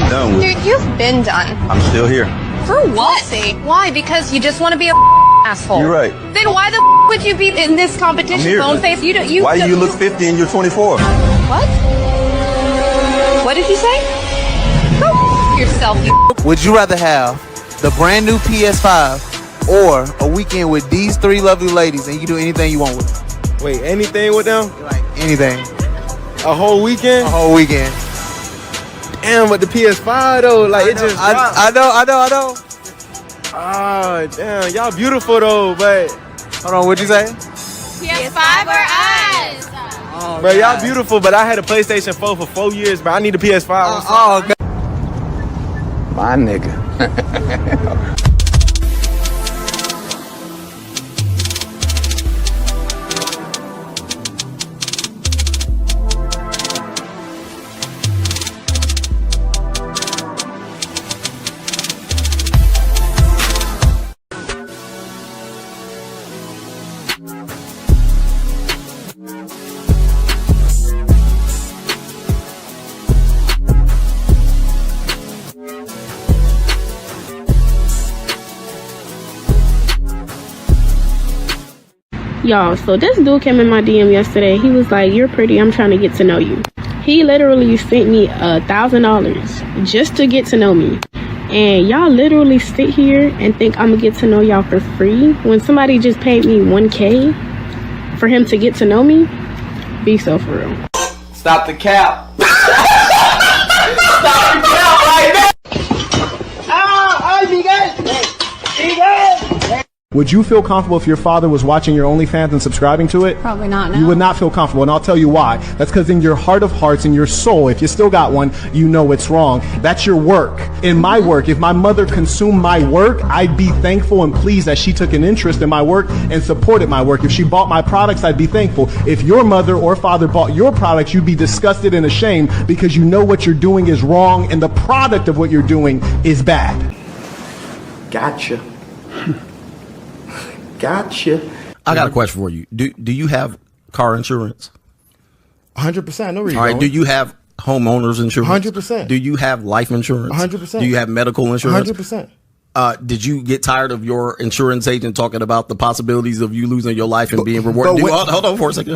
done with. Dude, you've been done. I'm still here. For what? Why? Because you just want to be a asshole. You're right. Then why the would you be in this competition, I'm here. bone face? Why do you look 50 and you're 24? What? What did you say? Go yourself, you. Would you rather have the brand new PS5 or a weekend with these three lovely ladies and you can do anything you want with them? Wait, anything with them? Like anything. A whole weekend? A whole weekend. Damn, but the PS5 though, like it just dropped. I know. Oh, damn, y'all beautiful though, but Hold on, what'd you say? PS5 or us? Oh, bro, y'all beautiful, but I had a PlayStation 4 for 4 years, but I need a PS5. God. My nigga. Y'all, so this dude came in my DM yesterday. He was like, "You're pretty, I'm trying to get to know you." He literally sent me $1,000 just to get to know me. And y'all literally sit here and think I'm gonna get to know y'all for free when somebody just paid me $1K for him to get to know me? Be so for real. Stop the cap. Stop the cap right now. Would you feel comfortable if your father was watching your OnlyFans and subscribing to it? Probably not, no. You would not feel comfortable, and I'll tell you why. That's because in your heart of hearts, in your soul, if you still got one, you know it's wrong. That's your work. In my work, if my mother consumed my work, I'd be thankful and pleased that she took an interest in my work and supported my work. If she bought my products, I'd be thankful. If your mother or father bought your products, you'd be disgusted and ashamed because you know what you're doing is wrong and the product of what you're doing is bad. Gotcha. Gotcha. I got a question for you. Do you have car insurance? 100%. No reason. All right. Do you have homeowners insurance? 100%. Do you have life insurance? 100%. Do you have medical insurance? 100%. Did you get tired of your insurance agent talking about the possibilities of you losing your life and being rewarded? Hold on for a second.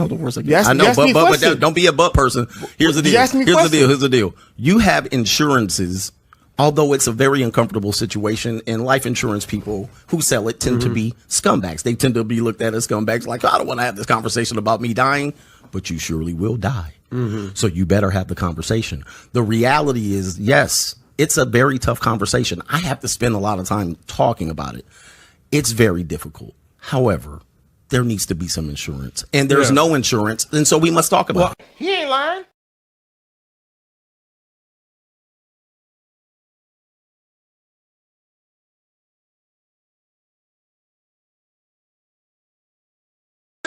I know, but don't be a but person. Here's the deal. Here's the deal. You have insurances. Although it's a very uncomfortable situation, and life insurance people who sell it tend to be scumbags. They tend to be looked at as scumbags, like, I don't want to have this conversation about me dying, but you surely will die. So you better have the conversation. The reality is, yes, it's a very tough conversation. I have to spend a lot of time talking about it. It's very difficult. However, there needs to be some insurance, and there's no insurance, and so we must talk about it. He ain't lying.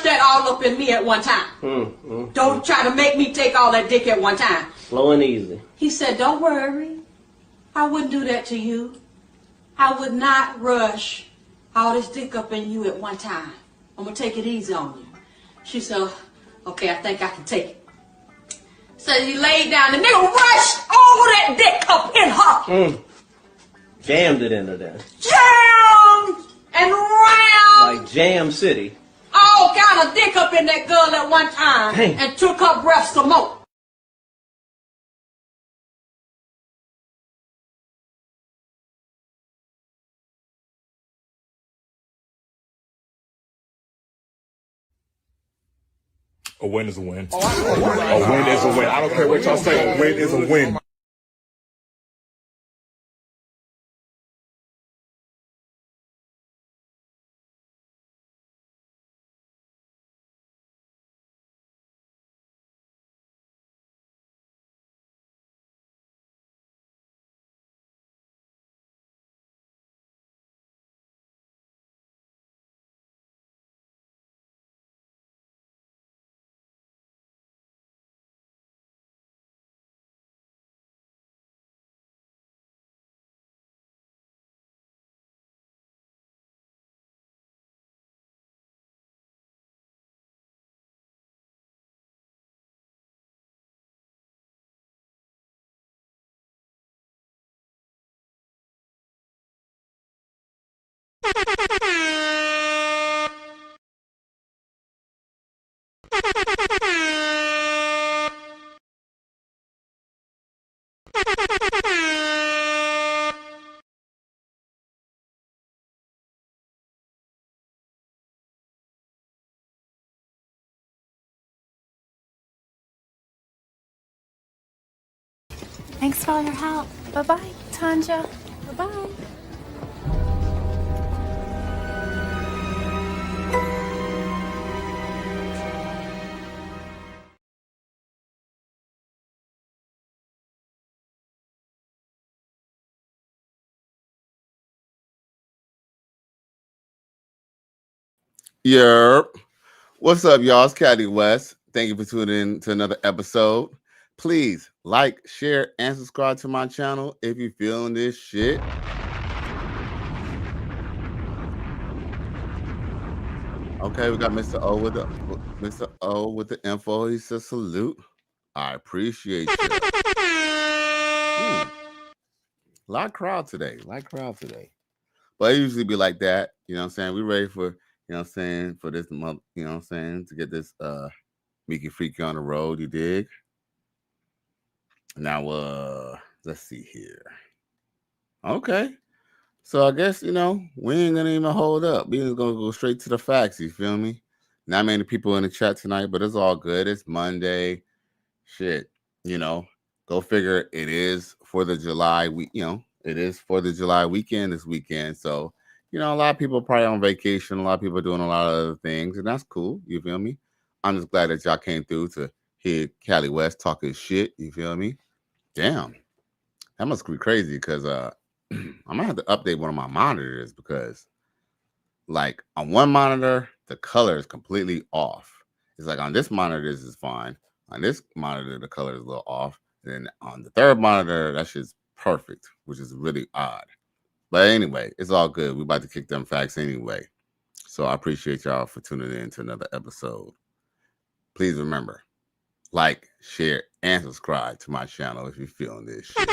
That all up in me at one time. Don't try to make me take all that dick at one time. Slow and easy. He said, "Don't worry. I wouldn't do that to you. I would not rush all this dick up in you at one time. I'm going to take it easy on you." She said, "Okay, I think I can take it." So he laid down. The nigga rushed all that dick up in her. Jammed it into there. Jammed and round. Like Jam City. All kind of dick up in that girl at one time. Dang. And took her breath some more. A win is a win. A win is a win. I don't care what y'all say. A win is a win. Thanks for all your help. Bye-bye, Tanja. Bye-bye. Yerp. What's up, y'all? It's Caddy West. Thank you for tuning in to another episode. Please like, share, and subscribe to my channel if you're feeling this shit. Okay, we got Mr. O with the info. He says salute. I appreciate you. Lot of crowd today. But it usually be like that. You know what I'm saying? We ready for, you know what I'm saying, for this month, you know what I'm saying, to get this Meeky Freaky on the road, you dig? Now let's see here. Okay. So I guess, you know, we ain't gonna even hold up. We ain't gonna go straight to the facts, you feel me? Not many people in the chat tonight, but it's all good. It's Monday. Shit, you know, go figure. It is for the July week, you know, it is for the July weekend this weekend. So, you know, a lot of people are probably on vacation, a lot of people are doing a lot of other things, and that's cool, you feel me? I'm just glad that y'all came through to hear Cali West talking shit, you feel me? Damn, that must be crazy because I'm gonna have to update one of my monitors because, like, on one monitor the color is completely off. It's like on this monitor this is fine, on this monitor the color is a little off, and then on the third monitor that shit's perfect, which is really odd. But anyway, it's all good. We're about to kick them facts anyway, so I appreciate y'all for tuning in to another episode. Please remember, like, share, and subscribe to my channel if you're feeling this shit.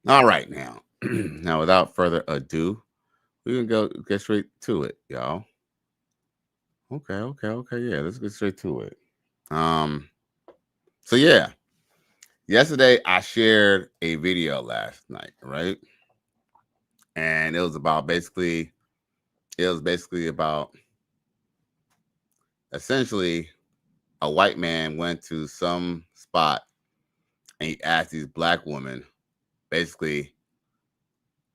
All right, now. Now, without further ado, we can get straight to it, y'all. Okay. Yeah, let's get straight to it. So yeah, yesterday I shared a video last night, right? And it was basically about essentially a white man went to some spot and he asked these black women, basically,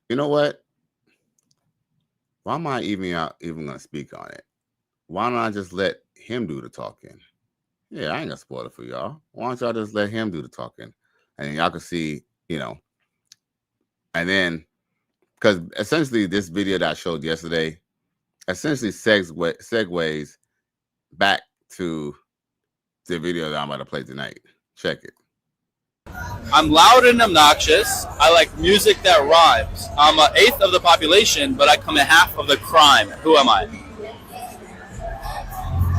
you know what? Why am I even going to speak on it? Why don't I just let him do the talking? Yeah, I ain't gonna spoil it for y'all. Why don't y'all just let him do the talking? And y'all can see, you know. And then, because essentially this video that I showed yesterday essentially segues back to the video that I'm about to play tonight. Check it. I'm loud and obnoxious. I like music that rhymes. I'm an eighth of the population, but I come in half of the crime. Who am I?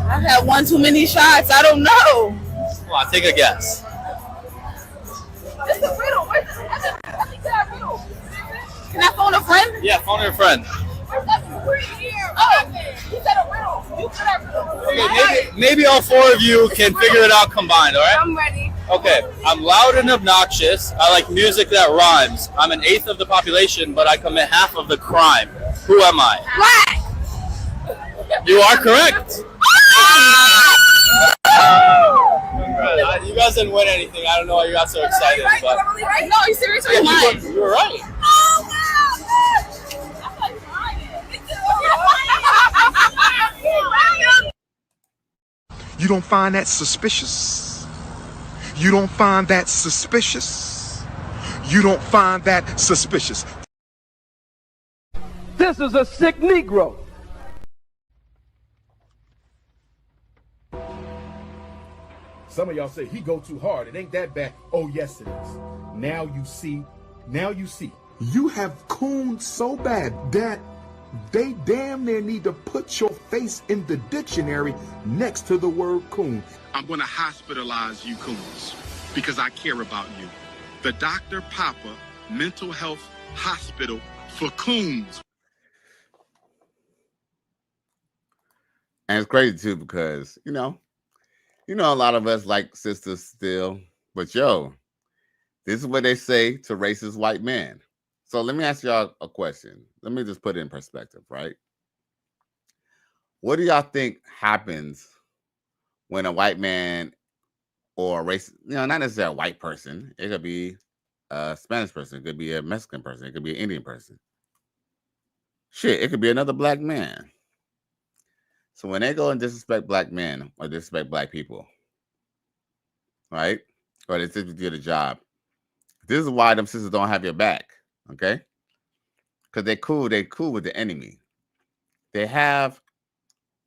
I've had one too many shots. I don't know. Come on, take a guess. It's a riddle. Riddle. Can I phone a friend? Yeah, phone your friend. Oh, you said a riddle. You said a riddle. Okay, maybe all four of you can figure it out combined, all right? I'm ready. Okay, I'm loud and obnoxious. I like music that rhymes. I'm an eighth of the population, but I commit half of the crime. Who am I? Black. You are correct. You guys didn't win anything. I don't know why you got so excited. Right? But... Right? No, you serious? Or you were right. Oh, wow. You don't find that suspicious? You don't find that suspicious? You don't find that suspicious? This is a sick Negro. Some of y'all say he go too hard. It ain't that bad. Oh, yes, it is. Now you see. You have cooned so bad that they damn near need to put your face in the dictionary next to the word coon. I'm going to hospitalize you coons because I care about you. The Dr. Papa Mental Health Hospital for Coons. And it's crazy too because, you know, a lot of us like sisters still, But yo, this is what they say to racist white men. So let me ask y'all a question. Let me just put it in perspective, right? What do y'all think happens when a white man or a race, not necessarily a white person, it could be a Spanish person, it could be a Mexican person, it could be an Indian person. Shit, it could be another black man. So when they go and disrespect black men or disrespect black people, right? Or they simply do the job. This is why them sisters don't have your back, okay? Because they cool with the enemy. They have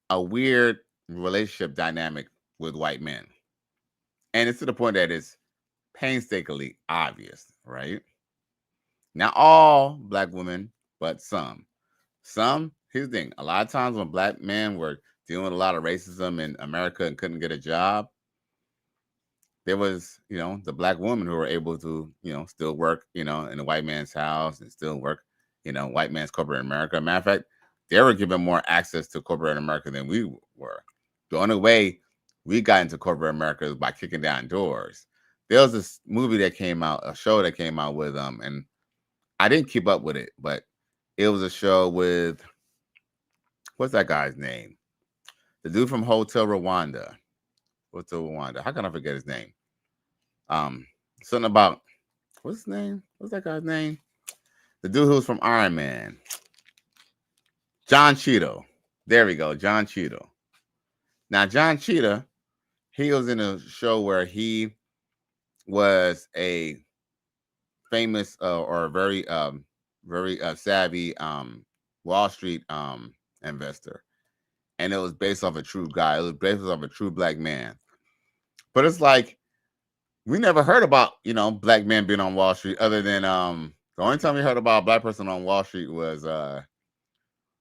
a weird relationship dynamic with white men. And it's to the point that it's painstakingly obvious, right? Not all black women, but some. Here's the thing. A lot of times when black men were dealing with a lot of racism in America and couldn't get a job, there was, the black women who were able to, still work, in the white man's house and still work, white man's corporate America. Matter of fact, they were given more access to corporate America than we were. The only way we got into corporate America is by kicking down doors. There was this movie that came out, a show that came out with and I didn't keep up with it, but it was a show with, what's that guy's name? The dude from Hotel Rwanda. Hotel Rwanda. How can I forget his name? Something about, what's his name? What's that guy's name? The dude who's from Iron Man. John Cheadle. There we go, John Cheadle. Now, John Cheadle, he was in a show where he was a famous or very savvy Wall Street investor, and it was based off a true guy. It was based off a true black man. But it's like we never heard about black men being on Wall Street, other than the only time we heard about a black person on Wall Street was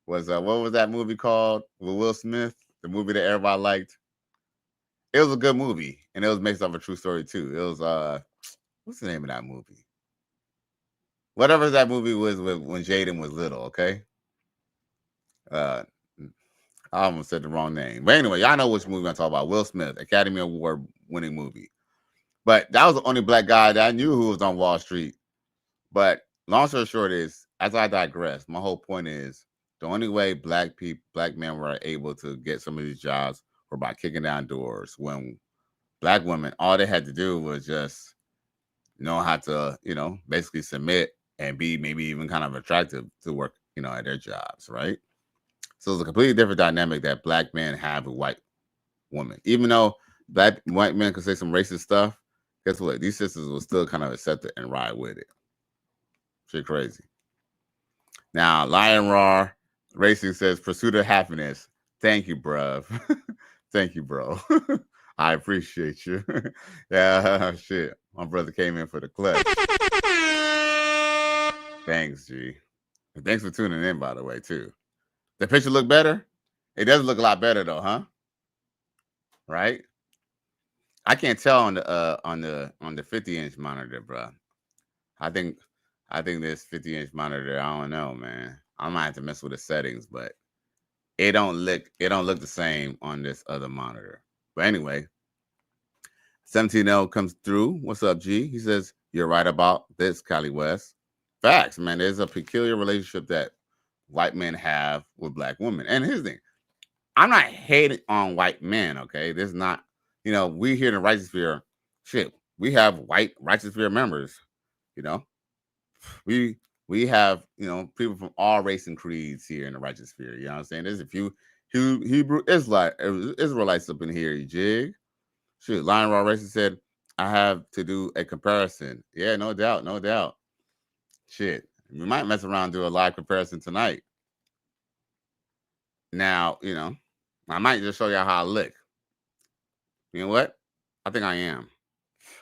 what was that movie called with Will Smith? The movie that everybody liked. It was a good movie, and it was based off a true story too. It was what's the name of that movie? Whatever that movie was with when Jaden was little, okay? I almost said the wrong name. But anyway, y'all know which movie I'm talking about. Will Smith, Academy Award winning movie. But that was the only black guy that I knew who was on Wall Street. But long story short is, as I digress, my whole point is the only way black men were able to get some of these jobs were by kicking down doors. When black women, all they had to do was just know how to, basically submit and be maybe even kind of attractive to work, at their jobs, right? So it's a completely different dynamic that black men have with white women. Even though white men could say some racist stuff, guess what? These sisters will still kind of accept it and ride with it. Shit crazy. Now, Lion Raw Racing says, pursuit of happiness. Thank you, bruv. Thank you, bro. I appreciate you. Yeah, shit. My brother came in for the clutch. Thanks, G. And thanks for tuning in, by the way, too. The picture look better? It does look a lot better, though, huh? Right? I can't tell on the 50-inch monitor, bro. I think this 50-inch monitor, I don't know, man. I might have to mess with the settings, but it don't look the same on this other monitor. But anyway, 17L comes through. What's up, G? He says, you're right about this, Cali West. Facts, man. There's a peculiar relationship that white men have with black women. And here's the thing. I'm not hating on white men, okay? There's not, we here in the righteous sphere, shit, we have white righteous sphere members, We have, people from all race and creeds here in the righteous sphere. You know what I'm saying? There's a few Hebrew Israelites up in here, you jig. Shit, Lion Raw Racing said, I have to do a comparison. Yeah, no doubt. Shit, we might mess around and do a live comparison tonight. Now, I might just show y'all how I look. You know what? I think I am.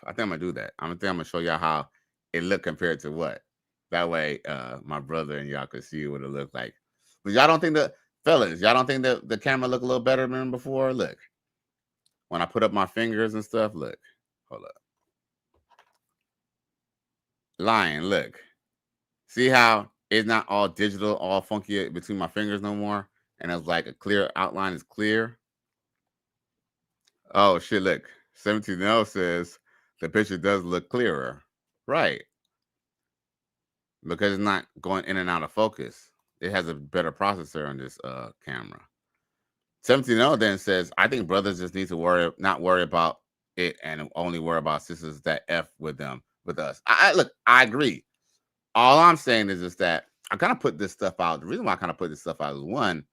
I think I'm going to do that. I'm going to show y'all how it look compared to what. That way, my brother and y'all could see what it looked like. But y'all don't think fellas, y'all don't think that the camera look a little better than before? Look. When I put up my fingers and stuff, look. Hold up. Lion, look. See how it's not all digital, all funky between my fingers no more? And it's like a clear outline is clear. Oh, shit, look. 17L says, the picture does look clearer. Right. Because it's not going in and out of focus. It has a better processor on this camera. 17L then says, I think brothers just need to not worry about it and only worry about sisters that F with us. Look, I agree. All I'm saying is just that I kind of put this stuff out. The reason why I kind of put this stuff out is one,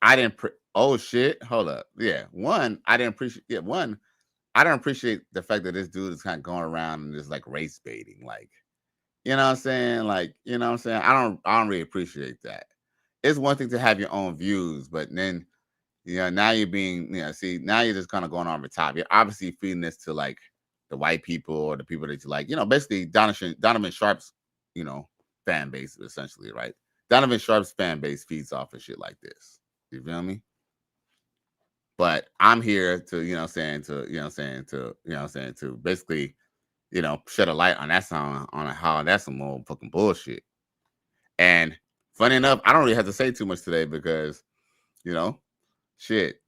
I didn't oh shit, hold up. Yeah. One, I didn't appreciate I don't appreciate the fact that this dude is kind of going around and just like race baiting, like, you know what I'm saying? Like, you know what I'm saying? I don't really appreciate that. It's one thing to have your own views, but then, now you're being, now you're just kind of going over the top. You're obviously feeding this to like the white people or the people that you like, basically Donovan Sharp's, fan base, essentially, right? Donovan Sharp's fan base feeds off of shit like this. You feel me? But I'm here to, to basically, shed a light on that song, on how that's some more fucking bullshit. And funny enough, I don't really have to say too much today because, shit,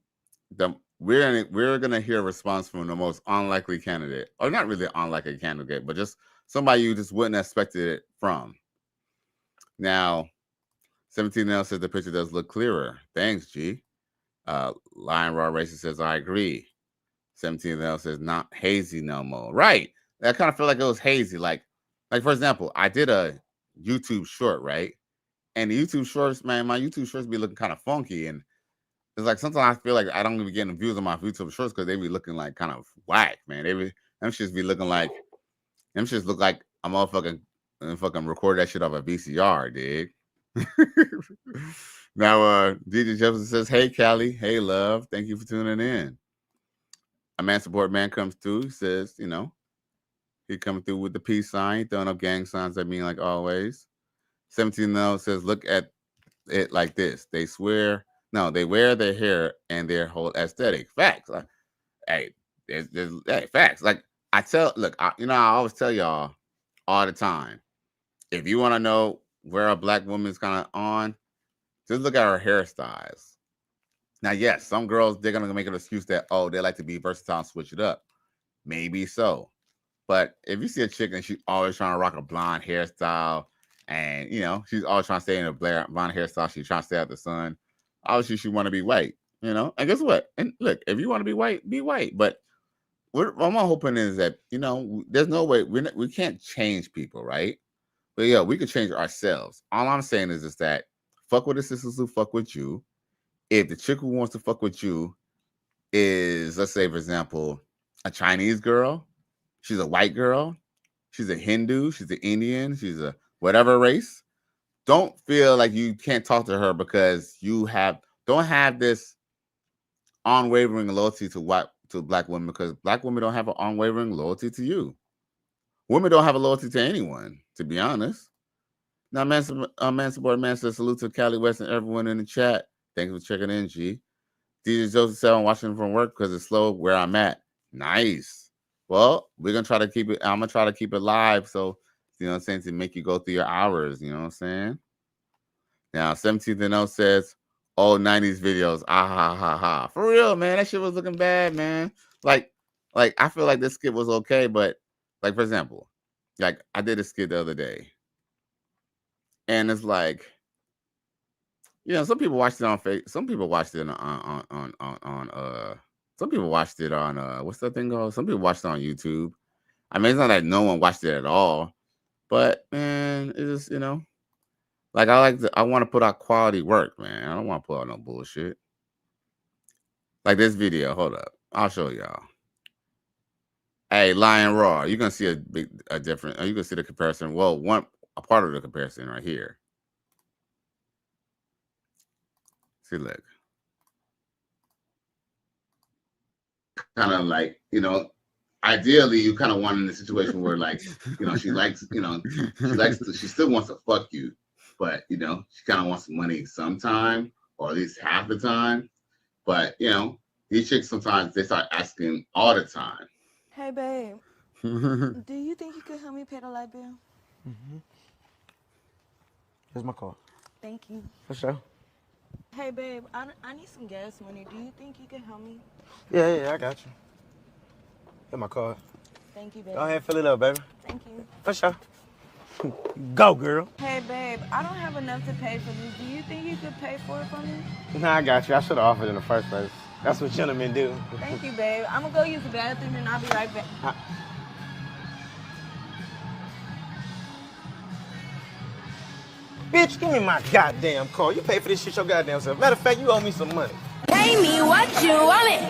we're gonna hear a response from the most unlikely candidate, or not really unlikely candidate, but just somebody you just wouldn't expect it from. Now, 17L says the picture does look clearer. Thanks, G. Lion Raw Racist says I agree. 17L says not hazy no more. Right. I kind of feel like it was hazy. Like for example, I did a YouTube short, right? And the YouTube shorts, man, my YouTube shorts be looking kind of funky. And it's like sometimes I feel like I don't even get views on my YouTube shorts because they be looking like kind of whack, man. Them shits be looking like, them shits look like I'm all fucking record that shit off a VCR, dig? Now, DJ Jefferson says, hey, Callie. Hey, love. Thank you for tuning in. A man support man comes through. He says, he coming through with the peace sign, throwing up gang signs at me like always. 17L says, look at it like this. They wear their hair and their whole aesthetic. Facts. Like, hey, facts. Like I always tell y'all all the time. If you want to know where a black woman's kind of on, just look at her hairstyles. Now, yes, some girls, they're going to make an excuse that, they like to be versatile and switch it up. Maybe so. But if you see a chick and she's always trying to rock a blonde hairstyle and, she's always trying to stay in a blonde hairstyle, she's trying to stay out the sun, obviously she want to be white, And guess what? And look, if you want to be white, be white. But what I'm hoping is that, there's no way, we can't change people, right? But yeah, we could change ourselves. All I'm saying is that fuck with the sisters who fuck with you. If the chick who wants to fuck with you is, let's say, for example, a Chinese girl, she's a white girl, she's a Hindu, she's an Indian, she's a whatever race, don't feel like you can't talk to her because you don't have this unwavering loyalty to black women, because black women don't have an unwavering loyalty to you. Women don't have a loyalty to anyone, to be honest. Now, man support man says salute to Cali West and everyone in the chat. Thanks for checking in, G. DJ Joseph said I'm watching from work because it's slow where I'm at. Nice. Well, we're gonna try to keep it. I'm gonna try to keep it live, so to make you go through your hours. You know what I'm saying? Now, 17th says old 90s videos. Ah ha ha ha. For real, man. That shit was looking bad, man. Like I feel like this skit was okay, but like for example, like I did a skit the other day, and it's like, some people watched it on Facebook. Some people watched it on some people watched it on what's that thing called? Some people watched it on YouTube. I mean, it's not like no one watched it at all, but man, it's just like I want to put out quality work, man. I don't want to put out no bullshit. Like this video. Hold up, I'll show y'all. Hey, Lion Raw, you're gonna see a different. You can see the comparison. Well, a part of the comparison right here. See, look. Kind of like, ideally you kind of want in a situation where like, she still wants to fuck you, but she kind of wants some money sometime, or at least half the time. But these chicks sometimes they start asking all the time. Hey babe, do you think you could help me pay the light bill? Here's my card. Thank you. For sure. Hey babe, I need some gas money. Do you think you can help me? Yeah, I got you. Here's my card. Thank you, babe. Go ahead and fill it up, baby. Thank you. For sure. Go, girl. Hey, babe, I don't have enough to pay for this. Do you think you could pay for it for me? Nah, I got you. I should have offered in the first place. That's what gentlemen do. Thank you, babe. I'm gonna go use the bathroom and I'll be right back. Bitch, give me my goddamn car. You pay for this shit your goddamn self. Matter of fact, you owe me some money. Pay me what you want it.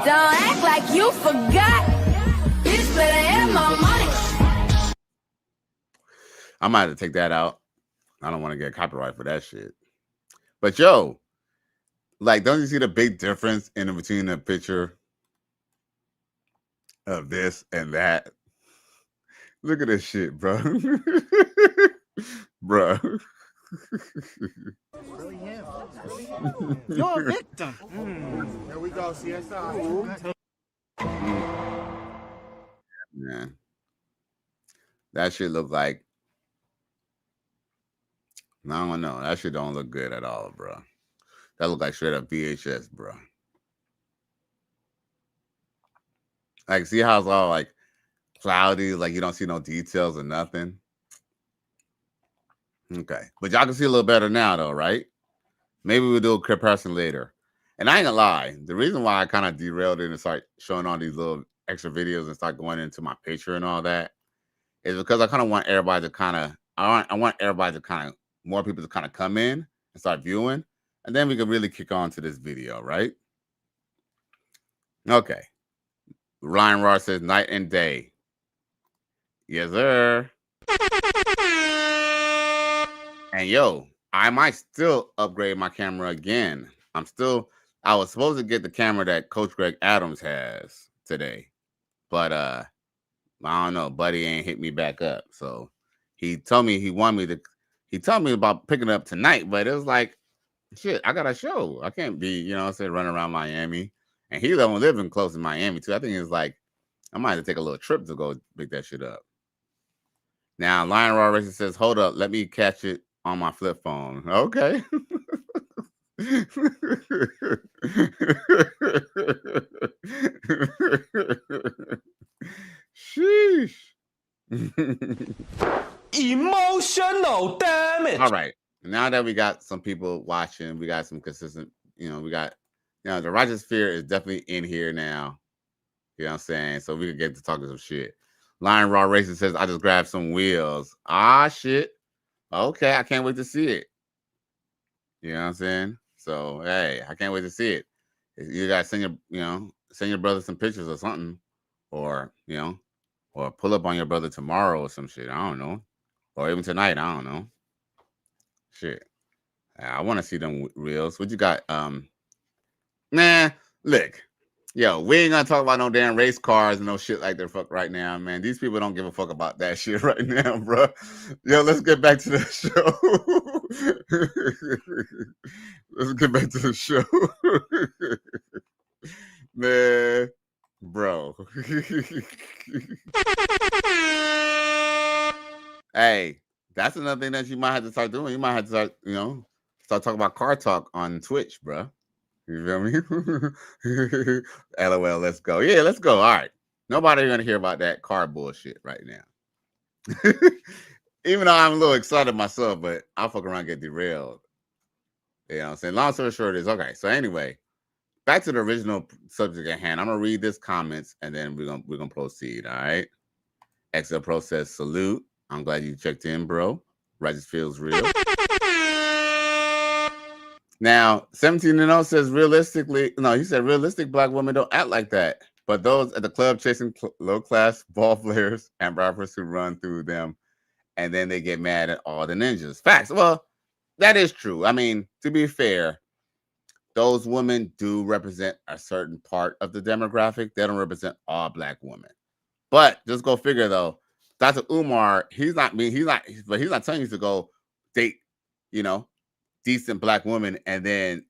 Don't act like you forgot. Bitch better have my money. I might have to take that out. I don't want to get copyright for that shit. But yo, like, don't you see the big difference in between the picture of this and that? Look at this shit, bro. Bro. You're a victim. There we go, CSI. Man. That shit look like, I don't know. That shit don't look good at all, bro. That look like straight up VHS, bro. Like, see how it's all like cloudy, like you don't see no details or nothing. Okay, but y'all can see a little better now, though, right? Maybe we'll do a comparison later. And I ain't gonna lie, the reason why I kind of derailed it and start showing all these little extra videos and start going into my picture and all that is because I kind of want everybody to kind of, I want everybody to kind of, more people to kind of come in and start viewing, and then we can really kick on to this video, right? Okay. Ryan Ross says night and day. Yes, sir. And yo, I might still upgrade my camera again. I was supposed to get the camera that Coach Greg Adams has today, but I don't know. Buddy ain't hit me back up. So he told me he told me about picking it up tonight, but it was like, shit, I got a show. I can't be, running around Miami. And he don't live in close to Miami too. I think it's like, I might have to take a little trip to go pick that shit up. Now, Lion Raw Racing says, hold up, let me catch it on my flip phone. Okay. Sheesh. Emotional damage. All right. Now that we got some people watching, we got some consistent, we got, the righteous fear is definitely in here now. You know what I'm saying? So we can get to talking some shit. Lion Raw Racing says, I just grabbed some wheels. Ah, shit. Okay, I can't wait to see it. You know what I'm saying? So, hey, I can't wait to see it. You guys send your brother some pictures or something. Or, or pull up on your brother tomorrow or some shit. I don't know. Or even tonight. I don't know. Shit. I want to see them reels. What you got? Man, look. Yo, we ain't gonna talk about no damn race cars and no shit like that fuck right now, man. These people don't give a fuck about that shit right now, bro. Yo, let's get back to the show. Let's get back to the show. Man, bro. Hey, that's another thing that you might have to start doing. You might have to start, start talking about car talk on Twitch, bro. You feel me? LOL, let's go. Yeah, let's go. All right. Nobody gonna hear about that car bullshit right now. Even though I'm a little excited myself, but I'll fuck around and get derailed. You know what I'm saying? Long story short is, okay, so anyway, back to the original subject at hand. I'm gonna read this comments and then we're gonna proceed. All right. XL Pro says, salute. I'm glad you checked in, bro. Righteous feels real. Now, 17-0 says he said realistic black women don't act like that. But those at the club chasing low-class ball players and rappers who run through them, and then they get mad at all the ninjas. Facts. Well, that is true. I mean, to be fair, those women do represent a certain part of the demographic. They don't represent all black women. But just go figure, though. Dr. Umar, he's not telling you to go date, decent black woman, and then,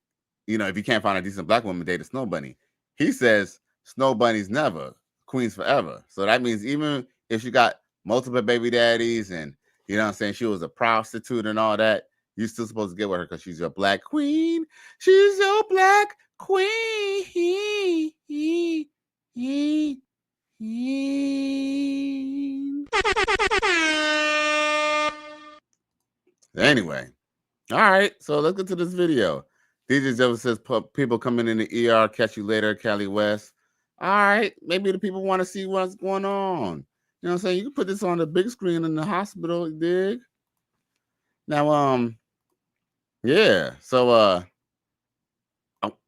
if you can't find a decent black woman, date a snow bunny. He says snow bunnies never, queens forever. So that means even if she got multiple baby daddies and, she was a prostitute and all that, you're still supposed to get with her because she's your black queen. She's your black queen. Anyway, all right. So let's get to this video. DJ Joseph says people coming in the ER. Catch you later, Cali West. All right. Maybe the people want to see what's going on. You know what I'm saying? You can put this on the big screen in the hospital, you dig? Now, yeah. So,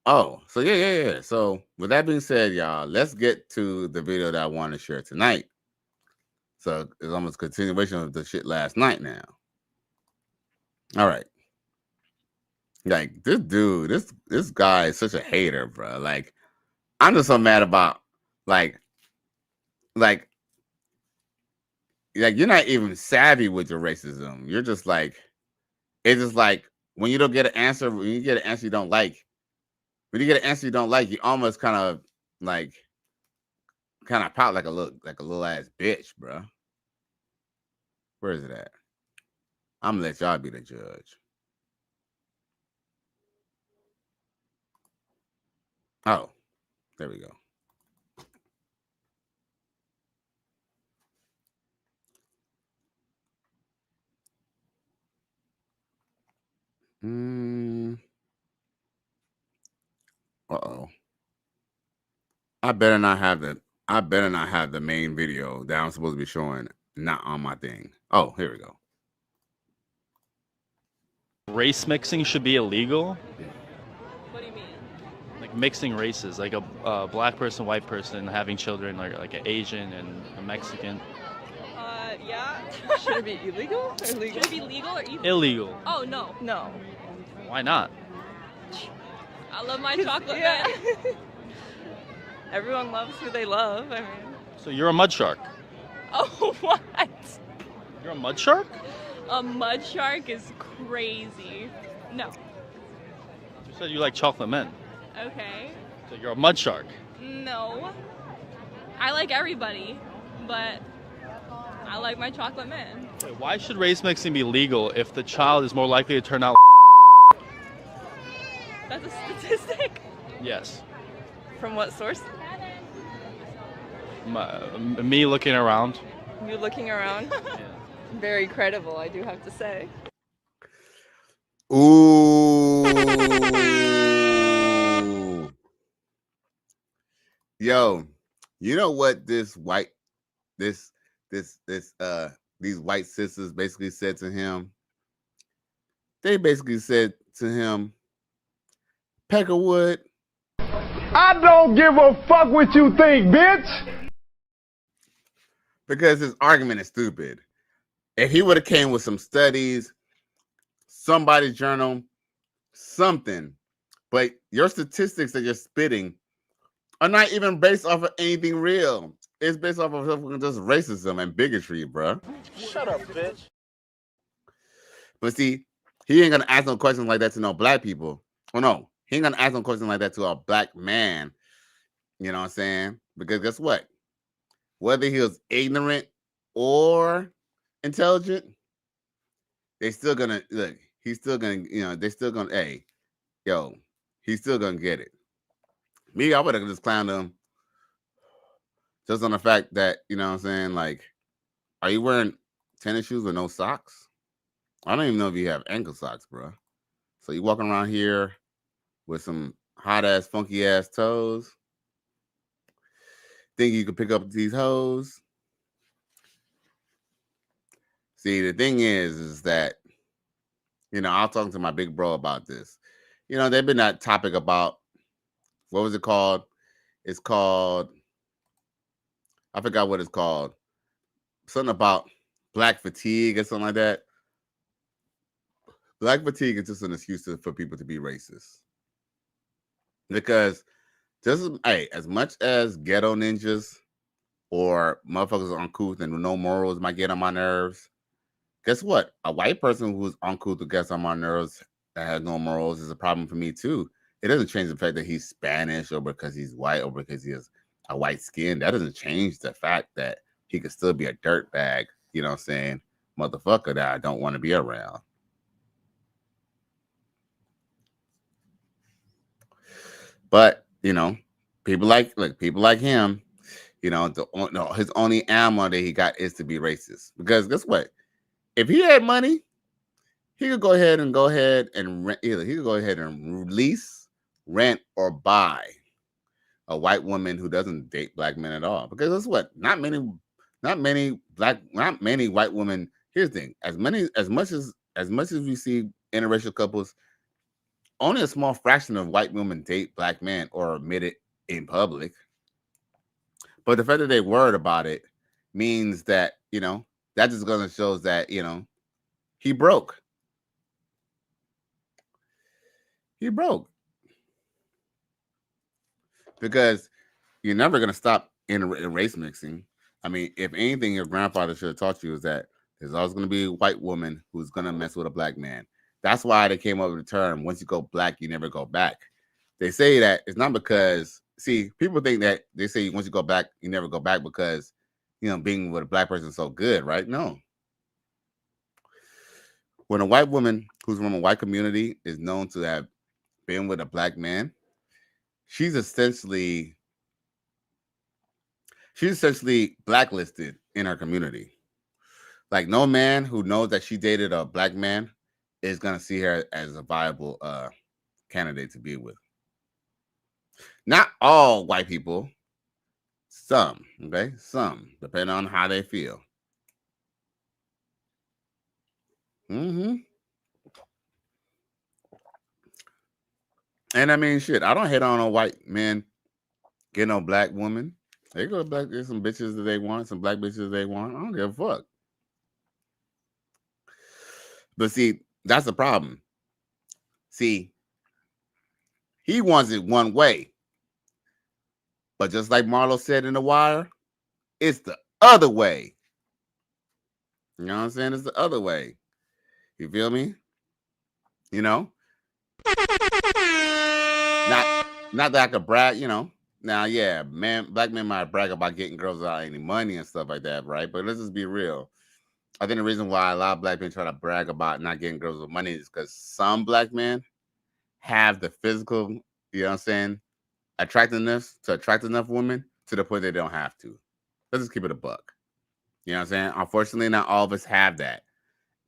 so yeah. So with that being said, y'all, let's get to the video that I want to share tonight. So it's almost a continuation of the shit last night now. All right. Like this dude, this guy is such a hater, bro. Like, I'm just so mad about like you're not even savvy with your racism. You're just like, it's just like when you don't get an answer, when you get an answer you don't like, you almost kind of pout like a little ass bitch, bro. Where is it at? I'm gonna let y'all be the judge. Oh, there we go. Uh-oh. I better not have the main video that I'm supposed to be showing not on my thing. Oh, here we go. Race mixing should be illegal? What do you mean? Like mixing races, like a black person, white person having children, like an Asian and a Mexican. Yeah. Should it be illegal or legal? Should it be legal or illegal? Illegal. Oh, no. No. Why not? I love my chocolate man. Everyone loves who they love. I mean. So you're a mud shark? Oh, what? You're a mud shark? A mud shark is crazy. No. You said you like chocolate men. Okay. So you're a mud shark? No. I like everybody, but I like my chocolate man. Wait, why should race mixing be legal if the child is more likely to turn out? That's a statistic? Yes. From what source? Me looking around. You looking around? Yeah. Very credible, I do have to say. Ooh. Yo, you know what these white sisters basically said to him? They basically said to him, Peckerwood, I don't give a fuck what you think, bitch. Because his argument is stupid. If he would have came with some studies, somebody's journal, something, but your statistics that you're spitting are not even based off of anything real. It's based off of just racism and bigotry, bro. Shut up, bitch. But see, he ain't gonna ask no questions like that to no black people. Oh no, he ain't gonna ask no questions like that to a black man. You know what I'm saying? Because guess what? Whether he was ignorant or intelligent, they still gonna look. He's still gonna, they still gonna, hey, yo, he's still gonna get it. Me, I would have just clowned him just on the fact that, you know what I'm saying, like, are you wearing tennis shoes with no socks? I don't even know if you have ankle socks, bro. So you walking around here with some hot ass, funky ass toes. Think you could pick up these hoes? See, the thing is that, I was talking to my big bro about this. They've been that topic about, what was it called? It's called, I forgot what it's called. Something about black fatigue or something like that. Black fatigue is just an excuse for people to be racist. Because as much as ghetto ninjas or motherfuckers uncouth and no morals might get on my nerves, guess what? A white person who's uncouth who gets on my nerves that has no morals is a problem for me too. It doesn't change the fact that he's Spanish or because he's white or because he has a white skin. That doesn't change the fact that he could still be a dirtbag, you know what I'm saying, motherfucker that I don't want to be around. But, people like him, You know, his only ammo that he got is to be racist. Because guess what? If he had money, he could go ahead and rent. Either he could go ahead and lease, rent, or buy a white woman who doesn't date black men at all. Because guess what? Not many white women. Here's the thing: as much as we see interracial couples, only a small fraction of white women date black men or admit it in public. But the fact that they worried about it means that, you know, that just gonna shows that, you know, he broke. He broke. Because you're never gonna stop in race mixing. I mean, if anything, your grandfather should have taught you is that there's always gonna be a white woman who's gonna mess with a black man. That's why they came up with the term, once you go black, you never go back. They say that it's not because, see, people think that they say once you go back, you never go back because, you know, being with a black person is so good, right? No. When a white woman who's from a white community is known to have been with a black man, she's essentially blacklisted in her community. Like, no man who knows that she dated a black man is going to see her as a viable candidate to be with. Not all white people, some, okay? Some, depending on how they feel. And I mean, shit, I don't hate on a white man getting no black woman. They go back, there's some bitches that they want, some black bitches they want. I don't give a fuck. But see, that's the problem. See, he wants it one way. But just like Marlo said in The Wire, it's the other way. You know what I'm saying? It's the other way. You feel me? You know? Not that I could brag, you know. Now, yeah, black men might brag about getting girls without any money and stuff like that, right? But let's just be real. I think the reason why a lot of black men try to brag about not getting girls with money is because some black men have the physical, you know what I'm saying, attractiveness to attract enough women to the point they don't have to. Let's just keep it a buck. You know what I'm saying? Unfortunately, not all of us have that.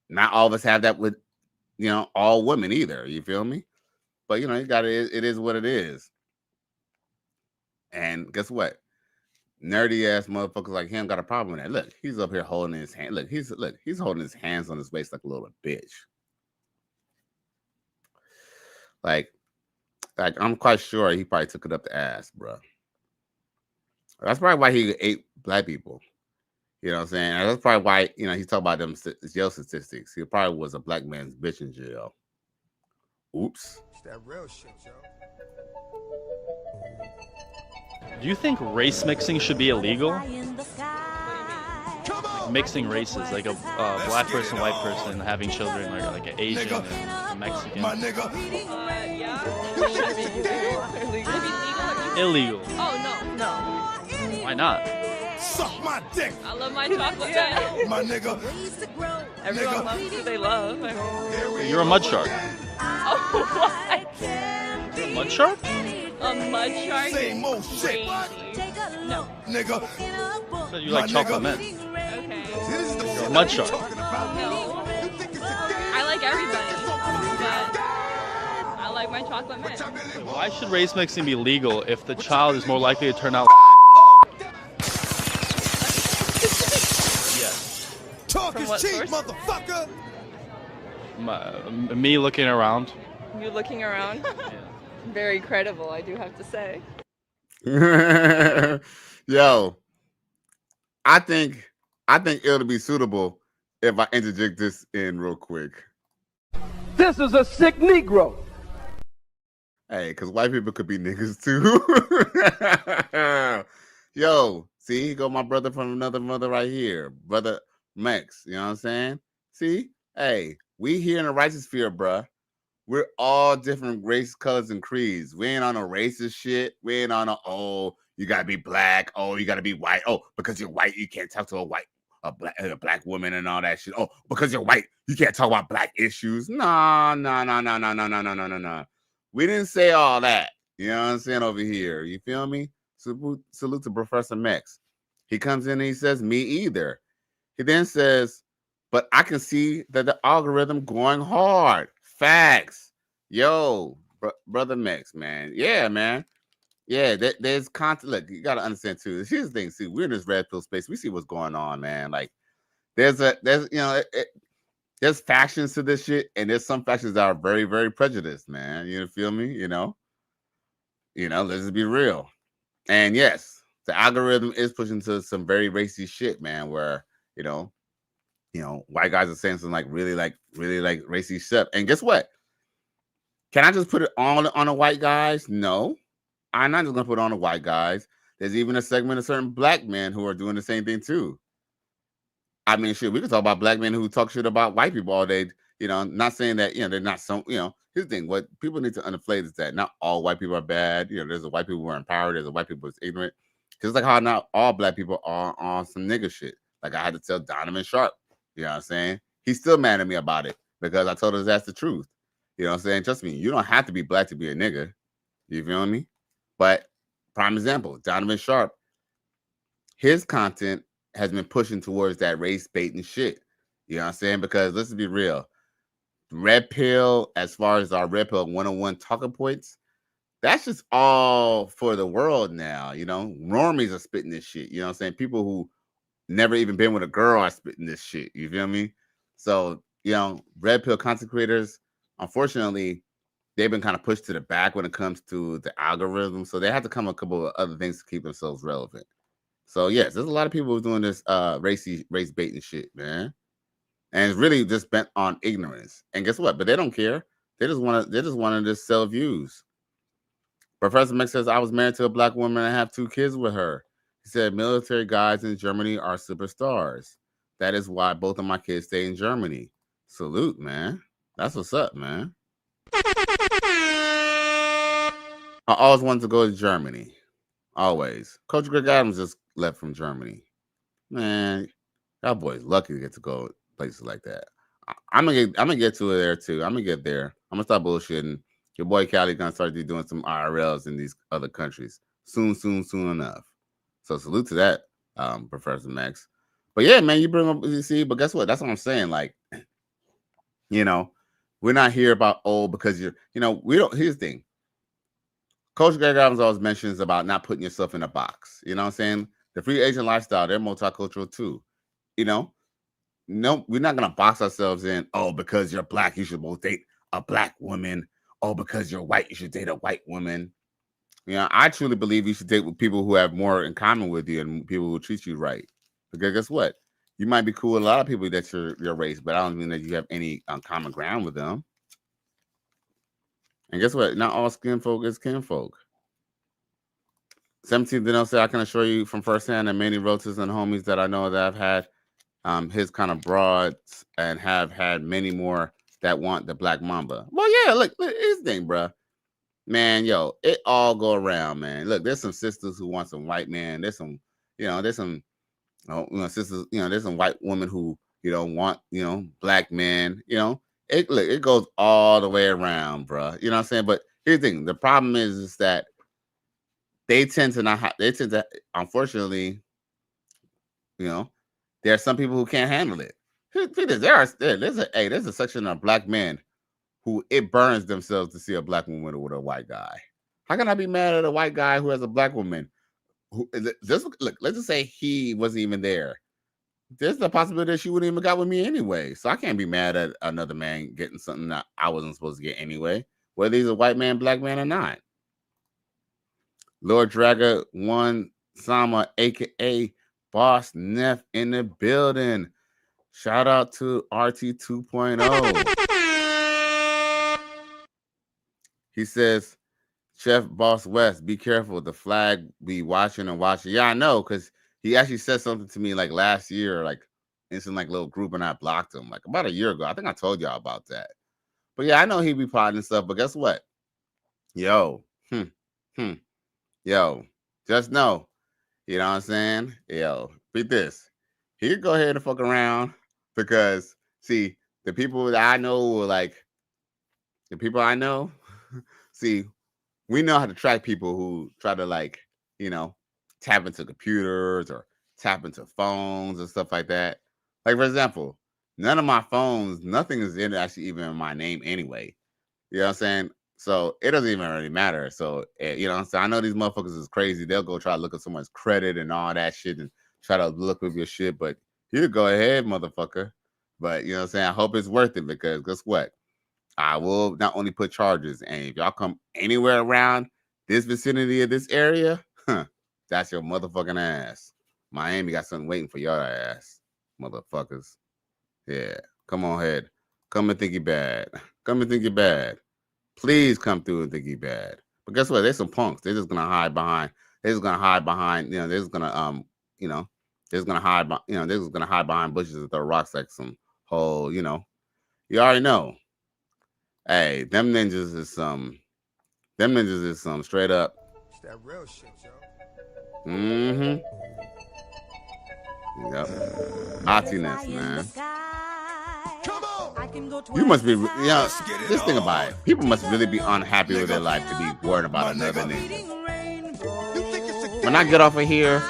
Not all of us have that with, you know, all women either. You feel me? But, you know, it is what it is. And guess what? Nerdy ass motherfuckers like him got a problem with that. Look, he's up here holding his hand. Look, he's holding his hands on his waist like a little bitch. Like I'm quite sure he probably took it up the ass, bro. That's probably why he ate black people. You know what I'm saying? And that's probably why, you know, he's talking about them jail statistics. He probably was a black man's bitch in jail. Oops. It's that real shit, yo. Do you think race mixing should be illegal? Like mixing races, like a black person, white person, having children, like an Asian and a Mexican. My nigga. Yeah. Should be Illegal. Oh, no. Why not? Suck my dick. I love my chocolate man. My nigga. Everyone loves who they love. You're a mud shark. Oh, what? You're a mud shark? A mud shark? Same old shit. No. Nigga. So you like chocolate men. Okay. You're a mud shark. No. I like everybody, but I like my chocolate man. Why should race mixing be legal if the child is more likely to turn out? Yes. Talk is cheap, motherfucker. Me looking around. You looking around? Yeah. Very credible, I do have to say. Yo, I think it'll be suitable if I interject this in real quick. This is a sick Negro. Hey, because white people could be niggas too. Yo, see, here go my brother from another mother right here. Brother Max, you know what I'm saying? See? Hey, we here in the righteous sphere, bruh. We're all different race, colors, and creeds. We ain't on a racist shit. We ain't on you gotta be black. Oh, you gotta be white. Oh, because you're white, you can't talk to a black woman and all that shit. Oh, because you're white, you can't talk about black issues. No. We didn't say all that. You know what I'm saying over here. You feel me? Salute to Professor Max. He comes in and he says, me either. He then says, but I can see that the algorithm going hard. Facts. Yo, brother Mex, man. Yeah, man. Yeah, there's content. Look, you got to understand, too. Here's the thing, see, we're in this red pill space. We see what's going on, man. Like, there's there's factions to this shit, and there's some factions that are very, very prejudiced, man. You feel me? Let's just be real. And yes, the algorithm is pushing to some very racy shit, man, where, white guys are saying some really racy stuff. And guess what? Can I just put it on the white guys? No. I'm not just gonna put it on the white guys. There's even a segment of certain black men who are doing the same thing too. I mean, shit, we can talk about black men who talk shit about white people all day. Not saying that, they're not some, here's the thing. What people need to underplay is that not all white people are bad. There's a white people who are empowered. There's a white people who's ignorant. Just like how not all black people are on some nigga shit. Like I had to tell Donovan Sharp, you know what I'm saying? He's still mad at me about it because I told his ass the truth. You know what I'm saying? Trust me, you don't have to be black to be a nigga. You feel me? But prime example, Donovan Sharp, his content has been pushing towards that race baiting shit. You know what I'm saying? Because let's be real. Red pill, as far as our red pill 101 talking points, that's just all for the world now. Normies are spitting this shit. You know what I'm saying? People who never even been with a girl are spitting this shit. You feel me? So, red pill content creators, unfortunately, they've been kind of pushed to the back when it comes to the algorithm. So they have to come up with a couple of other things to keep themselves relevant. So yes, there's a lot of people who's doing this race baiting shit, man. And it's really just bent on ignorance. And guess what? But they don't care. They just want to sell views. Professor Mick says, I was married to a black woman and I have 2 kids with her. He said, military guys in Germany are superstars. That is why both of my kids stay in Germany. Salute, man. That's what's up, man. I always wanted to go to Germany. Always. Coach Greg Adams just left from Germany. Man, that boy's lucky to get to go places like that. I'm gonna get to it there too. I'm gonna get there. I'm gonna stop bullshitting. Your boy Cali gonna start doing some IRLs in these other countries soon enough. So salute to that, Professor Max. But yeah, man, you bring up but guess what? That's what I'm saying. Like, we're not here about because we don't. Here's the thing. Coach Greg Adams always mentions about not putting yourself in a box. You know what I'm saying? The free agent lifestyle, they're multicultural too. No, we're not going to box ourselves in, because you're black, you should both date a black woman. Because you're white, you should date a white woman. I truly believe you should date with people who have more in common with you and people who treat you right. Because guess what? You might be cool with a lot of people that's your race, but I don't mean that you have any common ground with them. And guess what? Not all skin folk is kinfolk. 17 Denell said, I can assure you from firsthand that many relatives and homies that I know that I've had his kind of broads and have had many more that want the black mamba. Well, yeah, look here's the thing, bro. Man, yo, it all go around, man. Look, there's some sisters who want some white man. There's some, sisters, there's some white women who, want, black men, it goes all the way around, bro. You know what I'm saying? But here's the thing. The problem is that they tend to, unfortunately, there are some people who can't handle it. There's a section of black men who it burns themselves to see a black woman with a white guy. How can I be mad at a white guy who has a black woman? Let's just say he wasn't even there. There's the possibility that she wouldn't even got with me anyway. So I can't be mad at another man getting something that I wasn't supposed to get anyway, whether he's a white man, black man, or not. Lord Draga 1 Sama, aka Boss Neff in the building. Shout out to RT 2.0. He says, Chef Boss West, be careful. The flag be watching and watching. Yeah, I know, because he actually said something to me like last year, like in some little group, and I blocked him like about a year ago. I think I told y'all about that. But yeah, I know he be plotting and stuff. But guess what? Yo, just know, you know what I'm saying? Yo, beat this. He could go ahead and fuck around because, see, the people that I know were the people I know, see, we know how to track people who try to tap into computers or tap into phones and stuff like that. Like, for example, none of my phones, nothing is in actually even in my name anyway. You know what I'm saying? So it doesn't even really matter. So, you know what I'm saying? I know these motherfuckers is crazy. They'll go try to look at someone's credit and all that shit and try to look up your shit. But you go ahead, motherfucker. But, you know what I'm saying? I hope it's worth it because guess what? I will not only put charges, and if y'all come anywhere around this vicinity of this area, that's your motherfucking ass. Miami got something waiting for your ass, motherfuckers. Yeah, come on ahead. Come and think you bad. Come and think you bad. Please come through and think you bad. But guess what? There's some punks. They're just gonna hide behind. They're just gonna hide behind. You know, they're just gonna you know, they're just gonna hide. You know, they're just gonna hide behind bushes and throw rocks like some whole. You know, you already know. Hey, them ninjas is some. Them ninjas is some straight up. It's that real shit, yo. Mm-hmm. Yep. Naughtiness, man. You must be, you know, just think about it. People must really be unhappy with their life to be worried about another nigga. When I get off of here,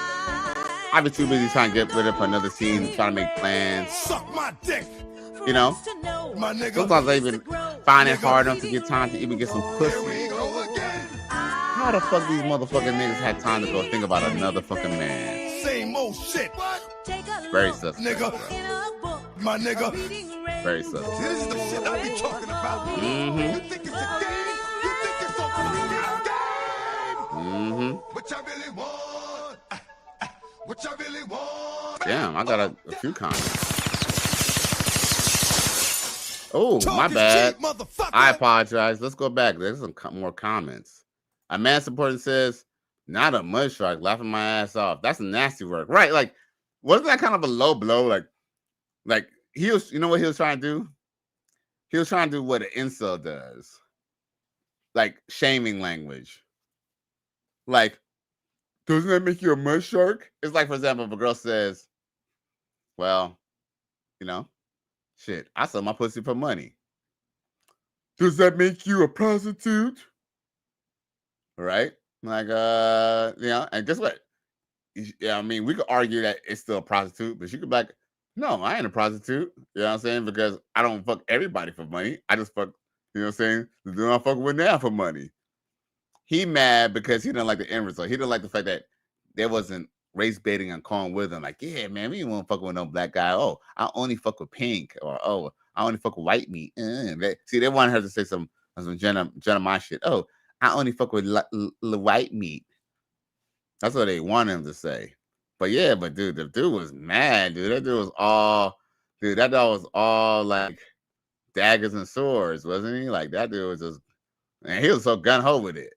I be too busy trying to get rid of another scene, trying to make plans. Suck my dick. You know? Sometimes I even find it hard enough to get time to even get some pussy. How the fuck these motherfucking niggas had time to go think about another fucking man? Same old shit. Very suspect. Nigga. My nigga. Very suspect. This is the shit I be talking about. Mm-hmm. You think it's a game? You think it's a fucking game? Mm-hmm. What you really want? What you really want? Damn, I got a few comments. Oh, my bad. I apologize. Let's go back. There's some more comments. A man supporting says, not a mud shark, laughing my ass off. That's a nasty work. Right, like, wasn't that kind of a low blow? Like he was, you know what he was trying to do? He was trying to do what an incel does. Like, shaming language. Like, doesn't that make you a mud shark? It's like, for example, if a girl says, well, you know, shit, I sell my pussy for money. Does that make you a prostitute? Right? Like, you know, and guess what? Yeah, I mean, we could argue that it's still a prostitute, but she could be like, no, I ain't a prostitute. You know what I'm saying? Because I don't fuck everybody for money. I just fuck, you know what I'm saying? The dude I fuck with now for money. He mad because he didn't like the end result. He didn't like the fact that there wasn't race baiting and calling with him. Like, yeah, man, we ain't want to fuck with no black guy. Oh, I only fuck with pink. Or, oh, I only fuck with white meat. See, they wanted her to say some Jenna my shit. Oh, I only fuck with white meat. That's what they want him to say. But yeah, but dude, the dude was mad, dude. That dude was all, dude, that dog was all like daggers and swords, wasn't he? Like, that dude was just, and he was so gun-ho with it.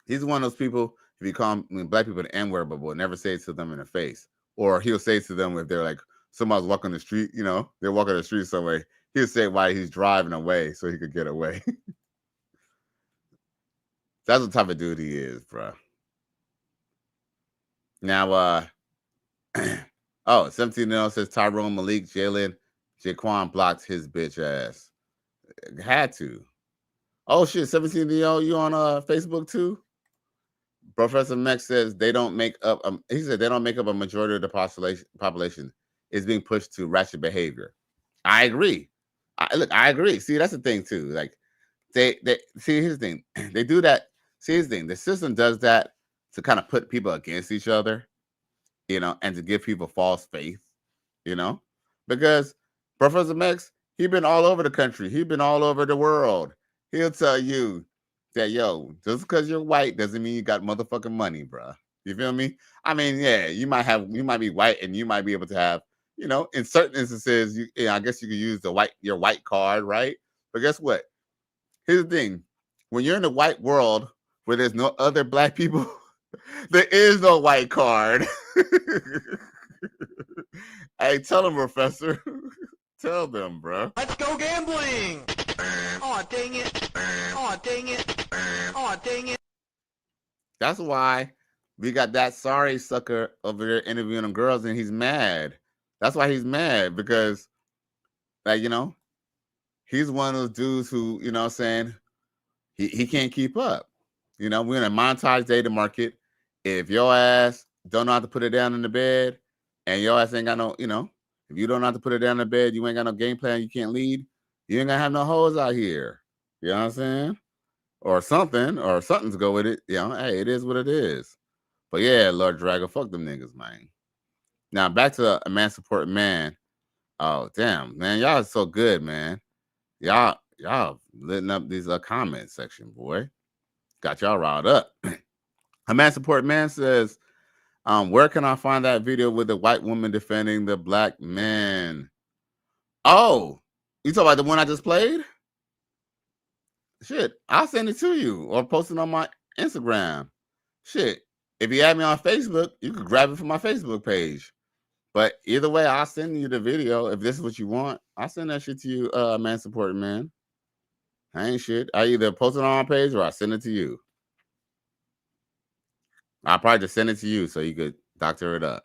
He's one of those people, if you call black people the N-word, but will never say it to them in the face. Or he'll say it to them if they're like, somebody's walking the street, you know, they're walking the street somewhere. He'll say why he's driving away so he could get away. That's the type of dude he is, bro. Now, 17-0 says Tyrone Malik, Jalen, Jaquan blocked his bitch ass. Had to. Oh shit, 17-0, you on Facebook too? Professor Meck says they don't make up. He said they don't make up a majority of the population. It's being pushed to ratchet behavior. I agree. I agree. See, that's the thing too. Like, they see, here's the thing. They do that. See, here's the thing. The system does that to kind of put people against each other, you know, and to give people false faith, you know, because Professor Mex, he been all over the country. He been all over the world. He'll tell you that, yo, just because you're white doesn't mean you got motherfucking money, bro. You feel me? I mean, yeah, you might be white and you might be able to have, you know, in certain instances, I guess you could use your white card, right? But guess what? Here's the thing. When you're in the white world where there's no other black people, there is no white card. Hey, tell them, Professor. Tell them, bro. Let's go gambling. Oh, dang it. Oh, dang it. Oh, dang it. That's why we got that sorry sucker over there interviewing them girls, and he's mad. That's why he's mad, because, like, you know, he's one of those dudes who, you know what I'm saying, he can't keep up. You know, we're in a monetized data market. If your ass don't know how to put it down in the bed, and your ass ain't got no, if you don't know how to put it down in the bed, you ain't got no game plan, you can't lead, you ain't gonna have no hoes out here. You know what I'm saying? Or something to go with it. Hey, it is what it is. But yeah, Lord Dragon, fuck them niggas, man. Now back to a man support man. Oh damn, man, y'all are so good, man. Y'all litting up these comment section, boy. Got y'all riled up. A man support man says, where can I find that video with the white woman defending the black man? Oh, you talking about the one I just played? Shit, I'll send it to you or post it on my Instagram. Shit, if you add me on Facebook, you can grab it from my Facebook page. But either way, I'll send you the video. If this is what you want, I'll send that shit to you, man supporting man. I ain't shit. I either post it on my page or I send it to you. I'll probably just send it to you so you could doctor it up.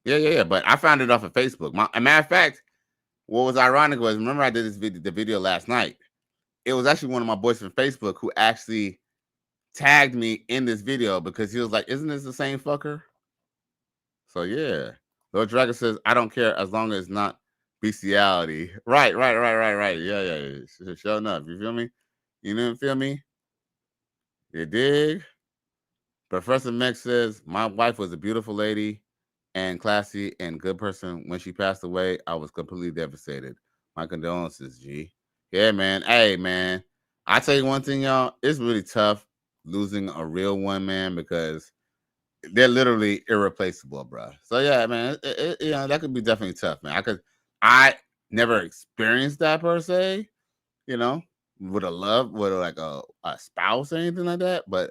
Yeah. But I found it off of Facebook. A matter of fact, what was ironic was, remember I did the video last night. It was actually one of my boys from Facebook who actually tagged me in this video because he was like, isn't this the same fucker? So yeah. Lord Dragon says, I don't care as long as it's not bestiality. Right. Yeah. Sure enough. You feel me? You didn't feel me? You dig? Professor Mex says, my wife was a beautiful lady and classy and good person. When she passed away, I was completely devastated. My condolences, G. Yeah, man. Hey, man. I tell you one thing, y'all. It's really tough losing a real one, man, because they're literally irreplaceable, bro. So yeah, man. That could be definitely tough, man. I never experienced that per se, with a spouse or anything like that. But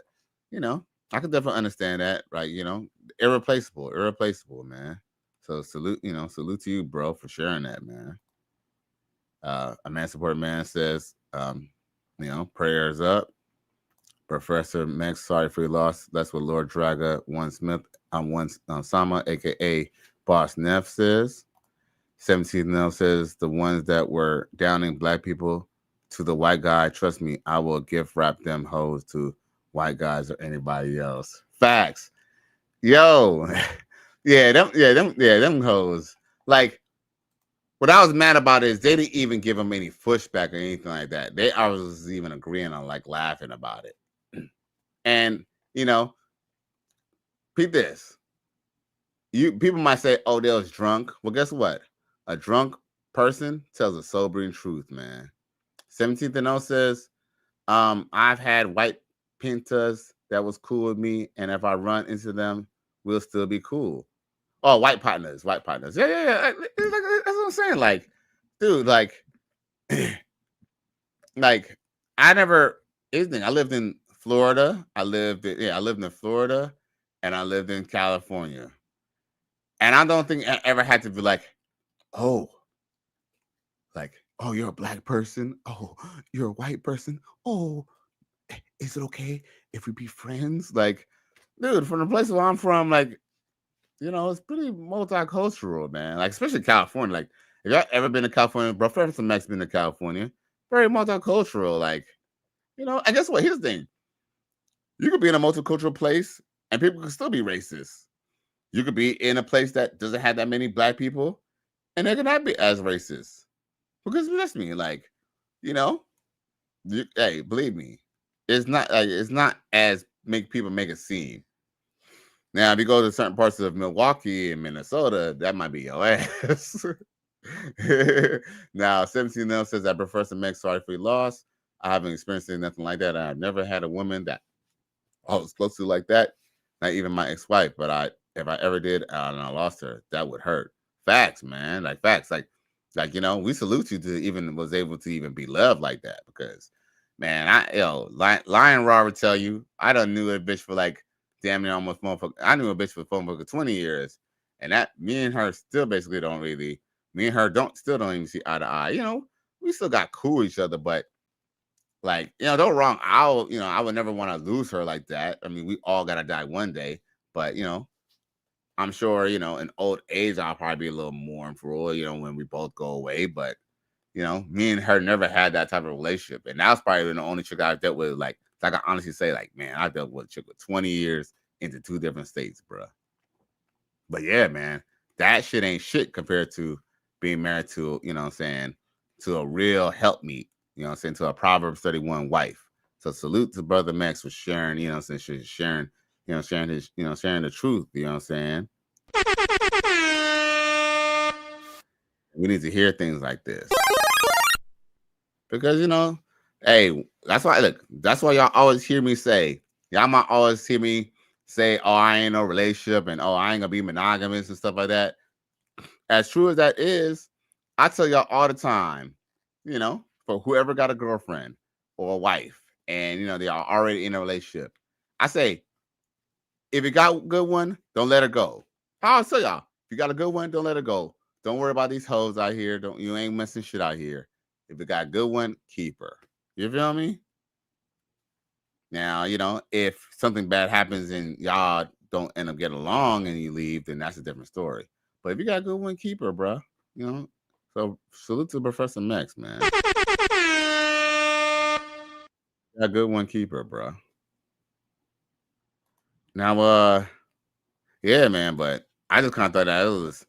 I could definitely understand that, right? Irreplaceable, man. So salute to you, bro, for sharing that, man. A man support man says, prayers up. Professor Max, sorry for your loss. That's what Lord Draga, one Smith, Sama, aka Boss Neff says. 17 now says the ones that were downing black people to the white guy. Trust me, I will gift wrap them hoes to white guys or anybody else. Facts. Yo. Them hoes. Like, what I was mad about is they didn't even give them any pushback or anything like that. I was even agreeing on laughing about it. And peep this. People might say, oh, they was drunk. Well, guess what? A drunk person tells a sobering truth, man. 17th and 0 says, I've had white pintas that was cool with me, and if I run into them, we'll still be cool. Oh, white partners. Yeah. That's what I'm saying. Like, dude, I lived in Florida. I lived in Florida, and I lived in California. And I don't think I ever had to be oh, you're a black person. Oh, you're a white person. Oh, is it okay if we be friends? Dude, from the place where I'm from, it's pretty multicultural, man. Especially California. If y'all ever been to California, bro, Professor Max been to California. Very multicultural. And guess what? Here's the thing. You could be in a multicultural place and people can still be racist. You could be in a place that doesn't have that many black people and they cannot be as racist. Because trust me, hey, believe me, it's not as people make it seem. Now, if you go to certain parts of Milwaukee and Minnesota, that might be your ass. Now, 17 now says, I prefer to make sorry for your loss. I haven't experienced nothing like that. I've never had a woman that I was close to like that. Not even my ex-wife, but if I ever did and I lost her, that would hurt. Facts, man. Facts. We salute you to even was able to even be loved like that because, man, Lion Raw would tell you, I done knew a bitch for damn near almost motherfucker. I knew a bitch for 20 years, and that me and her still basically don't even see eye to eye. We still got cool with each other, but don't wrong. I would never want to lose her like that. I mean, we all gotta die one day, but I'm sure in old age I'll probably be a little mournful, when we both go away. But me and her never had that type of relationship, and that was probably the only chick I dealt with. I can honestly say, man, I dealt with a chick with 20 years, into 2 different states, bro. But yeah, man, that shit ain't shit compared to being married to, you know what I'm saying, to a real helpmeet, you know what I'm saying, to a Proverbs 31 wife. So salute to Brother Max for sharing, you know what I'm saying, sharing his, sharing the truth, you know what I'm saying. We need to hear things like this. Because, hey, that's why y'all always hear me say, y'all might always hear me say, oh, I ain't no relationship and oh, I ain't gonna be monogamous and stuff like that. As true as that is, I tell y'all all the time, for whoever got a girlfriend or a wife and, they are already in a relationship, I say, if you got a good one, don't let her go. I'll tell y'all, if you got a good one, don't let her go. Don't worry about these hoes out here. You ain't messing shit out here. If you got a good one, keep her. You feel me? Now, if something bad happens and y'all don't end up getting along and you leave, then that's a different story. But if you got a good one, keep her, bro. So salute to Professor Max, man. Got a good one, keep her, bro. Now, yeah, man, but I just kind of thought that it was,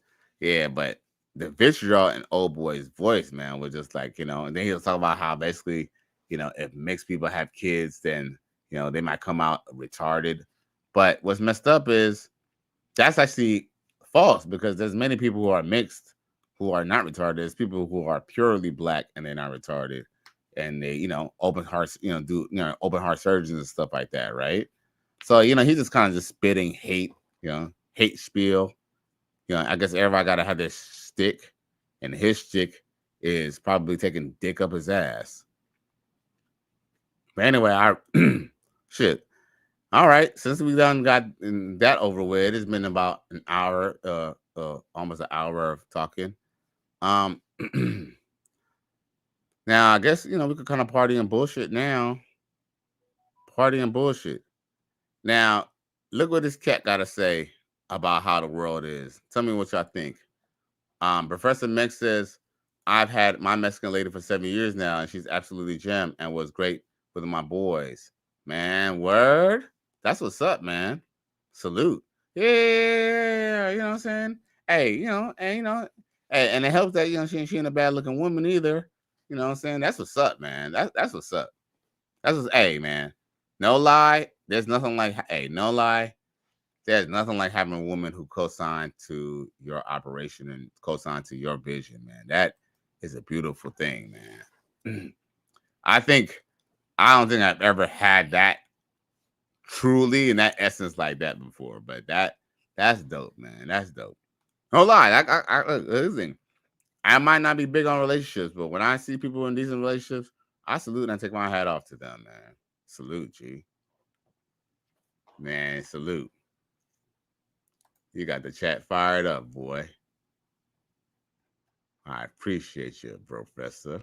but the vitriol in old boy's voice, man, was just like, and then he was talking about how basically, if mixed people have kids, then, they might come out retarded. But what's messed up is that's actually false, because there's many people who are mixed who are not retarded. There's people who are purely black and they're not retarded. And they, open hearts, do, open heart surgeons and stuff like that, right? So, he's just kind of just spitting hate, hate spiel. I guess everybody got to have this stick, and his stick is probably taking dick up his ass. But anyway, shit. All right, since we done got that over with, it's been about an hour, almost an hour of talking. Now I guess we could kind of party and bullshit now. Party and bullshit. Now, look what this cat got to say about how the world is. Tell me what y'all think. Professor Mex says, I've had my Mexican lady for 7 years now, and she's absolutely gem and was great with my boys. Man, word? That's what's up, man. Salute. Yeah, you know what I'm saying? Hey, and it helps that, she ain't a bad looking woman either. You know what I'm saying? That's what's up, man. That's what's up. Hey, man. No lie. There's nothing like, no lie. There's nothing like having a woman who co-signed to your operation and co-signed to your vision, man. That is a beautiful thing, man. I don't think I've ever had that truly in that essence like that before, but that's dope, man. That's dope. No lie. Listen, I might not be big on relationships, but when I see people in decent relationships, I salute and I take my hat off to them, man. Salute, G. Man, salute. You got the chat fired up, boy. I appreciate you, Professor.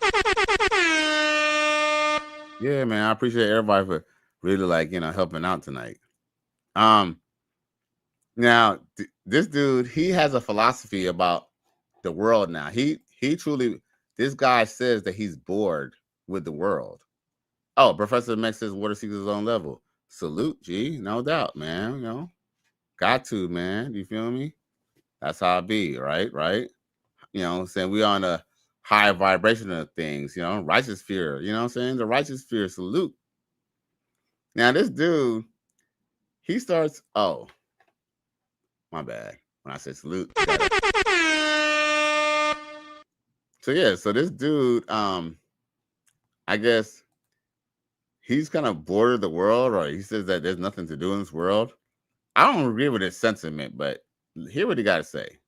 Yeah, man, I appreciate everybody for really helping out tonight. Now this dude, he has a philosophy about the world now. He truly, this guy says that he's bored with the world. Oh, Professor Mex says water seeks his own level. Salute, G, no doubt, man. Got to, man. You feel me? That's how it be, right? Saying we on a high vibration of things, righteous fear, the righteous fear, salute. Now this dude, he starts, oh, my bad. When I said salute. So this dude, I guess he's kind of bored of the world, or he says that there's nothing to do in this world. I don't agree with his sentiment, but hear what he got to say.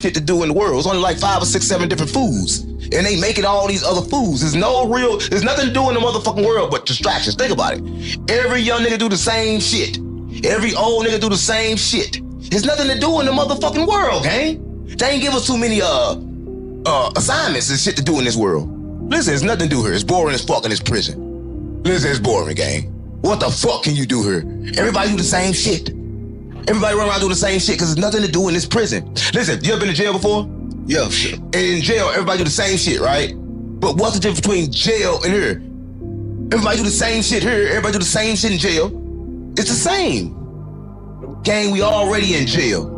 Shit to do in the world. It's only like 5 or 6, 7 different foods, and they making all these other foods. There's nothing to do in the motherfucking world but distractions. Think about it. Every young nigga do the same shit. Every old nigga do the same shit. There's nothing to do in the motherfucking world, gang. They ain't give us too many assignments and shit to do in this world. Listen, there's nothing to do here. It's boring as fuck in this prison. Listen, it's boring, gang. What the fuck can you do here? Everybody do the same shit. Everybody run around doing the same shit because there's nothing to do in this prison. Listen, you ever been to jail before? Yeah, sure. And in jail, everybody do the same shit, right? But what's the difference between jail and here? Everybody do the same shit here. Everybody do the same shit in jail. It's the same. Gang, we already in jail.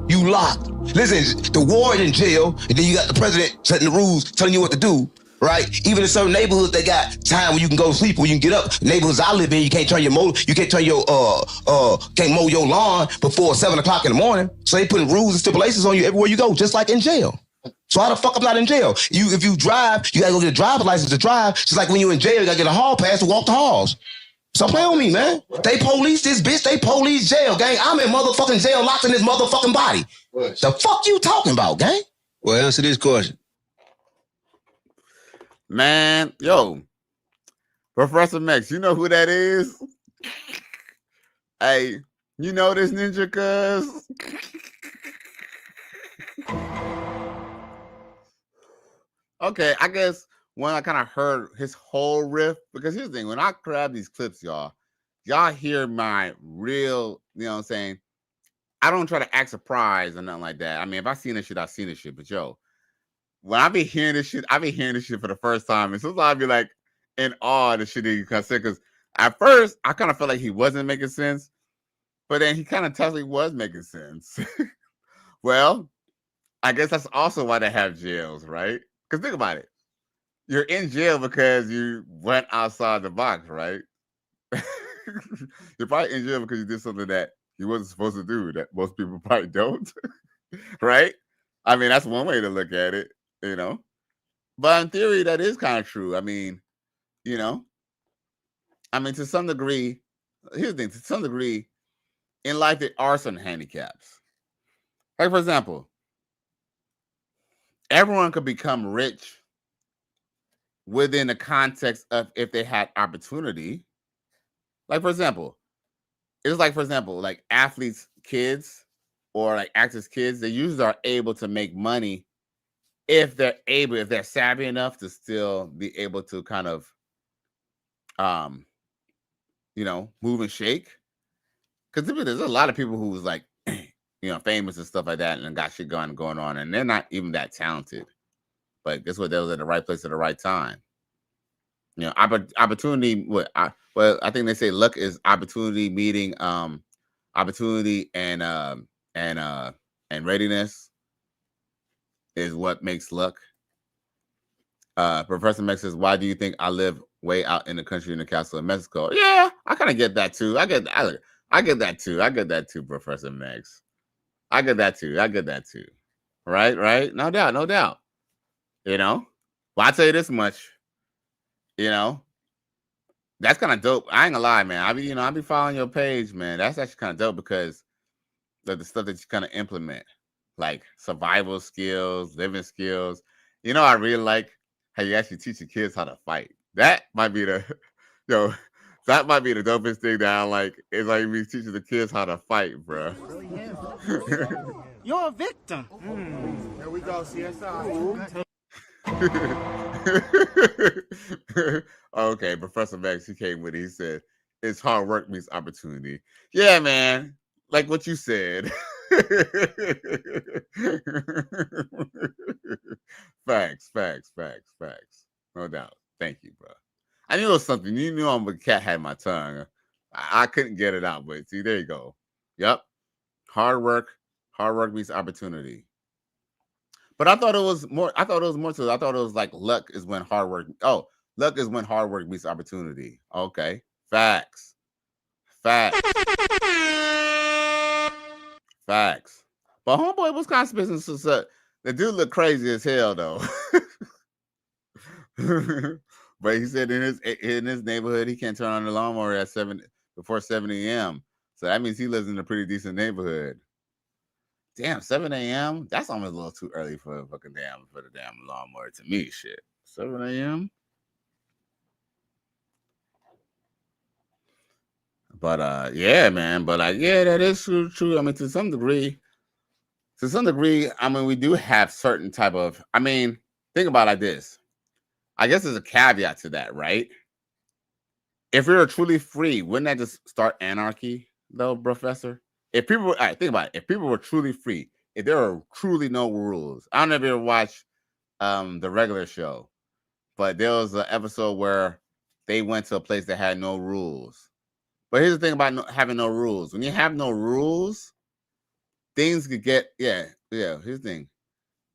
You locked. Listen, the warden in jail, and then you got the president setting the rules, telling you what to do, right? Even in certain neighborhoods, they got time where you can go to sleep, where you can get up. Neighborhoods I live in, you can't turn your can't mow your lawn before 7 o'clock in the morning. So they putting rules and stipulations on you everywhere you go, just like in jail. So how the fuck I'm not in jail? If you drive, you gotta go get a driver's license to drive. Just like when you in jail, you gotta get a hall pass to walk the halls. Stop playing with me, man. They police this bitch. They police jail, gang. I'm in motherfucking jail locked in this motherfucking body. What? The fuck you talking about, gang? Well, answer this question. Man, yo, Professor Max, you know who that is? Hey, you know this ninja, cuz? Okay, I guess when I kind of heard his whole riff, because here's the thing, when I grab these clips, y'all hear my real, you know what I'm saying? I don't try to act surprised or nothing like that. I mean, if I seen this shit, I've seen this shit. But yo, when I be hearing this shit, I be hearing this shit for the first time. And sometimes I be like in awe of the shit that you can say. Because at first, I kind of felt like he wasn't making sense. But then he kind of totally was making sense. Well, I guess that's also why they have jails, right? Because think about it. You're in jail because you went outside the box, right? You're probably in jail because you did something that you wasn't supposed to do that most people probably don't, right? I mean, that's one way to look at it, you know? But in theory, that is kind of true. I mean, you know? I mean, to some degree, here's the thing. To some degree, in life, there are some handicaps. Like, for example, everyone could become rich within the context of if they had opportunity. Like, for example, like athletes' kids or like actors' kids, they usually are able to make money if they're savvy enough to still be able to kind of, you know, move and shake. Because there's a lot of people who's like, you know, famous and stuff like that and got shit going on, and they're not even that talented. But guess what? They was at the right place at the right time. You know, opportunity. I think they say luck is opportunity meeting opportunity and readiness is what makes luck. Professor Max says, "Why do you think I live way out in the country in the castle of Mexico?" Yeah, I kind of get that too. I get that too, Professor Max. I get that too. Right. No doubt. You know, well, I'll tell you this much. You know, that's kind of dope. I ain't gonna lie, man. I be following your page, man. That's actually kind of dope because of the stuff that you kind of implement, like survival skills, living skills. You know, I really like how you actually teach the kids how to fight. That might be the dopest thing that I like. Is like me teaching the kids how to fight, bro. You're a victim. There we go, CSI. Okay, Professor Max, he came with it. He said, "It's hard work meets opportunity." Yeah, man. Like what you said. Facts. No doubt. Thank you, bro. I knew it was something. You knew I'm a cat had my tongue. I couldn't get it out, but see, there you go. Yep. Hard work meets opportunity. But I thought it was more to it. I thought it was like luck is when hard work. Oh, luck is when hard work meets opportunity. Okay. Facts. But homeboy, Wisconsin business is the dude looked crazy as hell though. But he said in his neighborhood he can't turn on the lawnmower before 7 a.m. So that means he lives in a pretty decent neighborhood. Damn, 7 a.m. That's almost a little too early for the damn lawnmower to me. Shit, 7 a.m. But yeah, man. But yeah, that is true. I mean, to some degree, I mean, we do have certain type of. I mean, think about it like this. I guess there's a caveat to that, right? If we were truly free, wouldn't that just start anarchy, though, Professor? If people were, all right, think about it. If people were truly free, if there were truly no rules, I don't know if you ever watched the regular show, but there was an episode where they went to a place that had no rules, But here's the thing about having no rules. When you have no rules, things could get here's the thing.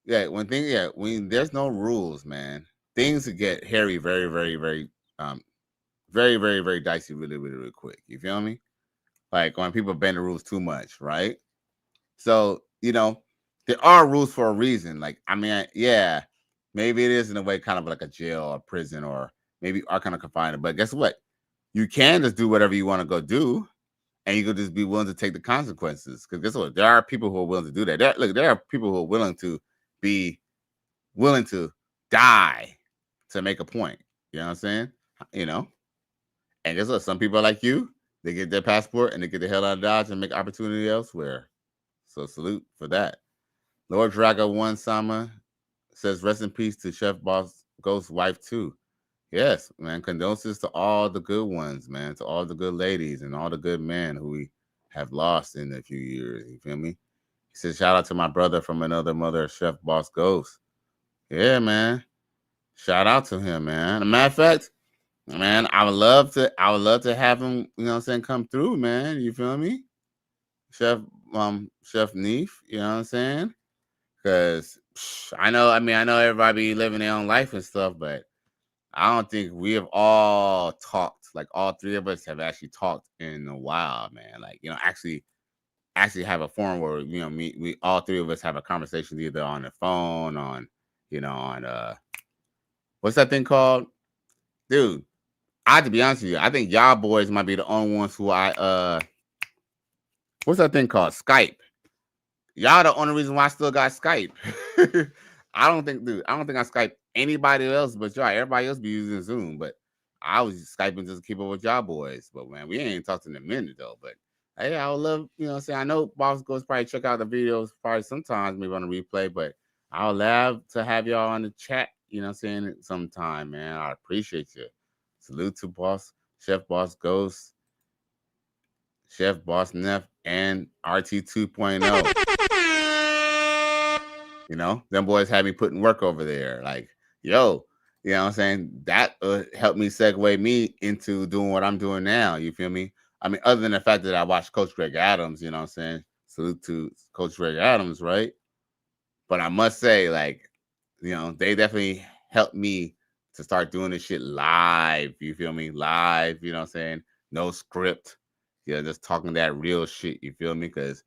When there's no rules, man, things could get hairy very, very, very very, very, very dicey really, really, really quick. You feel me? Like when people bend the rules too much, right? So, there are rules for a reason. Like, I mean, maybe it is in a way kind of like a jail or prison, or maybe are kind of confined. But guess what? You can just do whatever you want to go do, and you could just be willing to take the consequences. Because guess what? There are people who are willing to do that. There are people who are willing to die to make a point. You know what I'm saying? And guess what? Some people are like you. They get their passport and they get the hell out of Dodge and make opportunity elsewhere. So salute for that. Lord Drago 1 Sama says, rest in peace to Chef Boss Ghost's wife too. Yes, man. Condolences to all the good ones, man. To all the good ladies and all the good men who we have lost in a few years. You feel me? He says, shout out to my brother from another mother, Chef Boss Ghost. Yeah, man. Shout out to him, man. As a matter of fact, man, I would love to have him, come through, man. You feel me? Chef Neef, you know what I'm saying? Because I know everybody be living their own life and stuff, but I don't think we have all talked, like all three of us have actually talked in a while, man. Like, actually have a forum where, we all three of us have a conversation either on the phone, on what's that thing called? Dude, I have to be honest with you, I think y'all boys might be the only ones who what's that thing called? Skype. Y'all the only reason why I still got Skype. I don't think I Skype anybody else but y'all. Everybody else be using Zoom, but I was Skyping just to keep up with y'all boys. But man, we ain't talked in a minute though. But hey, I would love, I know Boss goes probably check out the videos probably sometimes, maybe on the replay, but I would love to have y'all on the chat, sometime, man. I appreciate you. Salute to Chef Boss Ghost, Chef Boss Neff, and RT 2.0. Them boys had me putting work over there. Like, yo, you know what I'm saying? That helped me segue me into doing what I'm doing now. You feel me? I mean, other than the fact that I watched Coach Greg Adams, you know what I'm saying? Salute to Coach Greg Adams, right? But I must say, like, they definitely helped me to start doing this shit live. You feel me? Live, you know what I'm saying? No script. Just talking that real shit. You feel me? Because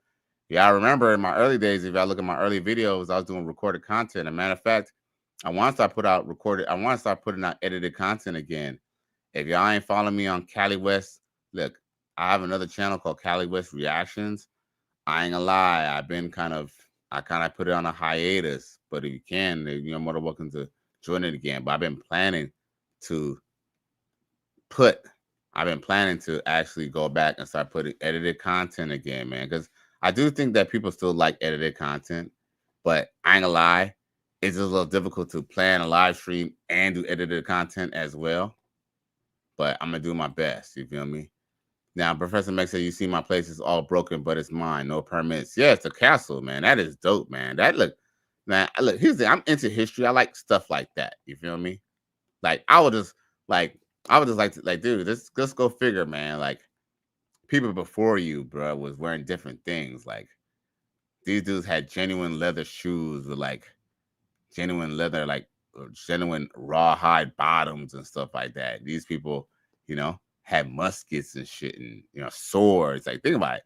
I remember in my early days, if I look at my early videos, I was doing recorded content. As a matter of fact, I want to start putting out edited content again. If y'all ain't following me on Cali West, look, I have another channel called Cali West Reactions. I ain't gonna lie, I kind of put it on a hiatus. But if you can, you're more than welcome to join it again. But I've been planning to actually go back and start putting edited content again, man. Because I do think that people still like edited content, but I ain't gonna lie, it's just a little difficult to plan a live stream and do edited content as well. But I'm gonna do my best. You feel me? Now, Professor Max said, you see my place is all broken, but it's mine. No permits. Yeah, it's a castle, man. That is dope, man. Here's the thing. I'm into history. I like stuff like that. You feel me? Like, I would just like to, like, dude, let's go figure, man. Like, people before you, bro, was wearing different things. Like, these dudes had genuine leather shoes with, like, genuine leather, like, genuine rawhide bottoms and stuff like that. These people, had muskets and shit and, swords. Like, think about it.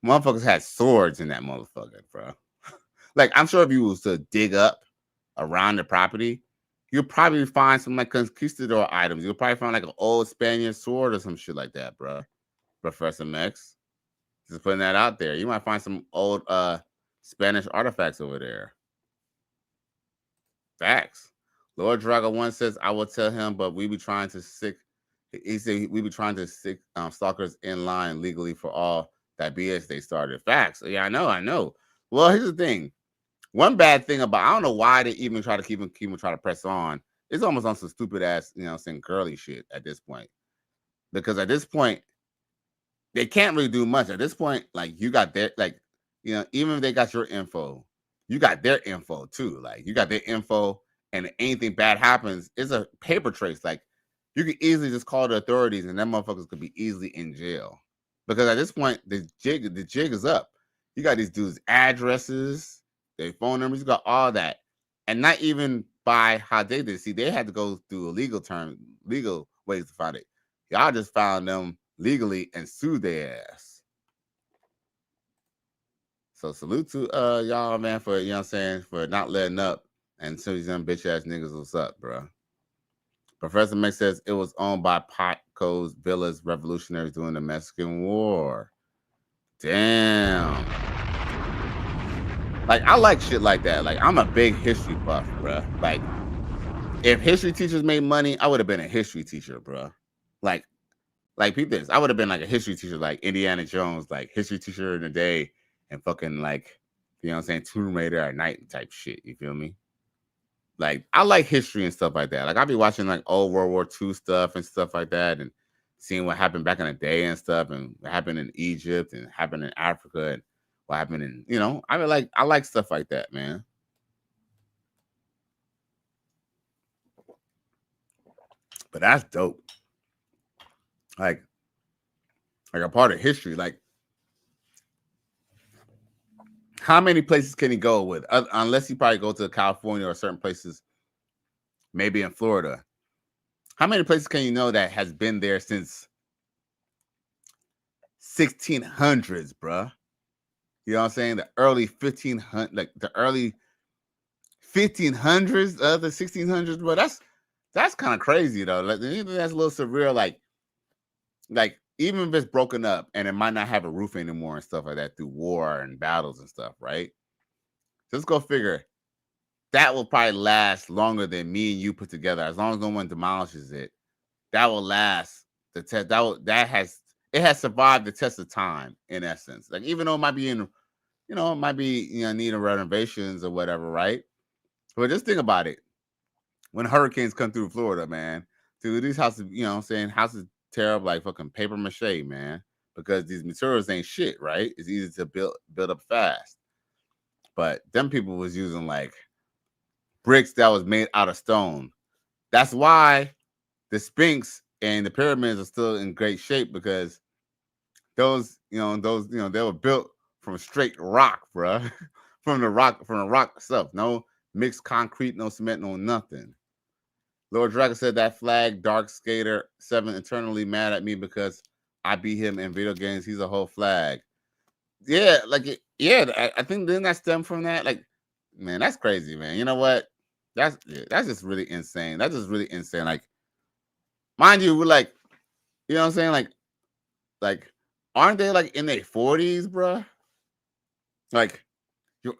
Motherfuckers had swords in that motherfucker, bro. Like, I'm sure if you was to dig up around the property, you'll probably find some, like, conquistador items. You'll probably find, like, an old Spaniard sword or some shit like that, bro. Professor Mex. Just putting that out there. You might find some old Spanish artifacts over there. Facts. Lord Drago 1 says, I will tell him, but we be trying to sick. He said we be trying to sick stalkers in line legally for all that BS they started. Facts. Yeah, I know. Well, here's the thing. One bad thing about, I don't know why they even try to keep him try to press on. It's almost on some stupid ass, saying girly shit at this point. Because at this point, they can't really do much. At this point, like, you got their, like, even if they got your info, you got their info too. Like, you got their info, and if anything bad happens, it's a paper trace. Like, you could easily just call the authorities and them motherfuckers could be easily in jail. Because at this point, the jig is up. You got these dudes' addresses, their phone numbers, you got all that. And not even by how they did. See, they had to go through legal ways to find it. Y'all just found them legally and sued their ass. So salute to y'all, man, for, you know what I'm saying, for not letting up. And some of these young bitch ass niggas, what's up, bro? Professor Max says it was owned by Patco's Villas revolutionaries during the Mexican War. Damn. Like, I like shit like that. Like, I'm a big history buff, bro. Like, if history teachers made money, I would have been a history teacher, bro. Like peep this. I would have been like a history teacher, like Indiana Jones, like history teacher in the day and fucking like, you know what I'm saying, Tomb Raider at night type shit. You feel me? Like, I like history and stuff like that. Like, I'll be watching like old World War II stuff and stuff like that and seeing what happened back in the day and stuff and what happened in Egypt and happened in Africa and what happened in, you know, I like stuff like that, man. But that's dope. Like a part of history. Like, how many places can he go with? Unless he probably go to California or certain places, maybe in Florida. How many places can you know that has been there since 1600s, bruh? You know what I'm saying? The early 1500s, like the early 1500s, the 1600s, bro. That's kind of crazy though. Like, that's a little surreal. Like even if it's broken up and it might not have a roof anymore and stuff like that through war and battles and stuff, right? Just go figure. That will probably last longer than me and you put together. As long as no one demolishes it, that will last the test. It has survived the test of time in essence. Like, even though it might be needing renovations or whatever, right? But just think about it. When hurricanes come through Florida, man, dude, these houses, you know what I'm saying, houses tear up like fucking paper mache, man, because these materials ain't shit, right? It's easy to build up fast. But them people was using like bricks that was made out of stone. That's why the Sphinx and the pyramids are still in great shape, because those they were built from straight rock, bro. from the rock stuff. No mixed concrete, no cement, no nothing. Lord Dragon said that flag, Dark Skater 7, internally mad at me because I beat him in video games. He's a whole flag. Yeah, I think didn't that stem from that? Like, man, that's crazy, man. You know what? That's just really insane. That's just really insane. Like, mind you, we're like, you know what I'm saying? Like, aren't they like in their 40s, bro? Like, dude,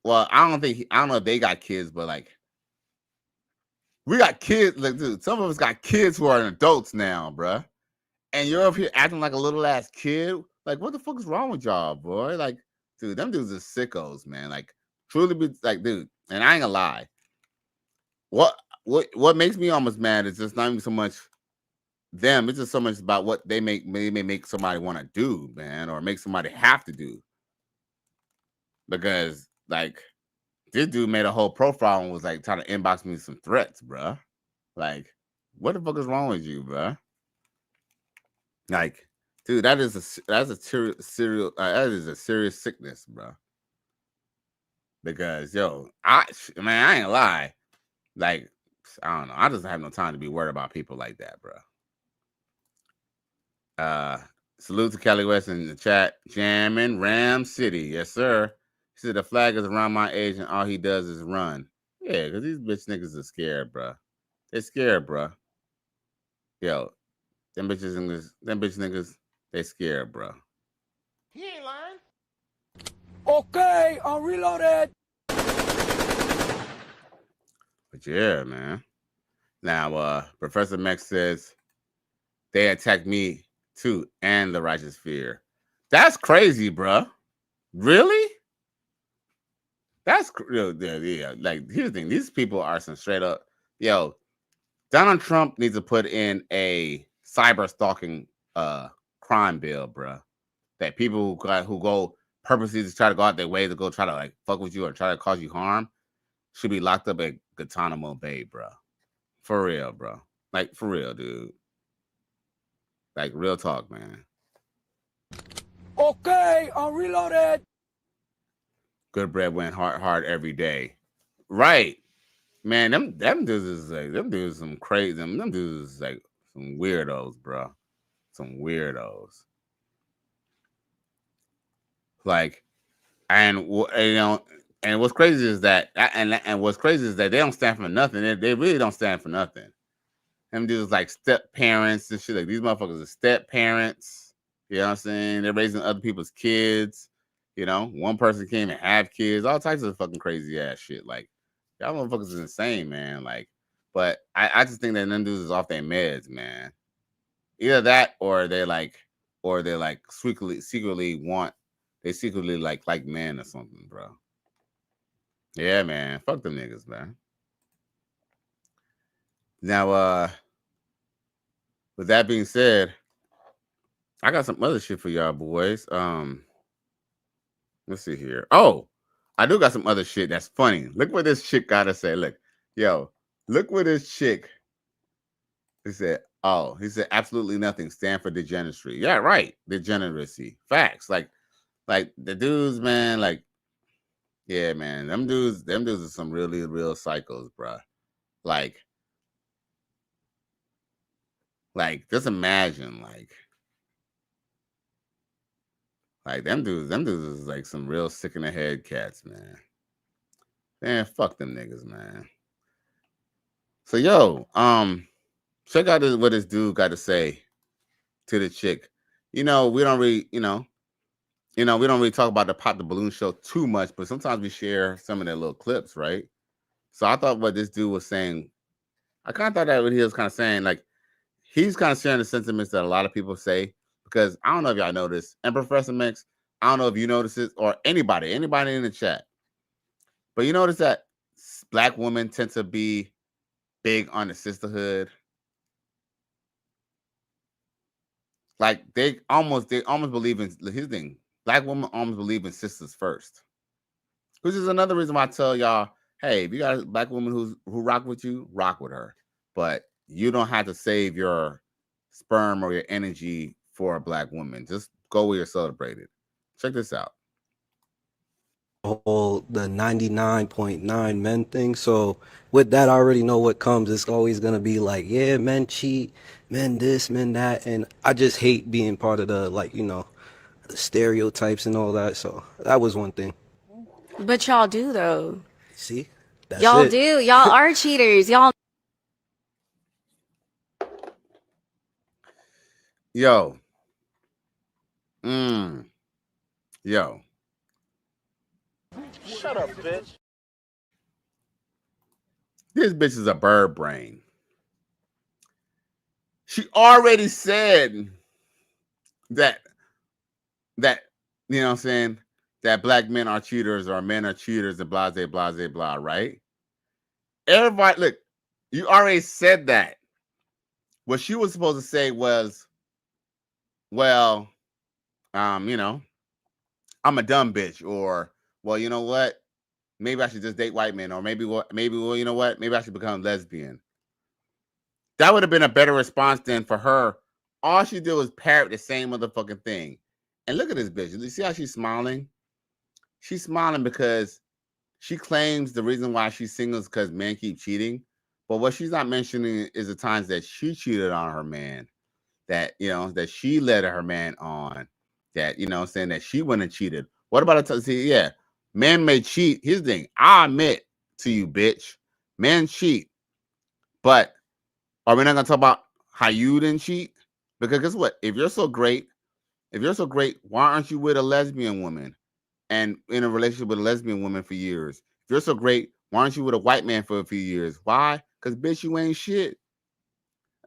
well, I don't know if they got kids, but like, we got kids. Like, dude, some of us got kids who are adults now, bro. And you're up here acting like a little ass kid. Like, what the fuck is wrong with y'all, boy? Like, dude, them dudes are sickos, man. Like, truly be like, dude. And I ain't gonna lie. What makes me almost mad is just not even so much them. It's just so much about what they may make somebody want to do, man, or make somebody have to do. Because like, this dude made a whole profile and was like trying to inbox me some threats, bruh. Like, what the fuck is wrong with you, bruh? Like, dude, that is a serious sickness, bro. Because I ain't gonna lie. Like, I don't know. I just have no time to be worried about people like that, bro. Salute to Kelly West in the chat. Jamming Ram City, yes sir. He said the flag is around my age and all he does is run. Yeah, because these bitch niggas are scared, bro. They're scared, bro. Yo, them bitch niggas, they scared, bro. He ain't lying. Okay, I'm reloaded. But yeah, man. Now, Professor Mex says they attacked me too and the Righteous Fear. That's crazy, bro. Really? That's yeah. Like, here's the thing: these people are some straight up. Donald Trump needs to put in a cyber stalking crime bill, bro. That people who go purposely to try to go out their way to go try to like fuck with you or try to cause you harm should be locked up at Guantanamo Bay, bro. For real, bro. Like, for real, dude. Like, real talk, man. Okay, I'm reloaded. Good bread went hard every day. Right. Man, them dudes is like, them dudes some crazy. Them dudes is like some weirdos, bro. Some weirdos. Like, and you know, and what's crazy is that, and what's crazy is that they don't stand for nothing. They really don't stand for nothing. Them dudes like step parents and shit. Like, these motherfuckers are step parents. You know what I'm saying? They're raising other people's kids. You know, one person can't even have kids. All types of fucking crazy ass shit. Like, y'all motherfuckers is insane, man. Like, but I just think that them dudes is off their meds, man. Either that, or they secretly like men or something, bro. Yeah, man. Fuck them niggas, man. Now, with that being said, I got some other shit for y'all boys. Let's see here. Oh, I do got some other shit that's funny. Look what this chick gotta say. Look, yo, look what this chick. He said, absolutely nothing. Stand for degeneracy. Yeah, right. Degeneracy. Facts. Like the dudes, man, like, yeah, man. Them dudes are some really real psychos, bro. Like, just imagine, like them dudes is like some real sick in the head cats, man. Man, fuck them niggas, man. So, yo, check out what this dude got to say to the chick. You know, we don't really talk about the Pop the Balloon show too much, but sometimes we share some of their little clips, right? So I thought what this dude was saying, I kind of thought that what he was kind of saying, like, he's kind of sharing the sentiments that a lot of people say, because I don't know if y'all noticed, and Professor Mix, I don't know if you notice it, or anybody in the chat, but you notice that Black women tend to be big on the sisterhood. Like, they almost believe in his thing. Black women almost believe in sisters first, which is another reason why I tell y'all, hey, if you got a Black woman who rock with you, rock with her, but you don't have to save your sperm or your energy for a Black woman. Just go where you're celebrated. Check this out. The 99.9 men thing. So with that, I already know what comes. It's always gonna be like, yeah, men cheat, men this, men that, and I just hate being part of the, like, you know, the stereotypes and all that. So that was one thing. But y'all do, though. See, y'all do. Y'all are cheaters. Y'all. Yo. Yo. Shut up, bitch. This bitch is a bird brain. She already said that you know what I'm saying, that Black men are cheaters or men are cheaters and blah, blah, blah, blah, blah, right? Everybody, look, you already said that. What she was supposed to say was, well, you know, I'm a dumb bitch, or, well, you know what? Maybe I should just date white men, or maybe, you know what? Maybe I should become lesbian. That would have been a better response than for her. All she did was parrot the same motherfucking thing. And look at this bitch. You see how she's smiling? She's smiling because she claims the reason why she's single is because men keep cheating. But what she's not mentioning is the times that she cheated on her man, that, you know, that she led her man on, that, you know, saying that she went and cheated. What about it? See, yeah, men may cheat. Here's the thing. I admit to you, bitch, men cheat. But are we not going to talk about how you didn't cheat? Because guess what? If you're so great, why aren't you with a lesbian woman and in a relationship with a lesbian woman for years? If you're so great, why aren't you with a white man for a few years? Why? Because, bitch, you ain't shit.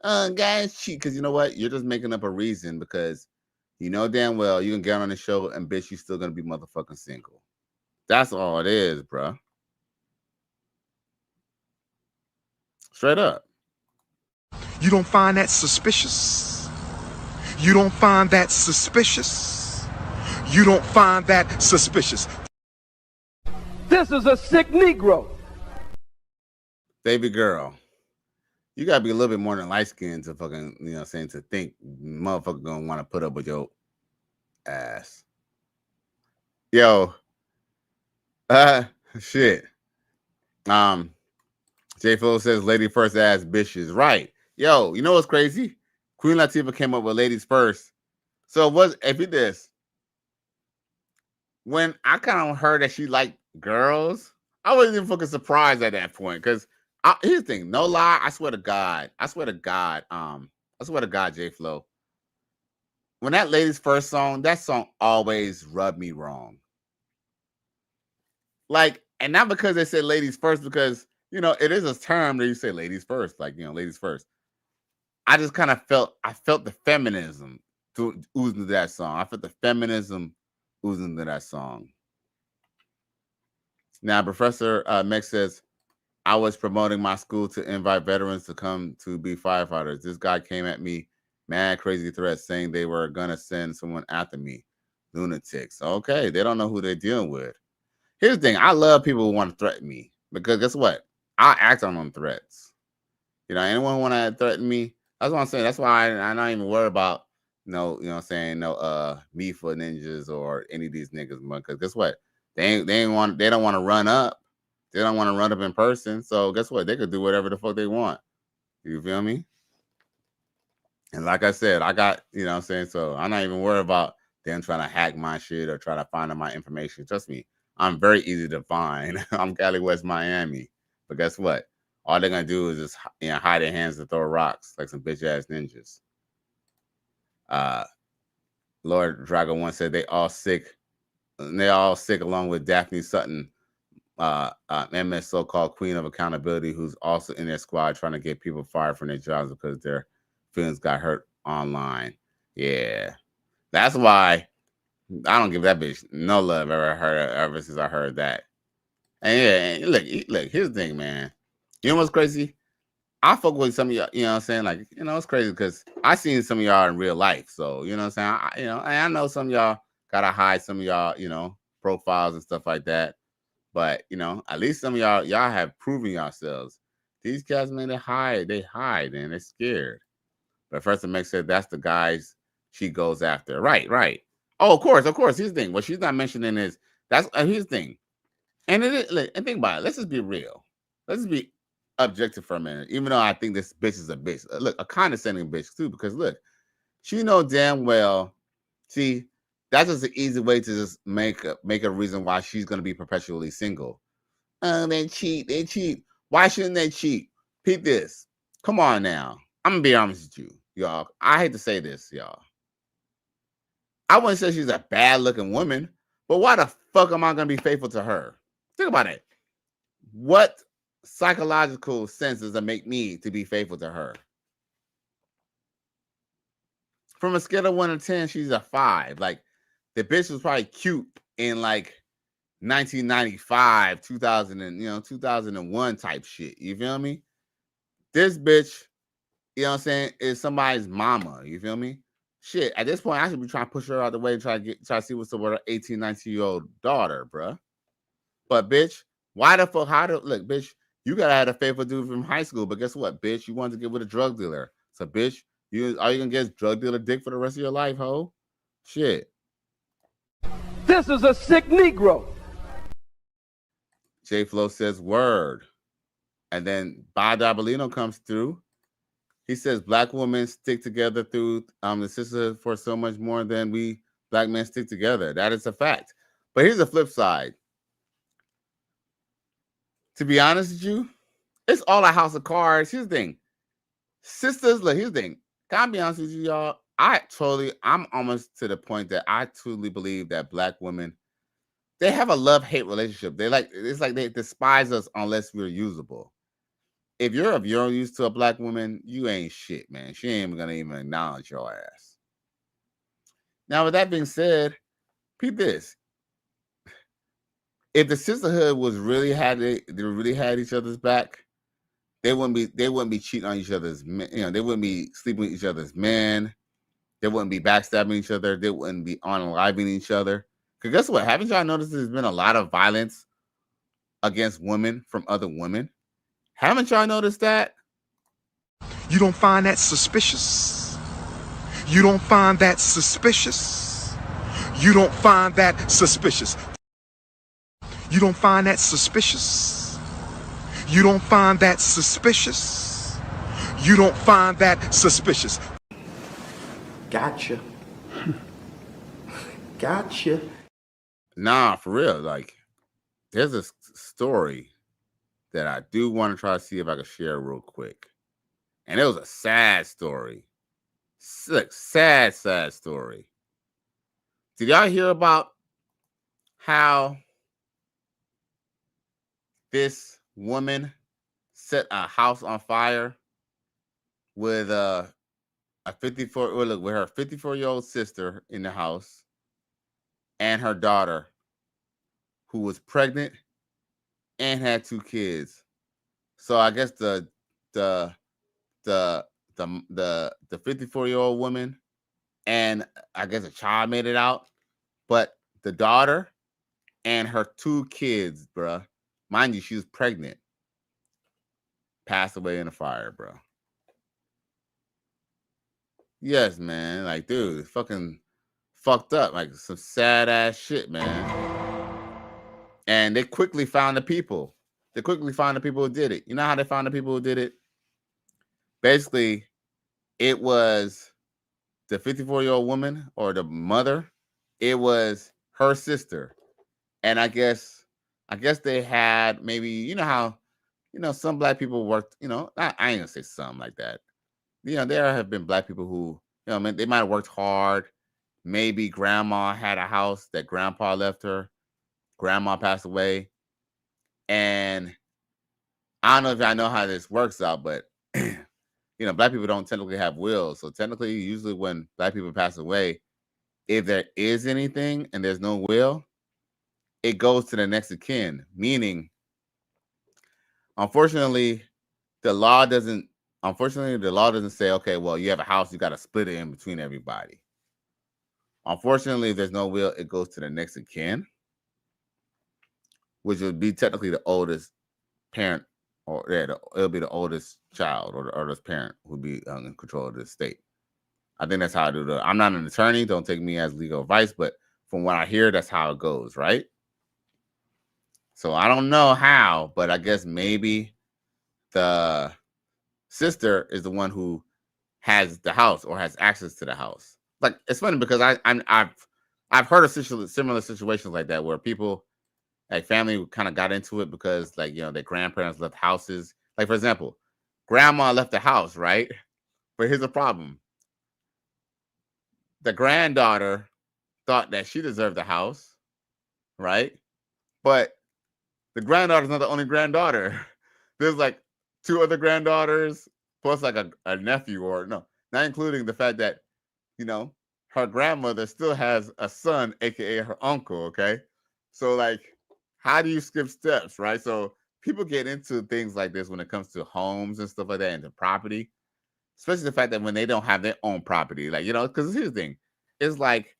Guys cheat. Because you know what? You're just making up a reason, because you know damn well you can get on the show and, bitch, you still going to be motherfucking single. That's all it is, bro. Straight up. You don't find that suspicious? You don't find that suspicious? You don't find that suspicious? This is a sick Negro. Baby girl, You gotta be a little bit more than light skinned to fucking, you know what I'm saying, to think motherfucker gonna want to put up with your ass. Yo, shit. J Flo says lady first ass bitches. Right. Yo, you know what's crazy? Queen Latifah came up with ladies first. So if you this, when I kind of heard that she liked girls, I wasn't even fucking surprised at that point. Cause here's the thing, no lie, I swear to God, J Flo. When that ladies first song, that song always rubbed me wrong. Like, and not because they said ladies first, because you know it is a term that you say ladies first, like, you know, ladies first. I just kind of felt the feminism oozing to that song. I felt the feminism oozing to that song. Now, Professor Meck says, I was promoting my school to invite veterans to come to be firefighters. This guy came at me, mad crazy threats, saying they were going to send someone after me. Lunatics. Okay, they don't know who they're dealing with. Here's the thing. I love people who want to threaten me, because guess what? I act on them threats. You know, anyone want to threaten me? That's what I'm saying. That's why I'm not even worried about you know what I'm saying, me for ninjas or any of these niggas, because guess what? They don't want to run up. They don't want to run up in person. So guess what? They could do whatever the fuck they want. You feel me? And like I said, I got, you know what I'm saying? So I'm not even worried about them trying to hack my shit or try to find out my information. Trust me, I'm very easy to find. I'm Cali, West Miami. But guess what? All they're gonna do is just, you know, hide their hands and throw rocks like some bitch ass ninjas. Lord Drago once said they all sick along with Daphne Sutton, MS so-called queen of accountability, who's also in their squad trying to get people fired from their jobs because their feelings got hurt online. Yeah, that's why I don't give that bitch no love ever since I heard that. And yeah, and look, here's the thing, man. You know what's crazy? I fuck with some of y'all, you know what I'm saying? Like, you know, it's crazy because I seen some of y'all in real life. So, you know what I'm saying? I know some of y'all gotta hide some of y'all, you know, profiles and stuff like that. But, you know, at least some of y'all have proven yourselves. These guys, man, they hide and they're scared. But Professor Meck said that's the guys she goes after. Right. Oh, of course. Here's the thing. What she's not mentioning is that's here's the thing. And and think about it. Let's just be real. Let's just be objective for a minute. Even though I think this bitch is a bitch. Look, a condescending bitch too. Because look, she know damn well. See, that's just an easy way to just make a reason why she's gonna be perpetually single. They cheat. Why shouldn't they cheat? Peep this. Come on now. I'm gonna be honest with you, y'all. I hate to say this, y'all. I wouldn't say she's a bad looking woman, but why the fuck am I gonna be faithful to her? Think about it. What psychological sense does it make me to be faithful to her? From a scale of 1 to 10, she's a 5. Like, the bitch was probably cute in like 1995, 2001 type shit. You feel me? This bitch, you know what I'm saying, is somebody's mama. You feel me? Shit, at this point, I should be trying to push her out the way and try to see what's up with her 18, 19-year-old daughter, bruh. But bitch, why the fuck? Look, bitch, you gotta have a faithful dude from high school, but guess what, bitch? You wanted to get with a drug dealer. So, bitch, are you gonna get drug dealer dick for the rest of your life, ho? Shit. This is a sick Negro. J Flo says word. And then Badabalino comes through. He says black women stick together through the sisterhood for so much more than we black men stick together. That is a fact. But here's the flip side. To be honest with you, it's all a house of cards. Here's the thing. Sisters, look, here's the thing. Can I be honest with you, y'all? I'm almost to the point that I truly believe that black women, they have a love-hate relationship. It's like they despise us unless we're usable. If you're of your use to a black woman, you ain't shit, man. She ain't gonna even acknowledge your ass. Now, with that being said, peep this. If the sisterhood really had each other's back, they wouldn't be cheating on each other's men. You know, they wouldn't be sleeping with each other's men. They wouldn't be backstabbing each other. They wouldn't be unaliving each other. Because guess what? Haven't y'all noticed there's been a lot of violence against women from other women? Haven't y'all noticed that? You don't find that suspicious? You don't find that suspicious? You don't find that suspicious? You don't find that suspicious? You don't find that suspicious? You don't find that suspicious? Gotcha. Gotcha. Nah, for real. Like, there's a story that I do want to try to see if I can share real quick. And it was a sad story. Sad story. Did y'all hear about how this woman set a house on fire with a 54 with her 54-year-old sister in the house and her daughter, who was pregnant and had 2 kids. So I guess the 54-year-old woman and I guess a child made it out, but the daughter and her 2 kids, bruh, mind you, she was pregnant, passed away in a fire, bro. Yes, man. Like, dude, it's fucking fucked up. Like, some sad ass shit, man. And they quickly found the people. They quickly found the people who did it. You know how they found the people who did it? Basically, it was the 54-year-old woman or the mother. It was her sister. And I guess they had maybe, you know how, some black people worked, I ain't gonna say some like that. There have been black people who, they might have worked hard. Maybe grandma had a house that grandpa left her. Grandma passed away. And I don't know if I know how this works out, but black people don't technically have wills. So technically, usually when black people pass away, if there is anything and there's no will, it goes to the next of kin. Meaning, unfortunately, the law doesn't say, okay, well, you have a house, you got to split it in between everybody. Unfortunately, if there's no will, it goes to the next of kin, which would be technically the oldest parent, or it'll be the oldest child or the oldest parent who would be in control of the estate. I think that's how I do it. I'm not an attorney. Don't take me as legal advice, but from what I hear, that's how it goes, right? So I don't know how, but I guess maybe the sister is the one who has the house or has access to the house. Like, it's funny because I've heard of similar situations like that where people, like family, kind of got into it because, like, their grandparents left houses. Like, for example, grandma left the house, right? But here's the problem. The granddaughter thought that she deserved the house, right? But the granddaughter's not the only granddaughter. There's like 2 other granddaughters, plus like a nephew, or no, not including the fact that, her grandmother still has a son, aka her uncle, okay? So, like, how do you skip steps, right? So people get into things like this when it comes to homes and stuff like that, and to property, especially the fact that when they don't have their own property, like, because here's the thing. It's like,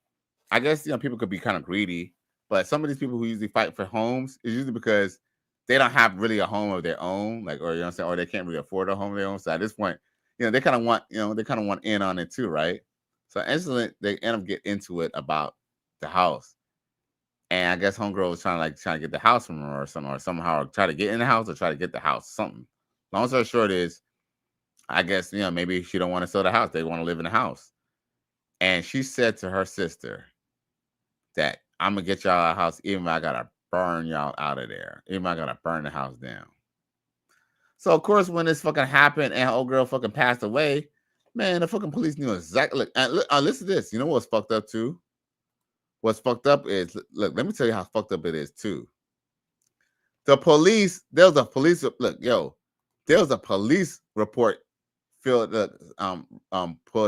I guess, people could be kind of greedy, but some of these people who usually fight for homes is usually because they don't have really a home of their own, like, or, or they can't really afford a home of their own. So at this point, they kind of want, in on it too, right? So instantly they end up getting into it about the house. And I guess homegirl was trying to get the house from her or something, or somehow try to get in the house or try to get the house, something. Long story short is, I guess, maybe she don't want to sell the house. They want to live in the house. And she said to her sister that, I'm going to get y'all a house even if I got to burn y'all out of there. Even if I got to burn the house down. So, of course, when this fucking happened and old girl fucking passed away, man, the fucking police knew exactly. Look, and listen to this. You know what's fucked up, too? What's fucked up is, look, let me tell you how fucked up it is, too. There was a police report pulled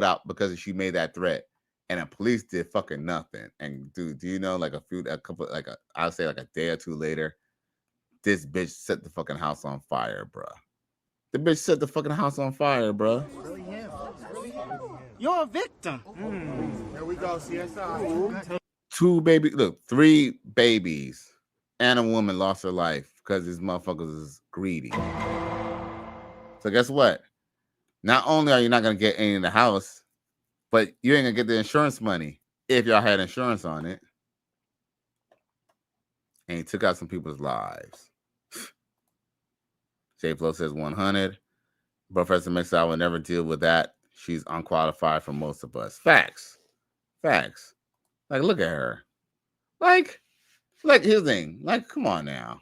out because she made that threat, and the police did fucking nothing. And dude, do you know, like I'll say like a day or 2 later, this bitch set the fucking house on fire, bruh. The bitch set the fucking house on fire, bruh. You're a victim. Here we go, CSI. 3 babies and a woman lost her life because these motherfuckers is greedy. So guess what? Not only are you not gonna get any in the house, but you ain't gonna get the insurance money if y'all had insurance on it. And he took out some people's lives. J Flo says 100. Professor Mix, I will never deal with that. She's unqualified for most of us. Facts. Facts. Like, look at her. Like here's the thing. Like, come on now.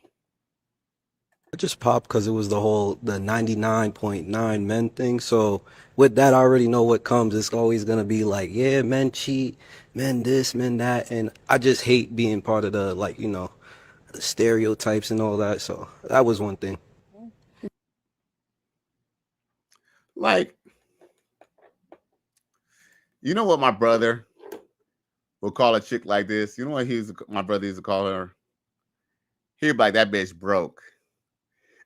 I just popped because it was the 99.9 men thing. So with that, I already know what comes. It's always gonna be like, yeah, men cheat, men this, men that, and I just hate being part of the the stereotypes and all that. So that was one thing. Like, you know what my brother will call a chick like this? You know what my brother used to call her? He'd be like, that bitch broke.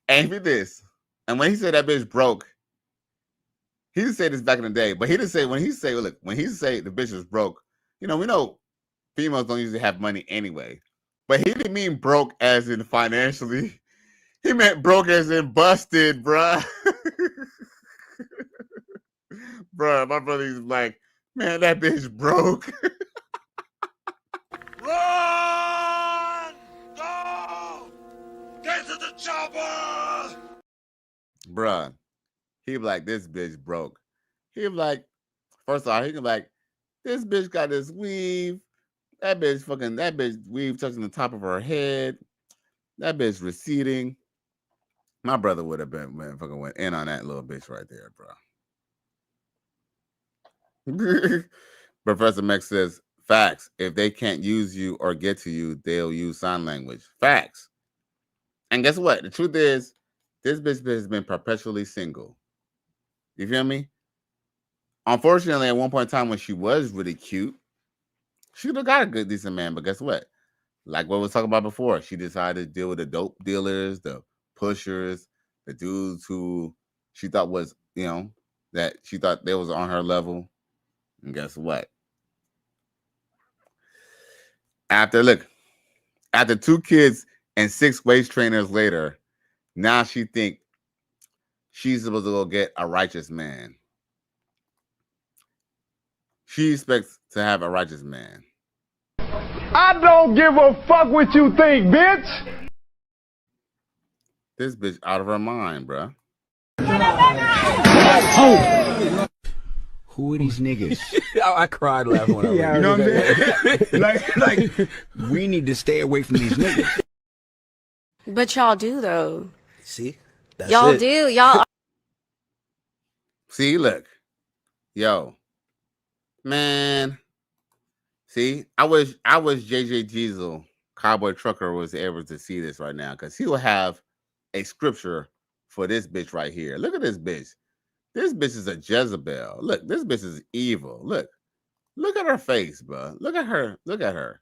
And he did this. And when he said that bitch broke, he didn't say this back in the day, but he didn't say when he say the bitch is broke, we know females don't usually have money anyway. But he didn't mean broke as in financially. He meant broke as in busted, bruh. Bruh, my brother used to be like, man, that bitch broke. Run! Go! Get to the chopper! Bruh. He'd be like, this bitch broke. He'd be like, first off, he'd be like, this bitch got this weave. That bitch weave touching the top of her head. That bitch receding. My brother would have been fucking went in on that little bitch right there, bro. Professor Mex says, facts. If they can't use you or get to you, they'll use sign language. Facts. And guess what? The truth is, this bitch has been perpetually single. You feel me? Unfortunately, at one point in time when she was really cute, she would have got a good, decent man. But guess what? Like what we was talking about before, she decided to deal with the dope dealers, the pushers, the dudes who she thought was, that she thought they was on her level. And guess what? After 2 kids and 6 waist trainers later, now she think she's supposed to go get a righteous man. She expects to have a righteous man. I don't give a fuck what you think, bitch. This bitch out of her mind, bruh. Oh. Who are these niggas? I cried laughing when I read. You know what I'm saying? like, we need to stay away from these niggas. But y'all do though. See? Y'all do. Y'all. See, look. Yo. Man. See, I wish JJ Diesel, Cowboy Trucker, was able to see this right now, because he will have a scripture for this bitch right here. Look at this bitch. This bitch is a Jezebel. Look, this bitch is evil. Look at her face, bro. Look at her. Look at her.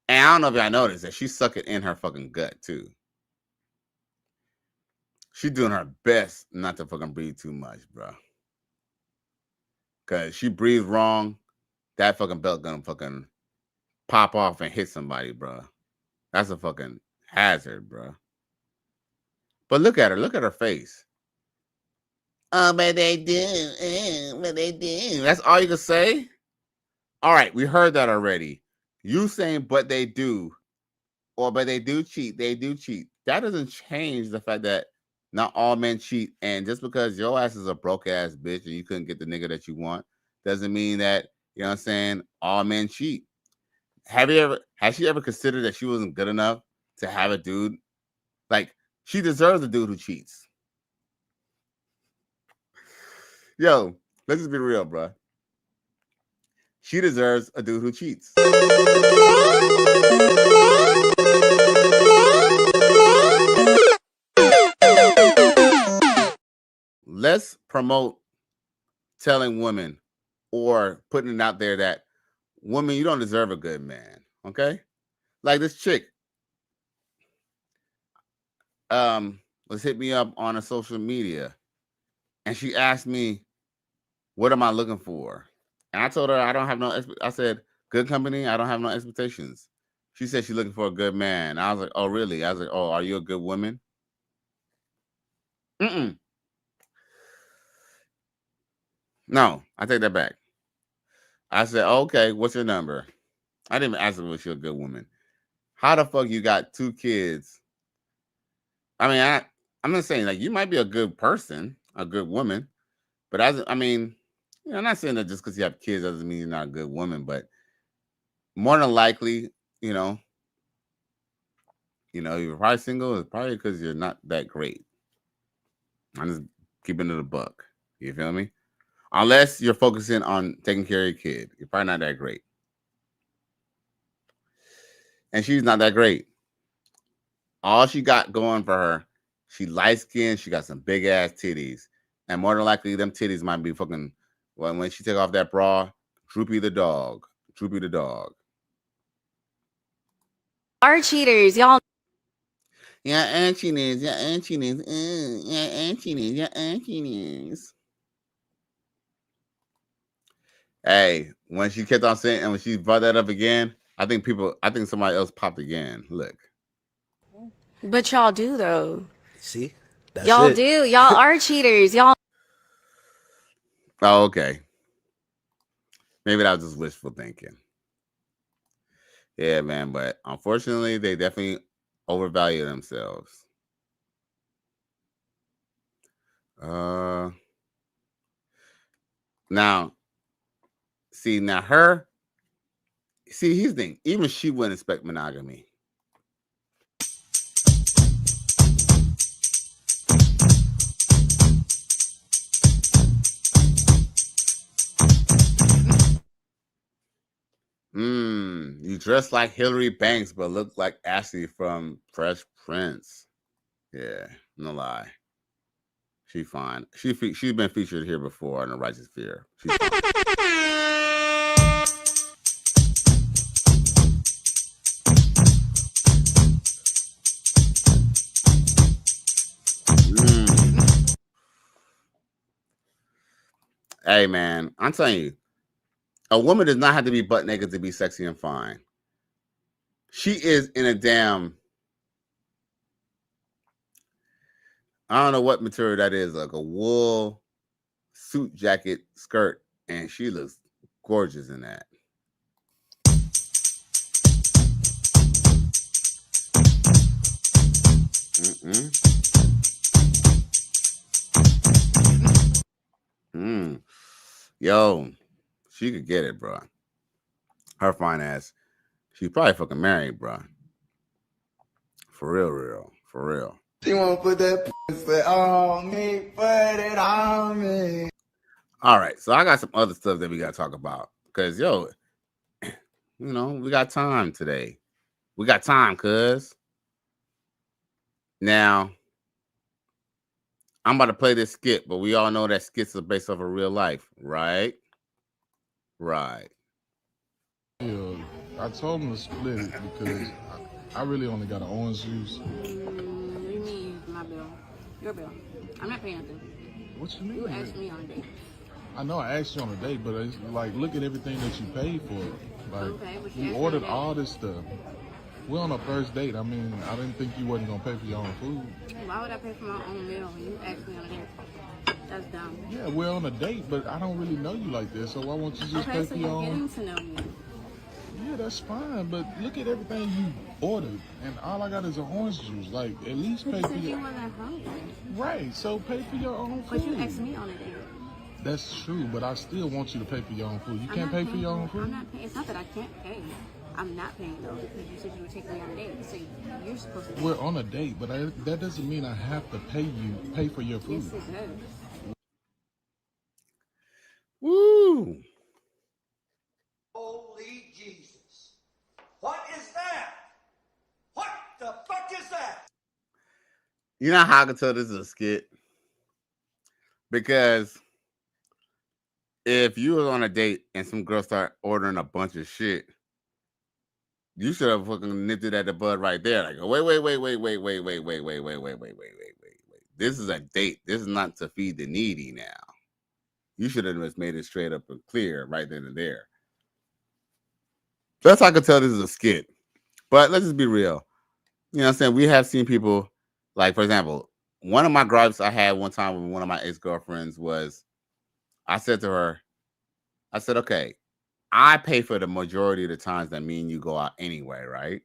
And I don't know if y'all noticed that she's sucking in her fucking gut too. She's doing her best not to fucking breathe too much, bro. Cause she breathes wrong, that fucking belt gonna fucking pop off and hit somebody, bro. That's a fucking hazard, bro. But look at her. Look at her face. Oh, but they do. But they do. That's all you can say? All right, we heard that already. You saying, but they do. Or, but they do cheat. They do cheat. That doesn't change the fact that not all men cheat. And just because your ass is a broke ass bitch and you couldn't get the nigga that you want, doesn't mean that, you know what I'm saying, all men cheat. Has she ever considered that she wasn't good enough to have a dude? Like, she deserves a dude who cheats. Yo, let's just be real, bro. She deserves a dude who cheats. Let's promote telling women or putting it out there that, woman, you don't deserve a good man, okay? Like this chick was hit me up on a social media, and she asked me, what am I looking for? And I told her I said, good company, I don't have no expectations. She said she's looking for a good man. I was like, oh, really? I was like, oh, are you a good woman? No, I take that back. I said, okay, what's your number? I didn't even ask her if she was a good woman. How the fuck you got 2 kids? I mean, I'm not saying like you might be a good person, a good woman, but I mean, you know, I'm not saying that just because you have kids doesn't mean you're not a good woman, but more than likely, you know, you're probably single. It's probably because you're not that great. I'm just keeping it a buck. You feel me? Unless you're focusing on taking care of your kid, you're probably not that great. And she's not that great. All she got going for her, she light skinned, she got some big ass titties. And more than likely, them titties might be fucking, well, when she take off that bra, Droopy the dog. Droopy the dog. Are cheaters, y'all. Yeah, auntie needs, yeah, auntie needs, yeah, auntie needs, yeah, auntie needs. Hey, when she kept on saying, and when she brought that up again, I think somebody else popped again. Look. But y'all do though. See? That's Y'all it. do. Y'all are cheaters. Y'all. Oh, okay. Maybe that was just wishful thinking. Yeah, man, but unfortunately, they definitely overvalue themselves. Now, here's the thing. Even she wouldn't expect monogamy. You dress like Hillary Banks, but look like Ashley from Fresh Prince. Yeah, no lie. She fine. She's been featured here before on The Righteous Fear. She's fine. Hey, man, I'm telling you, a woman does not have to be butt naked to be sexy and fine. She is in a damn, I don't know what material that is, like a wool suit jacket skirt, and she looks gorgeous in that. Yo, she could get it, bro. Her fine ass. She's probably fucking married, bro. For real. She wanna put that pussy on me, put it on me. All right, so I got some other stuff that we gotta talk about. Because, yo, we got time today. We got time, cuz. Now, I'm about to play this skit, but we all know that skits are based off of real life, right? Right. Yeah, I told him to split it because I really only got an orange juice. What do you mean my bill? Your bill. I'm not paying nothing. What you mean? You asked me on a date. I know I asked you on a date, but it's like, look at everything that you paid for. Like, Okay, but you we asked ordered me on a all this stuff. We're on a first date. I mean, I didn't think you wasn't gonna pay for your own food. Why would I pay for my own meal when you asked me on a date? That's dumb. Yeah, we're on a date, but I don't really know you like this, so why won't you just pay Okay, for so your you're own? getting to know me. Yeah, that's fine, but look at everything you ordered, and all I got is an orange juice. Like, at least pay You for said you your... wasn't hungry. Right, so pay for your own food. But you asked me on a date. That's true, but I still want you to pay for your own food. You I'm can't not pay for paying your own food? I'm not paying. It's not that I can't pay. I'm not paying though because you said you would take me on a date. So you're supposed to pay. We're on a date, but that doesn't mean I have to pay for your food. Yes, it does. Woo! Holy Jesus. What is that? What the fuck is that? You know how I can tell this is a skit? Because if you was on a date and some girl start ordering a bunch of shit, you should have fucking nipped it at the bud right there. Like, wait. This is a date. This is not to feed the needy now. You should have just made it straight up and clear right then and there. That's how I can tell this is a skit. But let's just be real. You know what I'm saying? We have seen people, like, for example, one of my gripes I had one time with one of my ex-girlfriends was I said to her, I said, okay, I pay for the majority of the times that me and you go out anyway, right?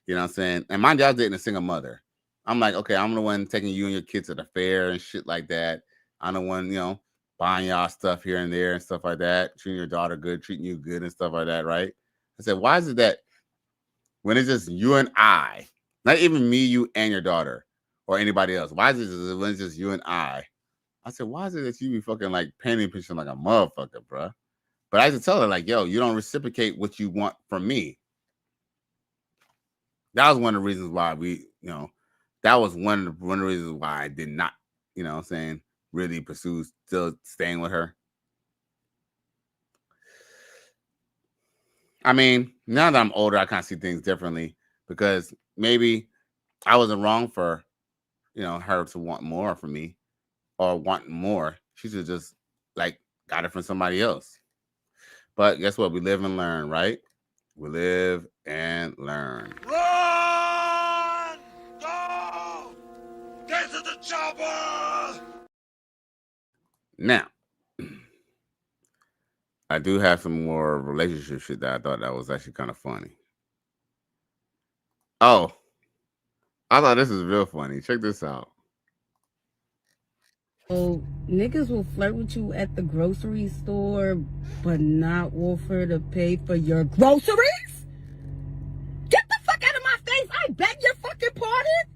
You know what I'm saying? And mind you, I was dating a single mother. I'm like, okay, I'm the one taking you and your kids to the fair and shit like that. I'm the one, you know, buying y'all stuff here and there and stuff like that, treating your daughter good, treating you good and stuff like that, right? I said, why is it that when it's just you and I, not even me, you, and your daughter or anybody else, why is it just, when it's just you and I said, why is it that you be fucking like penny pinching like a motherfucker, bro? But I used to tell her, like, yo, you don't reciprocate what you want from me. That was one of the reasons why that was one of the reasons why I did not, you know what I'm saying, really pursue still staying with her. I mean, now that I'm older, I kind of see things differently because maybe I wasn't wrong for, her to want more from me or want more. She should just like got it from somebody else. But guess what? We live and learn, right? We live and learn. Run! Go! Get to the chopper! Now, I do have some more relationship shit that I thought that was actually kind of funny. Oh, I thought this was real funny. Check this out. So niggas will flirt with you at the grocery store, but not offer to pay for your groceries? Get the fuck out of my face! I beg your fucking pardon?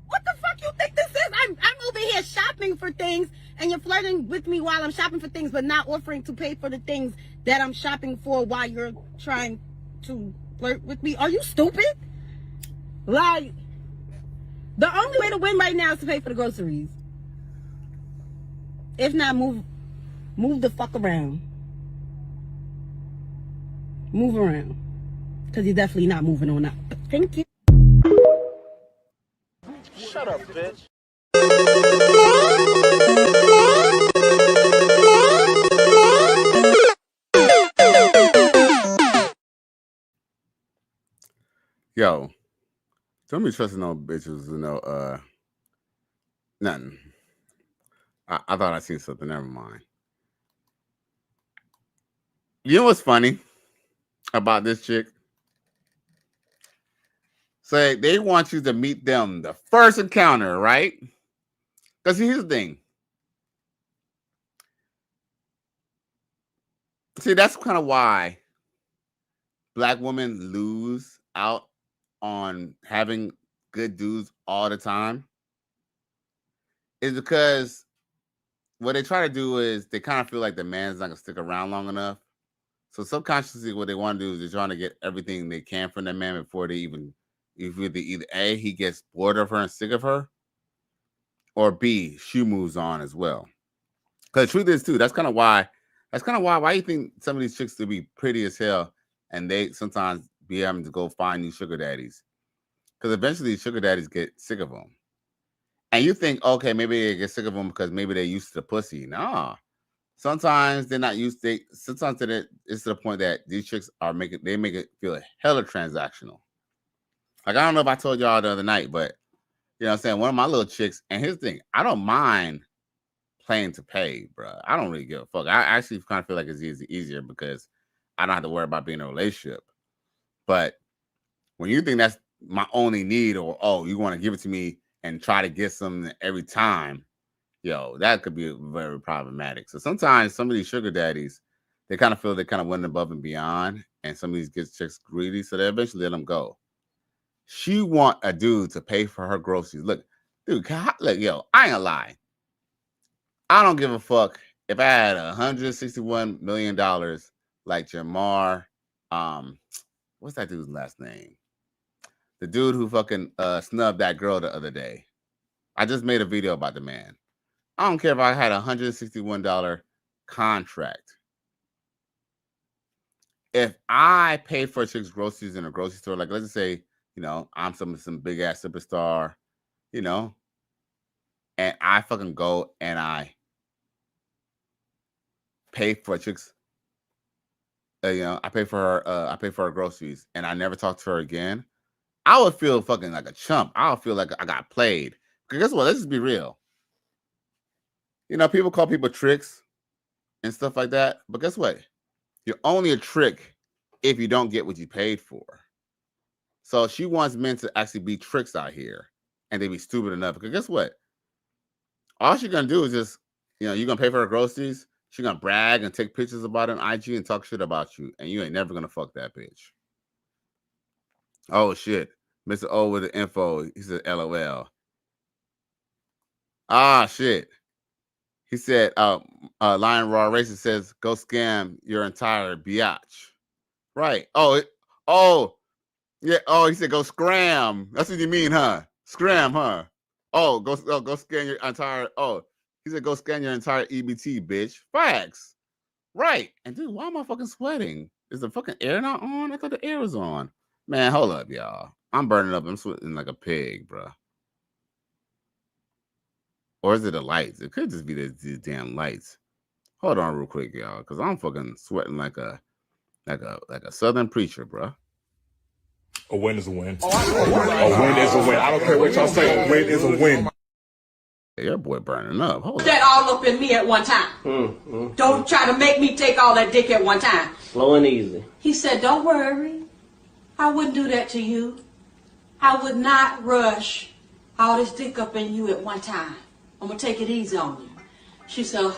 What the fuck you think this is? I'm over here shopping for things, and you're flirting with me while I'm shopping for things, but not offering to pay for the things that I'm shopping for while you're trying to flirt with me. Are you stupid? Like, the only way to win right now is to pay for the groceries. If not, move the fuck around. Move around. Because you're definitely not moving on up. Thank you. Shut up, bitch. Yo, don't be trusting no bitches, nothing. I thought I seen something. Never mind. You know what's funny about this chick? So they want you to meet them the first encounter, right? Because here's the thing. See, that's kind of why Black women lose out on having good dudes all the time. Is because what they try to do is they kind of feel like the man's not going to stick around long enough. So subconsciously, what they want to do is they're trying to get everything they can from that man before they either A, he gets bored of her and sick of her, or B, she moves on as well. Because the truth is too, that's kind of why you think some of these chicks to be pretty as hell and they sometimes be having to go find new sugar daddies. Because eventually sugar daddies get sick of them. And you think, okay, maybe they get sick of them because maybe they're used to the pussy. Nah. Sometimes they're not used to it. Sometimes it's to the point that these chicks make it feel hella transactional. Like, I don't know if I told y'all the other night, but you know what I'm saying? One of my little chicks, and here's the thing, I don't mind playing to pay, bro. I don't really give a fuck. I actually kind of feel like it's easier because I don't have to worry about being in a relationship. But when you think that's my only need, or you want to give it to me and try to get something every time, yo, that could be very problematic. So sometimes some of these sugar daddies, they kind of feel they kind of went above and beyond, and some of these chicks greedy, so they eventually let them go. She want a dude to pay for her groceries. Look, dude, yo, I ain't gonna lie. I don't give a fuck if I had $161 million like Jamar. What's that dude's last name? The dude who fucking snubbed that girl the other day. I just made a video about the man. I don't care if I had $161 contract. If I pay for a chick's groceries in a grocery store, like let's just say, I'm some big ass superstar, and I fucking go and I pay for a chick's, I pay for her groceries, and I never talk to her again. I would feel fucking like a chump. I would feel like I got played. Because guess what? Let's just be real. You know, people call people tricks and stuff like that. But guess what? You're only a trick if you don't get what you paid for. So she wants men to actually be tricks out here, and they be stupid enough. Because guess what? All she's gonna do is just, you're gonna pay for her groceries. She's gonna brag and take pictures about it on IG and talk shit about you, and you ain't never gonna fuck that bitch. Oh shit, Mr. O with the info. He said, "LOL." Ah shit. He said, Lion Raw Racist says, "Go scam your entire biatch." Right. Oh, yeah. Oh, he said, "Go scram." That's what you mean, huh? Scram, huh? Oh, go scan your entire. Oh, he said, "Go scan your entire EBT, bitch." Facts. Right. And dude, why am I fucking sweating? Is the fucking air not on? I thought the air was on. Man, hold up, y'all. I'm burning up. I'm sweating like a pig, bro. Or is it the lights? It could just be these damn lights. Hold on real quick, y'all, because I'm fucking sweating like a southern preacher, bro. A win is a win. A win is a win. I don't care what y'all say. A win is a win. Your boy burning up. Hold Put that all up in me at one time. Don't try to make me take all that dick at one time. Slow and easy. He said, don't worry. I wouldn't do that to you. I would not rush all this dick up in you at one time. I'm going to take it easy on you. She said,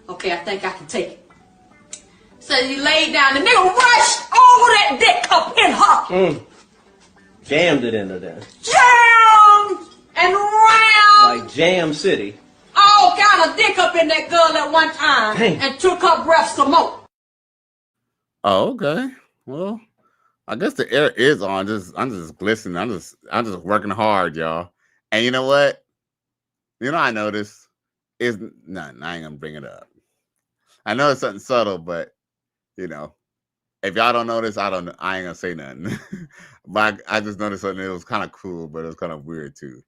okay, I think I can take it. So he laid down. The nigga rushed all that dick up in her. Jammed it into there. Jammed and round. Like Jam City. All kind of dick up in that girl at one time. Dang. And took her breath some more. Oh, okay. Well, I guess the air is on. I'm just glistening. I'm just working hard, y'all. And you know what? I noticed is nothing. I ain't gonna bring it up. I know it's something subtle, but if y'all don't notice, I ain't gonna say nothing. But I just noticed something. It was kind of cool, but it was kind of weird too.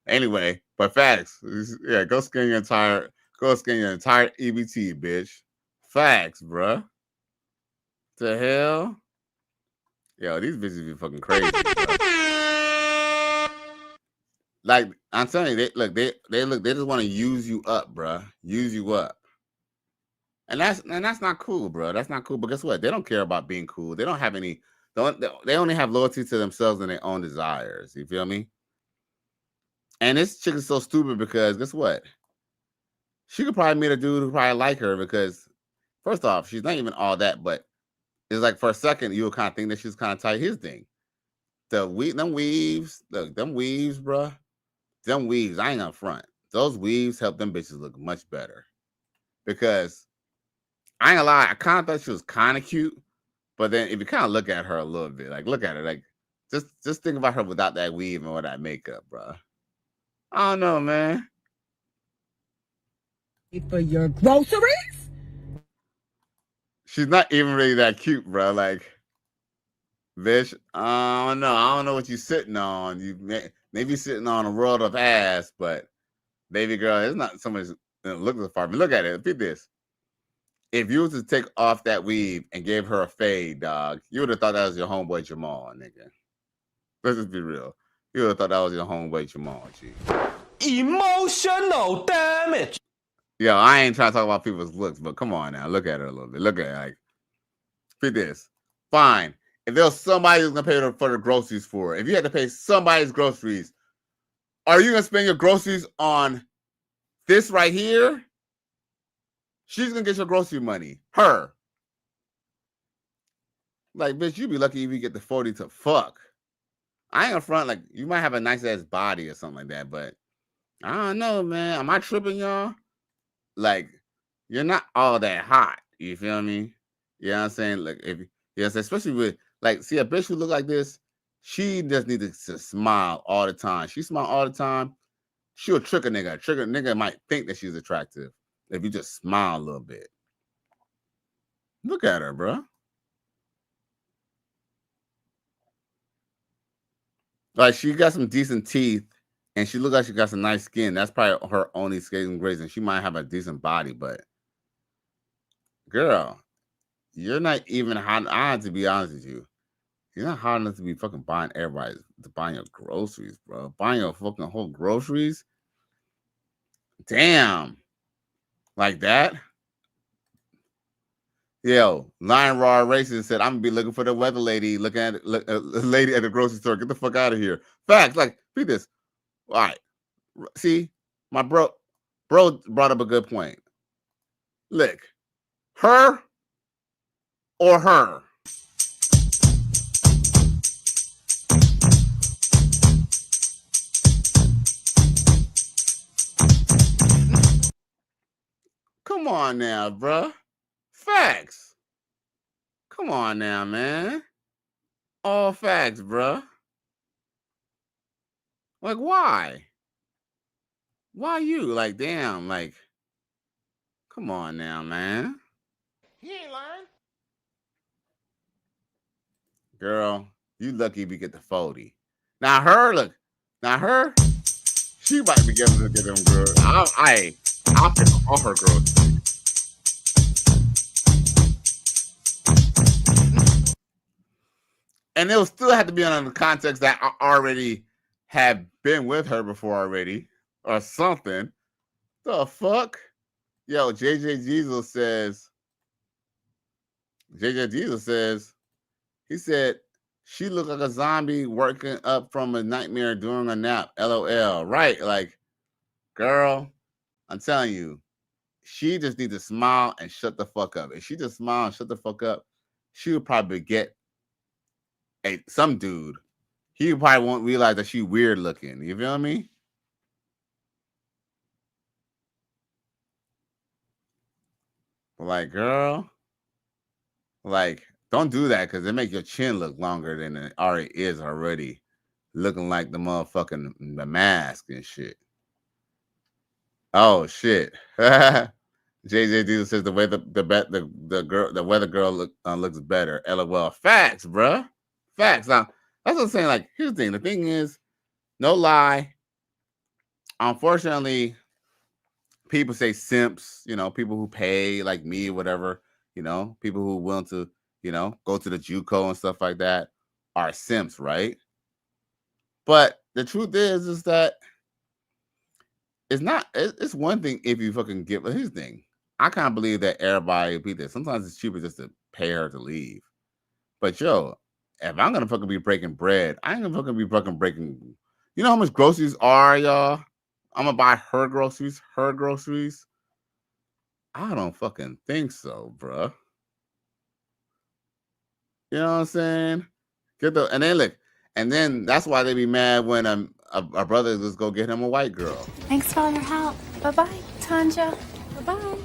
Anyway, but facts. Yeah, go scan your entire EBT, bitch. Facts, bruh. The hell? Yo, these bitches be fucking crazy. Like I'm telling you, they just want to use you up, bruh. Use you up. And that's not cool, bro. That's not cool. But guess what? They don't care about being cool. They don't have any. They only have loyalty to themselves and their own desires. You feel me? And this chick is so stupid because guess what? She could probably meet a dude who probably like her because, first off, she's not even all that. But it's like for a second you would kind of think that she's kind of tight. His thing, them weaves, bro. Them weaves. I ain't gonna front. Those weaves help them bitches look much better because. I ain't gonna lie, I kind of thought she was kind of cute, but then if you kind of look at her a little bit, like look at her, like just think about her without that weave and all that makeup, bro. I don't know, man. For your groceries? She's not even really that cute, bro. Like, bitch, I don't know. I don't know what you're sitting on. You maybe sitting on a world of ass, but baby girl, it's not so much. Look at the farm. Look at it. Look at this. If you was to take off that weave and gave her a fade, dog, you would have thought that was your homeboy Jamal, nigga. Let's just be real. You would have thought that was your homeboy Jamal, G. Emotional damage. Yo, I ain't trying to talk about people's looks, but come on now. Look at her a little bit. Look at her. Like, look at this. Fine. If there was somebody who's going to pay for the groceries for her, if you had to pay somebody's groceries, are you going to spend your groceries on this right here? She's gonna get your grocery money. Her. Like, bitch, you be lucky if you get the 40 to fuck. I ain't gonna front, like, you might have a nice ass body or something like that, but I don't know, man. Am I tripping, y'all? Like, you're not all that hot. You feel me? You know what I'm saying? Like, especially with, like, see a bitch who look like this, she just needs to smile all the time. She smile all the time, she'll trick a nigga. A nigga might think that she's attractive. If you just smile a little bit. Look at her, bro. Like, she got some decent teeth, and she looks like she got some nice skin. That's probably her only saving grace, and she might have a decent body, but girl, you're not even hot. I have to be honest with you. You're not hot enough to be fucking buying buying your groceries, bro. Buying your fucking whole groceries? Damn. Like that. Yo, Lion Raw Racing said, I'm gonna be looking for the weather lady, looking at lady at the grocery store. Get the fuck out of here. Facts, like, read this. All right. See, my bro brought up a good point. Look, her or her. Come on now, bruh. Facts. Come on now, man. All facts, bruh. Like, why? Why you? Like, damn, like, come on now, man. He ain't lying. Girl, you lucky we get the 40. Now her, look. Now her, she might be getting to get them girls. I'll pick all her girls. And it'll still have to be on the context that I already have been with her before already. Or something. The fuck? Yo, JJ Jesus says, he said, she looked like a zombie working up from a nightmare during a nap. LOL. Right. Like, girl, I'm telling you, she just needs to smile and shut the fuck up. If she just smile and shut the fuck up, she would probably get some dude. He probably won't realize that she weird looking. You feel me? Like, girl, like, don't do that because it makes your chin look longer than it already is already. Looking like the motherfucking the mask and shit. Oh shit. JJ Diesel says the way the weather girl looks better. LOL. Facts, bruh. Facts. Now that's what I'm saying. Like, here's the thing. The thing is, no lie. Unfortunately, people say simps, you know, people who pay like me, whatever, you know, people who are willing to, you know, go to the JUCO and stuff like that are simps, right? But the truth is that it's one thing if you fucking give. Here's the thing. I kind of believe that everybody will be there. Sometimes it's cheaper just to pay her to leave. But yo, if I'm gonna fucking be breaking bread, I ain't gonna fucking be fucking breaking. You know how much groceries are, y'all? I'm gonna buy her groceries. I don't fucking think so, bruh. You know what I'm saying? And then look, and then that's why they be mad when a brother just go get him a white girl. Thanks for all your help. Bye-bye, Tanja. Bye-bye.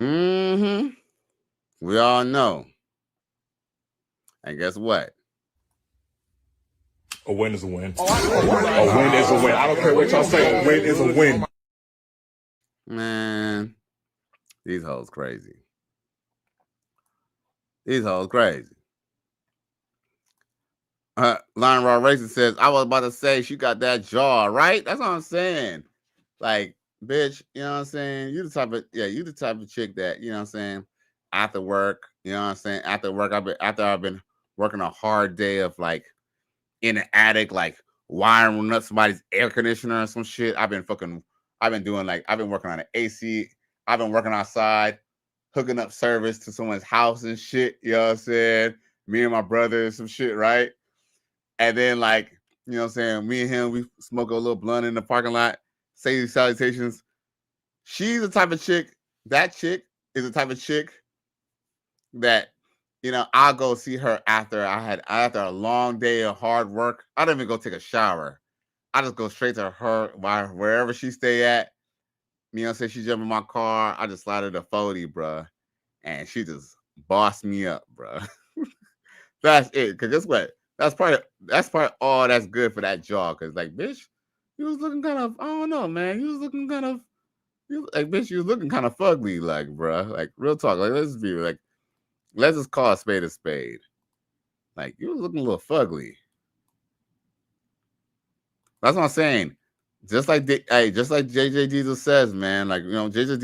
Mm-hmm. We all know. And guess what? A win is a win. A win is a win. I don't care what y'all say. A win is a win. Man, these hoes crazy. Lion Raw Racing says, I was about to say she got that jaw, right? That's what I'm saying. Like, bitch, you know what I'm saying? You the type of chick that, you know what I'm saying, after work, you know what I'm saying? After work, after I've been working a hard day of like in the attic, like wiring up somebody's air conditioner or some shit. I've been working on an AC. I've been working outside, hooking up service to someone's house and shit. You know what I'm saying? Me and my brother, some shit, right? And then, like, you know what I'm saying? Me and him, we smoke a little blunt in the parking lot, say these salutations. She's the type of chick, that chick is the type of chick that, you know, I'll go see her after a long day of hard work. I don't even go take a shower. I just go straight to her wherever she stay at. You know what I'm saying? She jump in my car. I just slide her the 40, bruh. And she just bossed me up, bruh. That's it. Cause guess what? That's part all that's good for that jaw. Cause like, bitch, you was looking kind of, I don't know, man. You was looking kind of, you was looking kind of fugly, like, bruh. Like, real talk. Like, let's just call a spade a spade. Like, you was looking a little fugly. That's what I'm saying. Just like JJ Diesel says, man. Like, you know, JJ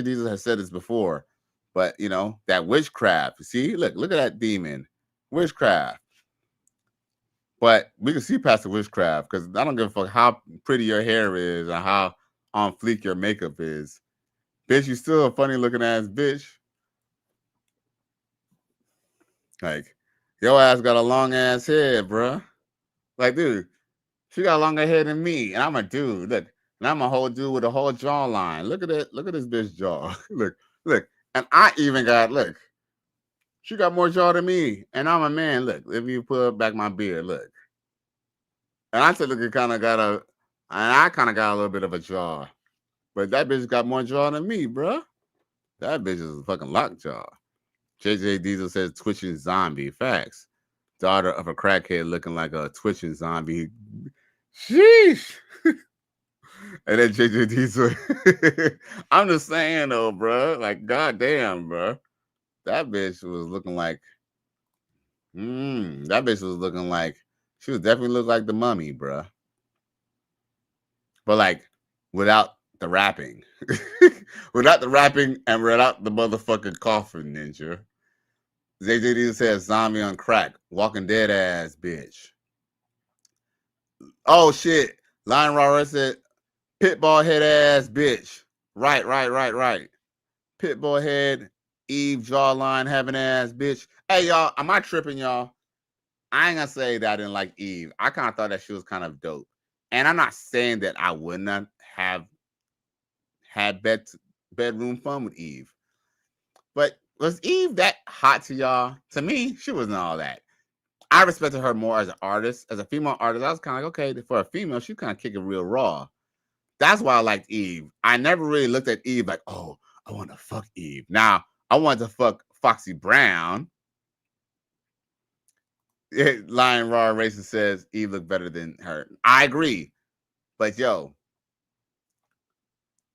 Diesel has said this before. But, you know, that witchcraft. You see, look at that demon. Witchcraft. But we can see past the witchcraft because I don't give a fuck how pretty your hair is and how on fleek your makeup is. Bitch, you still a funny looking ass bitch. Like, your ass got a long ass head, bruh. Like, dude, she got a longer head than me, and I'm a dude. Look, and I'm a whole dude with a whole jawline. Look at it. Look at this bitch jaw. look. And I even got, look, she got more jaw than me, and I'm a man. Look, if you pull back my beard, look. And I said, look, it kind of got and I kind of got a little bit of a jaw. But that bitch got more jaw than me, bruh. That bitch is a fucking lockjaw. JJ Diesel says twitching zombie. Facts. Daughter of a crackhead looking like a twitching zombie. Sheesh. And then JJ Diesel. I'm just saying though, bro. Like, goddamn, bro. That bitch was looking like. That bitch was looking like. She was definitely looked like the Mummy, bro. But like, without the rapping. Without the rapping and without the motherfucking coffin, ninja. JJD says zombie on crack. Walking dead ass bitch. Oh shit. Lion Raw said pitbull head ass bitch. Right. Pitbull head, Eve jawline having ass bitch. Hey y'all, am I tripping, y'all? I ain't gonna say that I didn't like Eve. I kind of thought that she was kind of dope. And I'm not saying that I wouldn't have had bedroom fun with Eve. But was Eve that hot to y'all? To me, she wasn't all that. I respected her more as an artist. As a female artist, I was kind of like, okay, for a female, she kind of kick it real raw. That's why I liked Eve. I never really looked at Eve like, oh, I want to fuck Eve. Now, I wanted to fuck Foxy Brown. Lion Raw Racing says Eve looked better than her. I agree. But yo,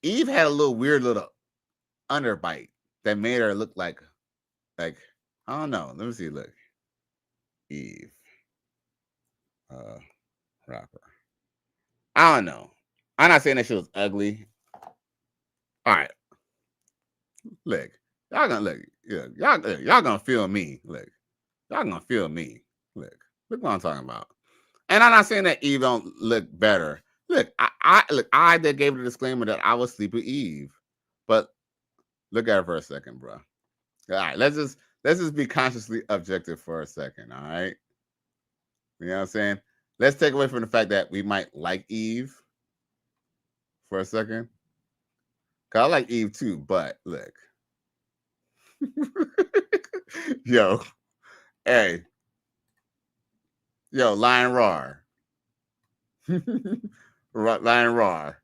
Eve had a weird little underbite that made her look like I don't know. Let me see. Look, Eve, rapper. I don't know. I'm not saying that she was ugly. All right, look, y'all gonna look. Yeah, y'all gonna feel me. Look, y'all gonna feel me. Look what I'm talking about. And I'm not saying that Eve don't look better. Look, I that gave the disclaimer that I would sleep with Eve, but look at her for a second, bro. All right, let's just be consciously objective for a second. All right, you know what I'm saying? Let's take away from the fact that we might like Eve for a second. Cause I like Eve too, but look, yo, hey, yo, Lion Roar. Lion Roar.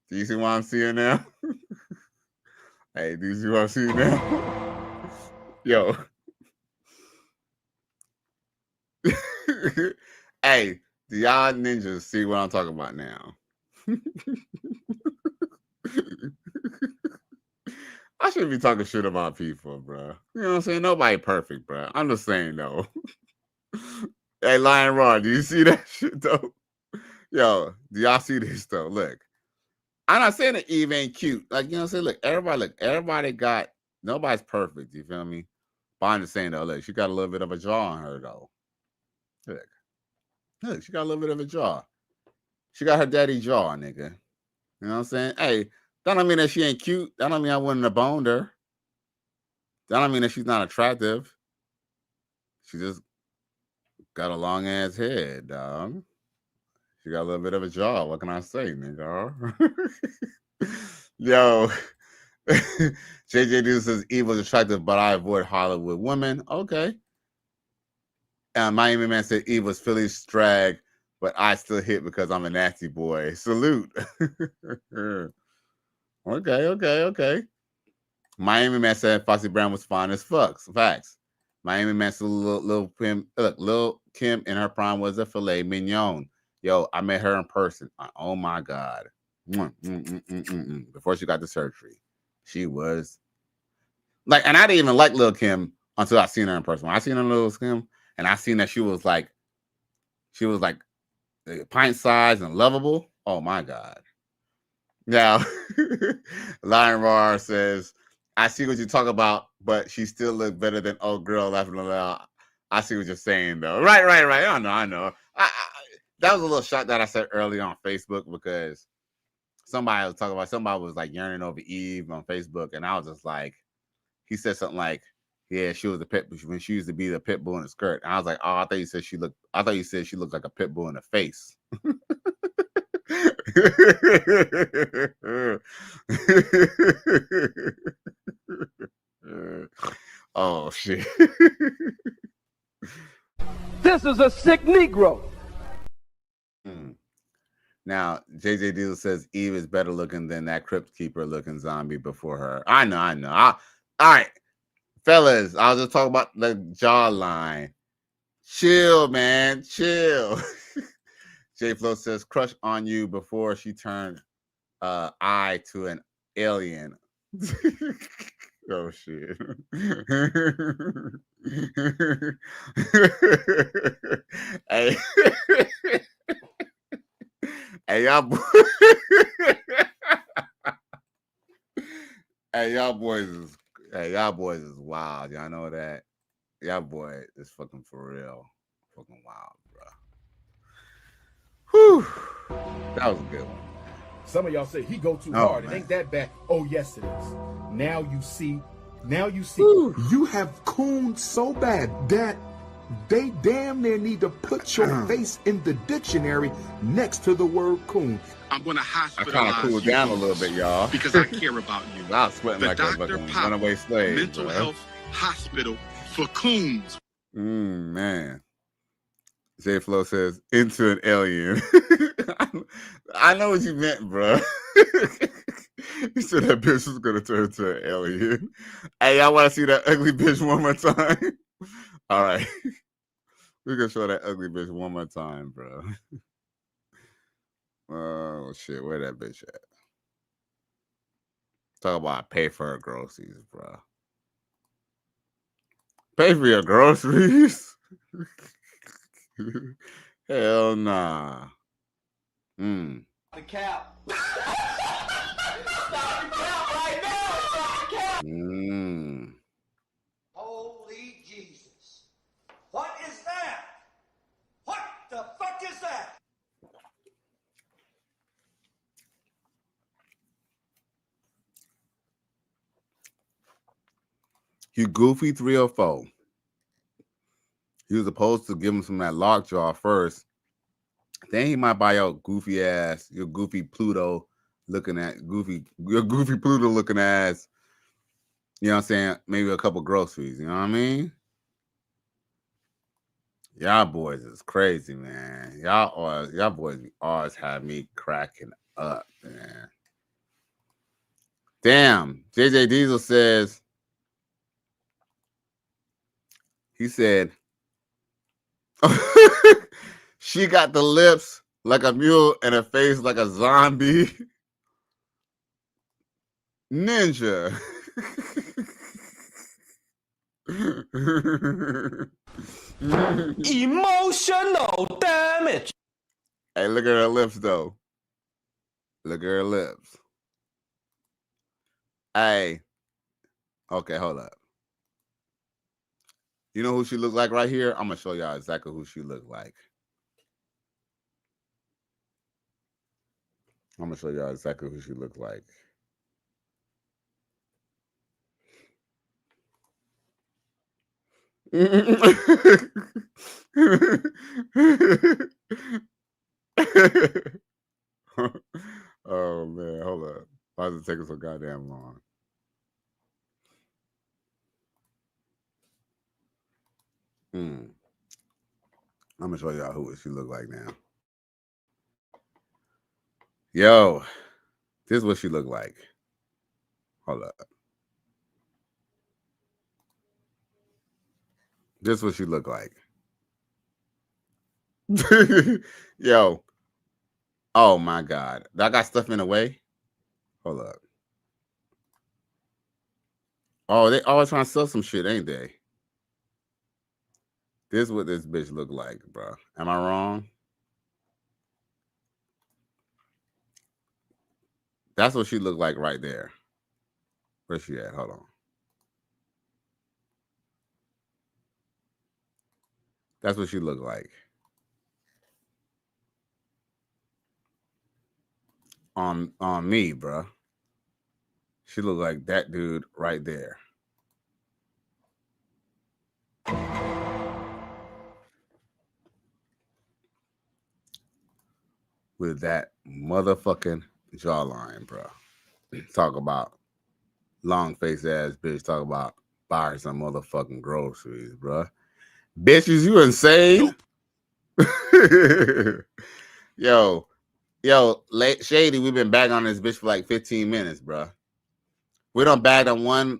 Do you see what I'm seeing now? Hey, do you see what I'm seeing now? Yo. Hey, do y'all ninjas see what I'm talking about now? I shouldn't be talking shit about people, bro. You know what I'm saying? Nobody perfect, bro. I'm just saying, though. Hey, Lion Raw, do you see that shit, though? Yo, do y'all see this, though? Look. I'm not saying that Eve ain't cute. Like, you know what I'm saying? Look, everybody got, nobody's perfect, you feel me? But I'm just saying, though, look, she got a little bit of a jaw on her, though. Look, she got a little bit of a jaw. She got her daddy jaw, nigga. You know what I'm saying? Hey, that don't mean that she ain't cute. That don't mean I wouldn't have boned her. That don't mean that she's not attractive. She just got a long ass head, dog. She got a little bit of a jaw. What can I say, nigga? Yo, JJ Dude says Eve was attractive, but I avoid Hollywood women. Okay. Miami Man said Eve was Philly's drag, but I still hit because I'm a nasty boy. Salute. Okay. Miami Man said Foxy Brown was fine as fuck. Facts. Miami Man said Lil Kim in her prime was a filet mignon. Yo, I met her in person. Oh my God. Before she got the surgery. She was like, and I didn't even like Lil Kim until I seen her in person. When I seen her in Lil Kim, and I seen that she was like pint size and lovable. Oh my God. Now, Lion Roar says, I see what you talk about, but she still looked better than old girl laughing aloud. I see what you're saying, though. Right. I know. That was a little shot that I said earlier on Facebook because somebody was talking about somebody was like yearning over Eve on Facebook, and I was just like, he said something like, "Yeah, she was the pit when she used to be the pit bull in the skirt," and I was like, "Oh, I thought you said she looked. I thought you said she looked like a pit bull in the face." Oh shit. This is a sick Negro. Now, JJ Diesel says Eve is better looking than that Crypt Keeper looking zombie before her. I know. All right, fellas, I was just talking about the jawline. Chill, man. Chill. J Flo says crush on you before she turned eye to an alien. Oh shit. Hey. Hey, y'all y'all boys is wild. Y'all know that? Y'all boy is fucking for real. Fucking wild, bro. Whew. That was a good one. Some of y'all say he go too hard. It ain't that bad. Oh, yes, it is. Now you see. You have cooned so bad that they damn near need to put your face in the dictionary next to the word coon. I'm going to hospitalize I kind of cooled down a little bit, y'all. Because I care about you. I was sweating like a fucking runaway slave. Mental health hospital for coons. Man. J Flo says, into an alien. I know what you meant, bro. He said that bitch was going to turn into an alien. Hey, y'all want to see that ugly bitch one more time? All right. We're going to show that ugly bitch one more time, bro. Oh, shit. Where that bitch at? Talk about pay for her groceries, bro. Pay for your groceries? Hell nah. The cap. Stop the cap right now. Stop the cap. Holy Jesus. What is that? What the fuck is that? You goofy 304. He was supposed to give him some of that lockjaw first. Then he might buy your goofy ass, your goofy Pluto looking ass. You know what I'm saying? Maybe a couple groceries, you know what I mean? Y'all boys is crazy, man. Y'all boys always have me cracking up, man. Damn. JJ Diesel says, he said, she got the lips like a mule and a face like a zombie. Ninja. Emotional damage. Hey, look at her lips, though. Look at her lips. Hey. Okay, hold up. You know who she looks like right here? I'm going to show y'all exactly who she looks like. I'm going to show y'all exactly who she looks like. Oh, man. Hold up. Why is it taking so goddamn long? I'm going to show y'all who she look like now. Yo, this is what she look like. Hold up. This is what she look like. Yo. Oh, my God. I got stuff in the way? Hold up. Oh, they always trying to sell some shit, ain't they? This is what this bitch look like, bro. Am I wrong? That's what she look like right there. Where's she at? Hold on. That's what she look like. on me, bro. She look like that dude right there. With that motherfucking jawline, bro. Talk about long face ass bitch. Talk about buying some motherfucking groceries, bro. Bitches, you insane? yo, Shady, we've been bagging on this bitch for like 15 minutes, bro. We don't bag on one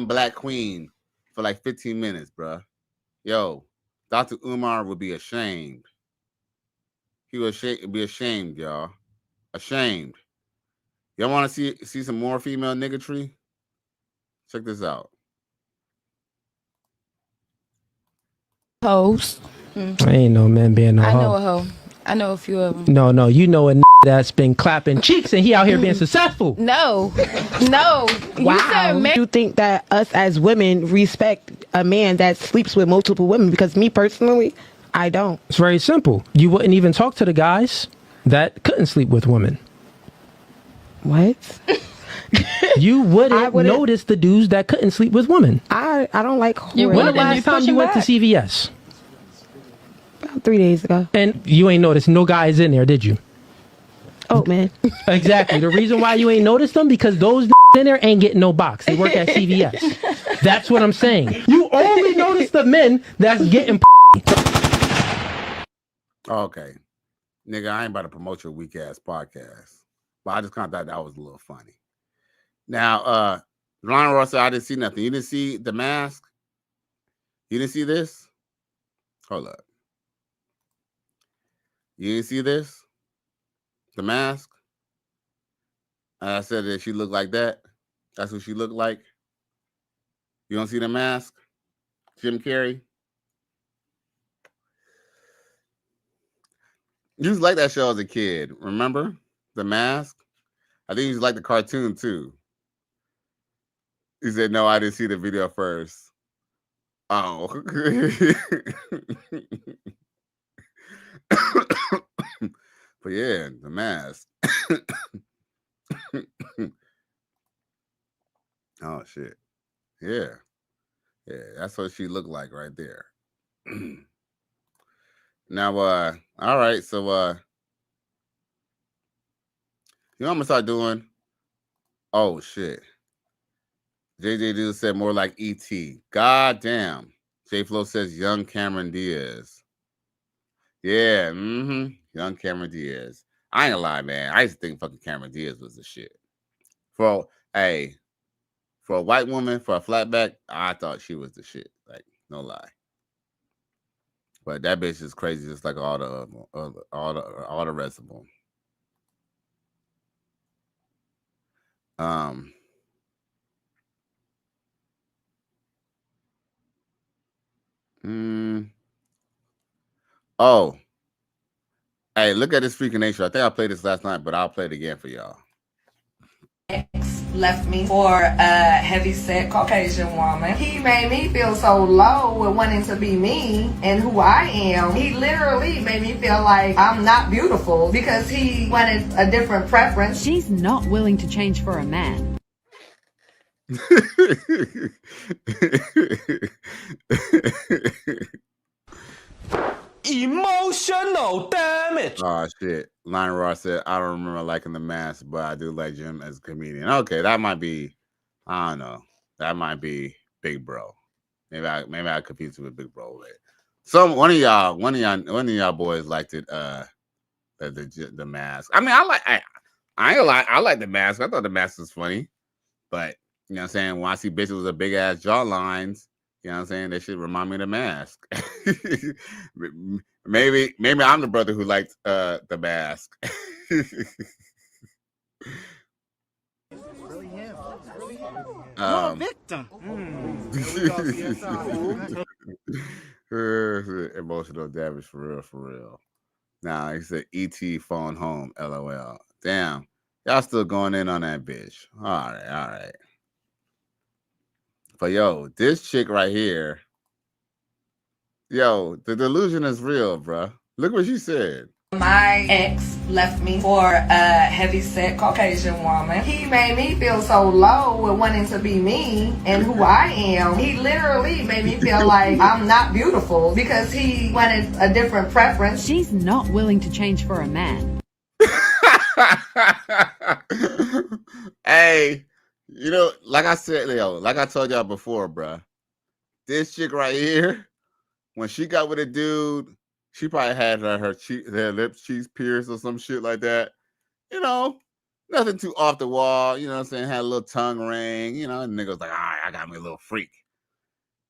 black queen for like 15 minutes, bro. Yo, Dr. Umar would be ashamed. He would be ashamed, y'all. Ashamed. Y'all want to see some more female niggatry? Check this out. Hoes. I ain't no man being no hoe. I know a hoe. I know a few of them. No, you know a that's been clapping cheeks and he out here being successful. No. Wow. You said man. You think that us as women respect a man that sleeps with multiple women? Because me personally, I don't. It's very simple. You wouldn't even talk to the guys that couldn't sleep with women. What? You wouldn't notice the dudes that couldn't sleep with women. I don't like When the last time you went to CVS? About 3 days ago. And you ain't noticed no guys in there, did you? Oh, man. Exactly. The reason why you ain't noticed them, because those in there ain't getting no box. They work at CVS. That's what I'm saying. You only notice the men that's getting Okay. Nigga, I ain't about to promote your weak ass podcast. But I just kind of thought that was a little funny. Now, Ron Ross said, I didn't see nothing. You didn't see the mask? You didn't see this? Hold up. You didn't see this? The mask? I said that she looked like that. That's what she looked like. You don't see the mask? Jim Carrey? You used to like that show as a kid. Remember? The Mask? I think you used to like the cartoon too. He said, no, I didn't see the video first. Oh. But yeah, The Mask. Oh shit. Yeah. Yeah, that's what she looked like right there. Now, all right, so you know what I'm gonna start doing? Oh shit. JJ Dude said more like E.T. God damn. J Flo says young Cameron Diaz. Yeah, young Cameron Diaz. I ain't gonna lie, man. I used to think fucking Cameron Diaz was the shit. For a white woman, for a flatback, I thought she was the shit. Like, no lie. But that bitch is crazy, just like all the rest of them. Oh. Hey, look at this freaking nature. I think I played this last night, but I'll play it again for y'all. Left me for a heavy-set Caucasian woman. He made me feel so low with wanting to be me and who I am. He literally made me feel like I'm not beautiful because he wanted a different preference. She's not willing to change for a man. Emotional damage. Oh shit. Lion Ross said, I don't remember liking The Mask, but I do like Jim as a comedian. Okay, that might be, I don't know. That might be Big Bro. Maybe I confused it with Big Bro. One of y'all boys liked it, the Mask. I mean, I ain't gonna lie, I like The Mask. I thought The Mask was funny. But you know what I'm saying? When I see bitches with big ass jawlines, you know what I'm saying? They should remind me of The Mask. maybe I'm the brother who liked The Mask. Victim. Emotional damage for real. Now he said ET phone home, LOL. Damn. Y'all still going in on that bitch. All right. But yo, this chick right here, yo, the delusion is real, bro. Look what she said. My ex left me for a heavy-set Caucasian woman. He made me feel so low with wanting to be me and who I am. He literally made me feel like I'm not beautiful because he wanted a different preference. She's not willing to change for a man. Hey, you know, like I said, Leo, like I told y'all before, bruh, this chick right here, when she got with a dude, she probably had her lips cheeks pierced or some shit like that. You know, nothing too off the wall. You know what I'm saying? Had a little tongue ring. You know, and nigga was like, all right, I got me a little freak.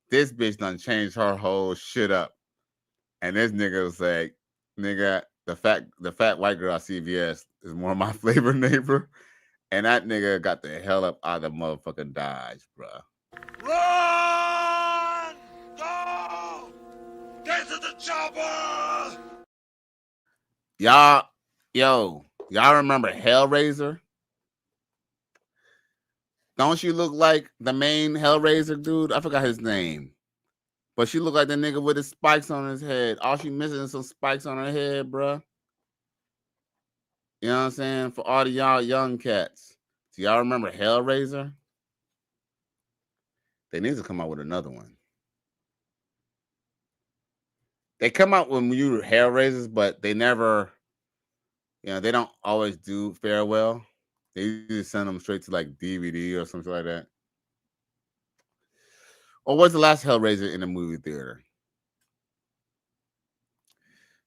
This bitch done changed her whole shit up. And this nigga was like, nigga, the fat white girl at CVS is more my flavor neighbor. And that nigga got the hell up out of the motherfucking Dodge, bruh. Run! Go! Get to the chopper! Y'all remember Hellraiser? Don't she look like the main Hellraiser dude? I forgot his name. But she look like the nigga with the spikes on his head. All she missing is some spikes on her head, bruh. You know what I'm saying? For all of y'all young cats. Do y'all remember Hellraiser? They need to come out with another one. They come out with new Hellraisers, but they never, you know, they don't always do farewell. They usually send them straight to like DVD or something like that. Or what's the last Hellraiser in the movie theater?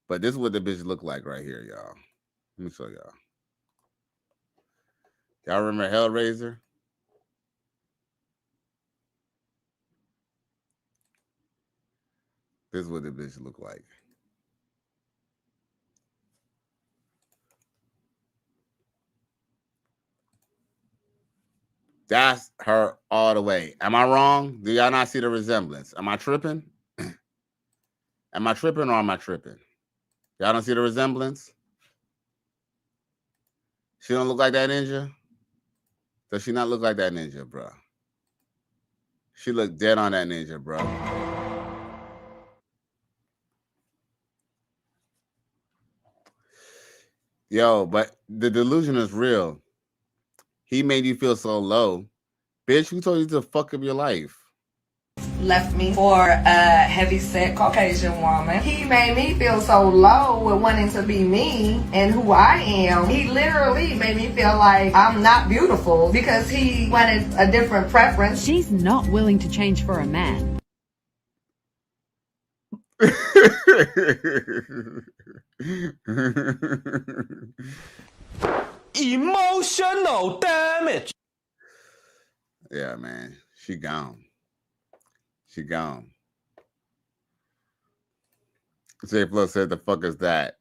But this is what the bitch look like right here, y'all. Let me show y'all. Y'all remember Hellraiser? This is what the bitch look like. That's her all the way. Am I wrong? Do y'all not see the resemblance? Am I tripping? Am I tripping or am I tripping? Y'all don't see the resemblance? She don't look like that ninja? Does she not look like that ninja, bro? She looked dead on that ninja, bro. Yo, but the delusion is real. He made you feel so low. Bitch, who told you to fuck up your life? Left me for a heavy-set Caucasian woman. He made me feel so low with wanting to be me and who I am. He literally made me feel like I'm not beautiful because he wanted a different preference. She's not willing to change for a man. Emotional damage. Yeah, man. She gone. She gone. J Flo said, the fuck is that?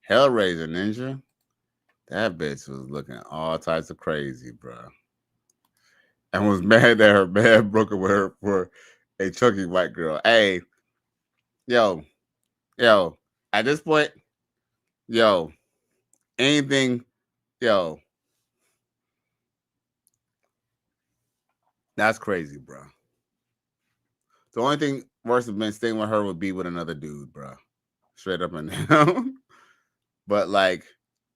Hellraiser, ninja? That bitch was looking all types of crazy, bro. And was mad that her man broke up with her for a chunky white girl. Hey, yo, at this point, anything, that's crazy, bro. The only thing worse than staying with her would be with another dude, bro. Straight up and down. But like,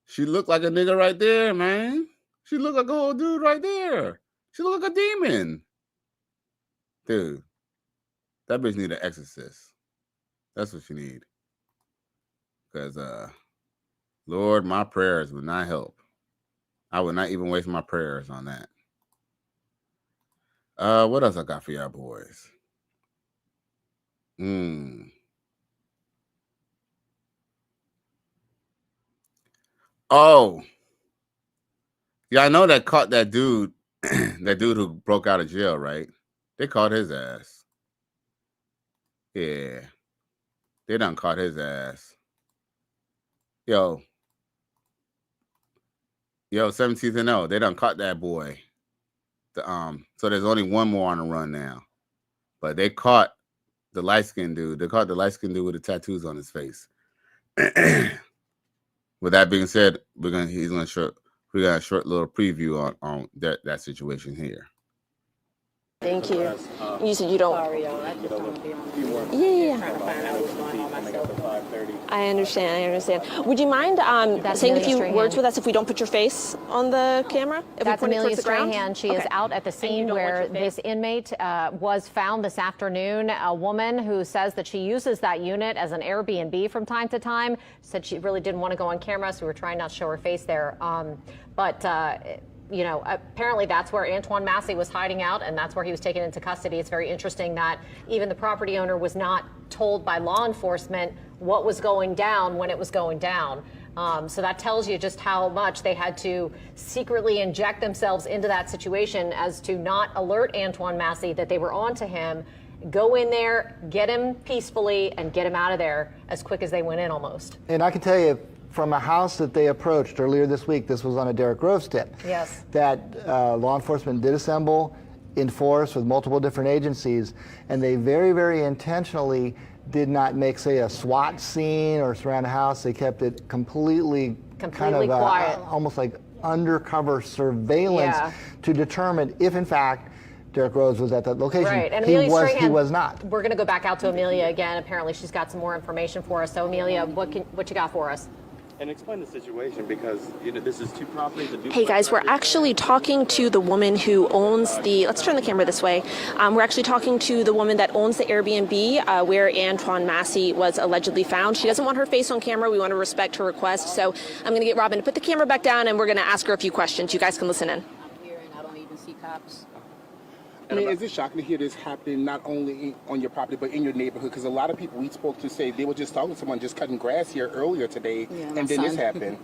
she looked like a nigga right there, man. She looked like a whole dude right there. She looked like a demon. Dude, that bitch need an exorcist. That's what she need. Because, Lord, my prayers would not help. I would not even waste my prayers on that. What else I got for y'all boys? Oh, yeah, I know that caught that dude, that dude who broke out of jail, right? They caught his ass. Yeah, they done caught his ass. Yo, 17th and 0, they done caught that boy. So there's only one more on the run now, but they caught the light-skinned dude. They caught the light-skinned dude with the tattoos on his face. With that being said, we got a short little preview on that situation here. Thank you. You said you don't. Sorry, y'all. I just don't want to be on Yeah. trying to find out what's going on myself. I understand. Would you mind saying a few words with us if we don't put your face on the camera? If That's we point it Amelia towards the ground? Strahan. She is out at the scene where this inmate was found this afternoon. A woman who says that she uses that unit as an Airbnb from time to time said she really didn't want to go on camera, so we were trying not to show her face there. You know, apparently that's where Antoine Massey was hiding out, and that's where he was taken into custody. It's very interesting that even the property owner was not told by law enforcement what was going down when it was going down. So that tells you just how much they had to secretly inject themselves into that situation as to not alert Antoine Massey that they were on to him, go in there, get him peacefully, and get him out of there as quick as they went in almost. And I can tell you, from a house that they approached earlier this week, this was on a Derrick Groves tip, yes, that law enforcement did assemble in force with multiple different agencies, and they very, very intentionally did not make, say, a SWAT scene or surround a house. They kept it completely kind of quiet, almost like undercover surveillance to determine if, in fact, Derrick Groves was at that location. Right, and he Amelia was not. We're going to go back out to Amelia again. Apparently, she's got some more information for us. So, Amelia, what you got for us? And explain the situation, because this is two properties. Hey guys, we're actually talking to the woman who owns the, let's turn the camera this way. We're actually talking to the woman that owns the Airbnb where Antoine Massey was allegedly found. She doesn't want her face on camera. We want to respect her request. So I'm going to get Robin to put the camera back down, and we're going to ask her a few questions. You guys can listen in. I'm here and I don't even see cops. I mean, is it shocking to hear this happening not only on your property but in your neighborhood? Because a lot of people we spoke to say they were just talking to someone just cutting grass here earlier today, and then this happened.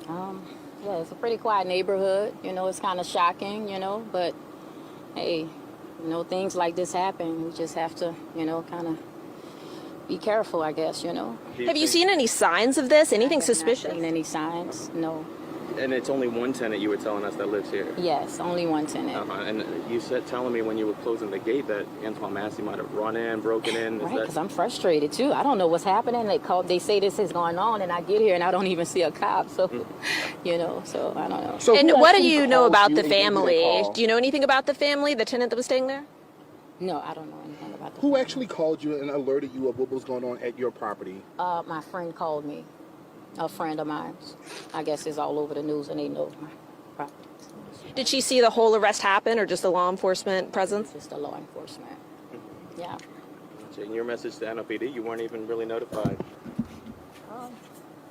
Yeah, it's a pretty quiet neighborhood. You know, it's kind of shocking, you know, but hey, you know, things like this happen. We just have to, you know, kind of be careful, I guess, you know. Have you seen any signs of this? Anything suspicious? Seen any signs? No. And it's only one tenant you were telling us that lives here. Yes, only one tenant. And you said telling me when you were closing the gate that Antoine Massey might have run in, broken in. Right, because I'm frustrated too. I don't know what's happening. They say this is going on, and I get here and I don't even see a cop. So, you know, so I don't know. So and what do you know about the family? Do you know anything about the family, the tenant that was staying there? No, I don't know anything about the Who actually called you and alerted you of what was going on at your property? My friend called me. A friend of mine. I guess it's all over the news and they know my property. Did she see the whole arrest happen or just the law enforcement presence? Just the law enforcement. Yeah. In your message to NOPD, you weren't even really notified.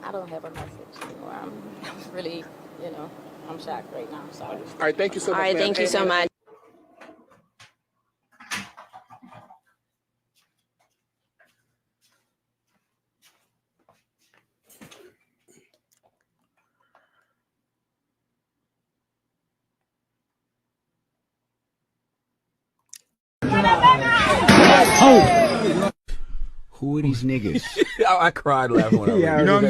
I don't have a message anymore. I'm really, you know, I'm shocked right now. Sorry. All right, thank you so much. All right, thank you so much. Who are these niggas? I cried laughing when I read it. You know what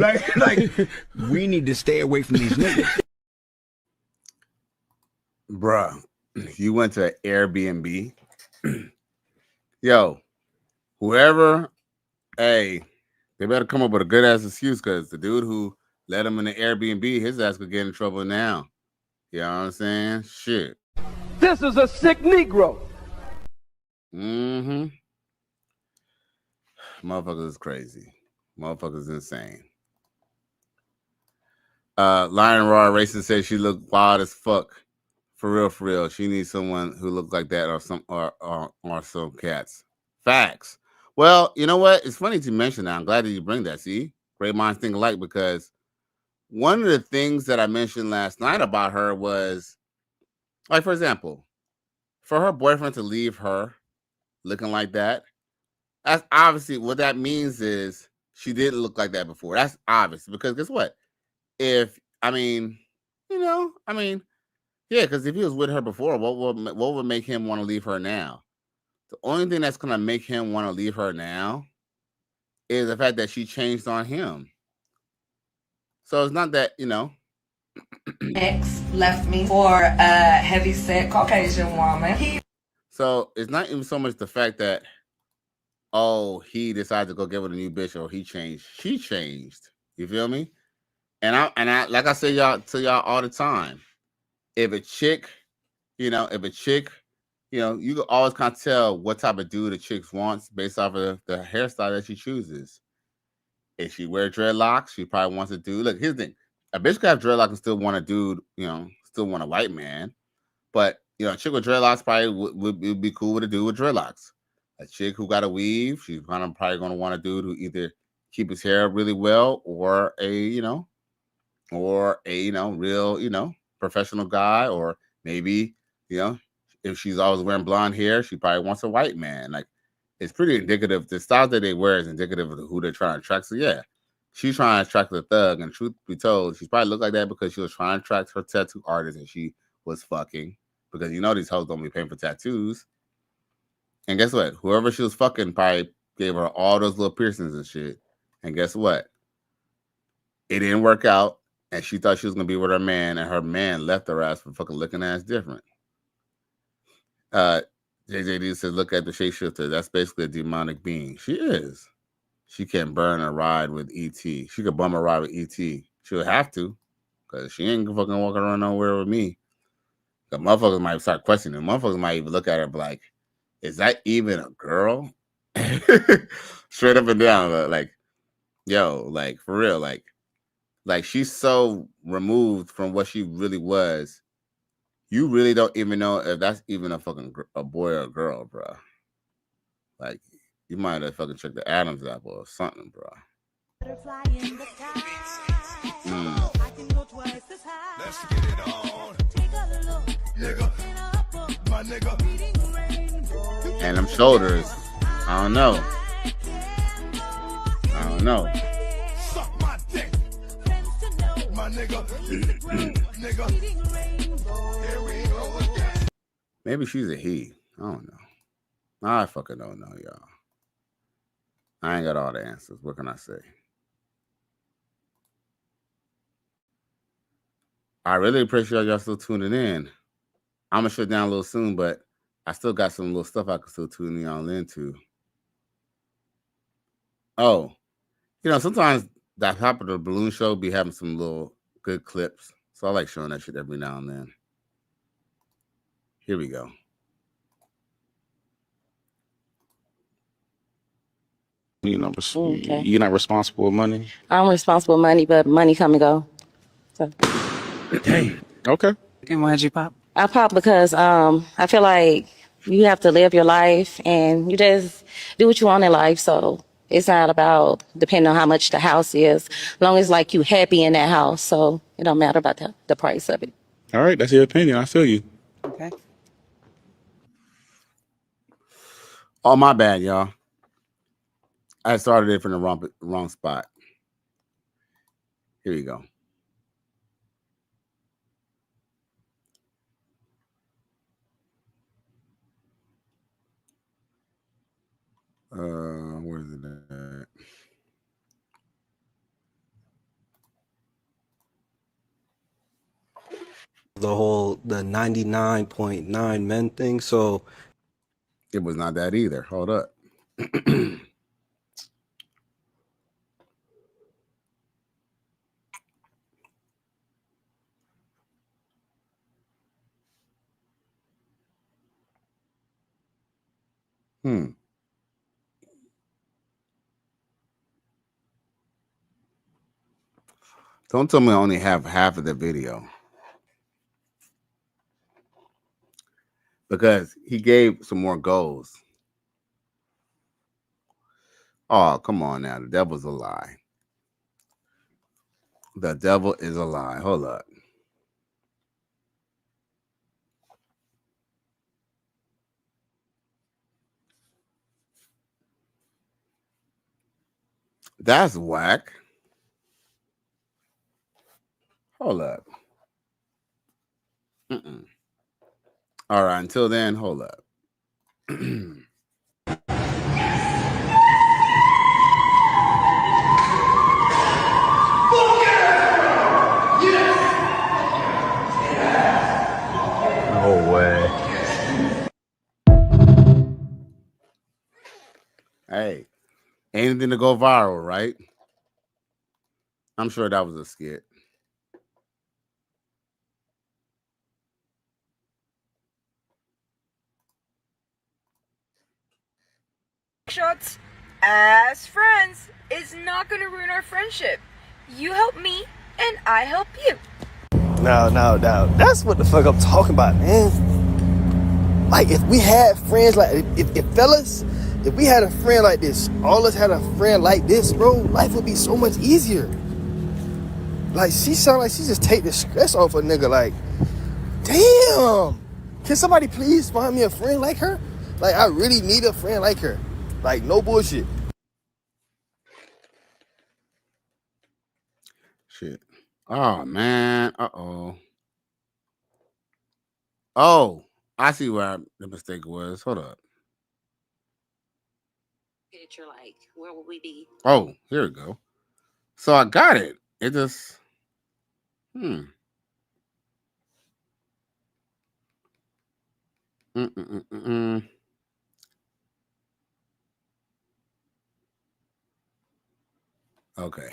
I'm saying? like, we need to stay away from these niggas. Bruh, you went to Airbnb. Yo, whoever, hey, they better come up with a good ass excuse, because the dude who let him in the Airbnb, his ass could get in trouble now. You know what I'm saying? Shit. This is a sick Negro. Mm-hmm. Motherfuckers is crazy. Motherfuckers insane. Lion Raw Racing says she looked wild as fuck. For real, for real. She needs someone who looked like that, or some cats. Facts. Well, you know what? It's funny to mention that. I'm glad that you bring that. See? Great minds think alike, because one of the things that I mentioned last night about her was, like, for example, for her boyfriend to leave her looking like that, that's obviously what that means is she didn't look like that before. That's obvious, because guess what? Yeah, because if he was with her before, what would make him want to leave her now? The only thing that's going to make him want to leave her now is the fact that she changed on him. So it's not that, Ex left me for a heavy-set Caucasian woman. So it's not even so much the fact that, oh, he decided to go get with a new bitch, or he changed. She changed. You feel me? And I like I say to y'all all the time, if a chick You know, if a chick, you know, you can always kind of tell what type of dude a chick wants based off of the hairstyle that she chooses. If she wear dreadlocks, she probably wants a dude. Look, here's the thing: a bitch can have dreadlocks and still want a dude. You know, still want a white man. But you know, a chick with dreadlocks probably would be cool with a dude with dreadlocks. A chick who got a weave, she's probably going to want a dude who either keep his hair really well or a real professional guy, or maybe if she's always wearing blonde hair, she probably wants a white man. Like, it's pretty indicative. The style that they wear is indicative of who they're trying to attract. So yeah, she's trying to attract the thug, and truth be told, she's probably looked like that because she was trying to attract her tattoo artist and she was fucking, because these hoes don't be paying for tattoos. And guess what? Whoever she was fucking probably gave her all those little piercings and shit. And guess what? It didn't work out, and she thought she was gonna be with her man, and her man left her ass for fucking looking ass different. JJD says, look at the shapeshifter. That's basically a demonic being. She is. She can burn a ride with E.T. She could bum a ride with E.T. She would have to, because she ain't fucking walking around nowhere with me. The motherfuckers might start questioning. Motherfuckers might even look at her and be like, is that even a girl? Straight up and down. Like, yo, like, for real. Like she's so removed from what she really was. You really don't even know if that's even a fucking a boy or a girl, bro. Like, you might have fucking checked the Adam's apple or something, bro. Let's get it on. Take a look, nigga. My nigga. And them shoulders, I don't know. Suck my dick. My nigga. Nigga. Here we go again. Maybe she's a he. I don't know. I fucking don't know, y'all. I ain't got all the answers. What can I say? I really appreciate y'all still tuning in. I'm gonna shut down a little soon, but I still got some little stuff I can still tune y'all into. Oh, sometimes that popular balloon show be having some little good clips, so I like showing that shit every now and then. Here we go. You're not responsible with money. I'm responsible with money, but money come and go. So. Dang. Okay. And why'd you pop? I pop because I feel like you have to live your life and you just do what you want in life. So it's not about depending on how much the house is, as long as like you happy in that house. So it don't matter about the price of it. All right, that's your opinion. I feel you. Okay. Oh, my bad, y'all. I started it from the wrong spot. Here you go. Where is it at? The 99.9 men thing. So it was not that either. Hold up. Don't tell me I only have half of the video, because he gave some more goals. Oh, come on now. The devil's a lie. The devil is a lie. Hold up. That's whack. Hold up. All right. Until then, hold up. no way. Hey, anything to go viral, right? I'm sure that was a skit. shots as friends is not going to ruin our friendship. You help me and I help you. No. That's what the fuck I'm talking about, man. Like, if we had friends like, if fellas, if we had a friend like this, all of us had a friend like this, bro, life would be so much easier. Like, she sound like she just take the stress off a nigga. Like, damn. Can somebody please find me a friend like her? Like, I really need a friend like her. Like, no bullshit. Shit. Oh man. Oh, I see where the mistake was. Hold up. Picture, like, where would we be? Oh, here we go. So I got it. It just Okay.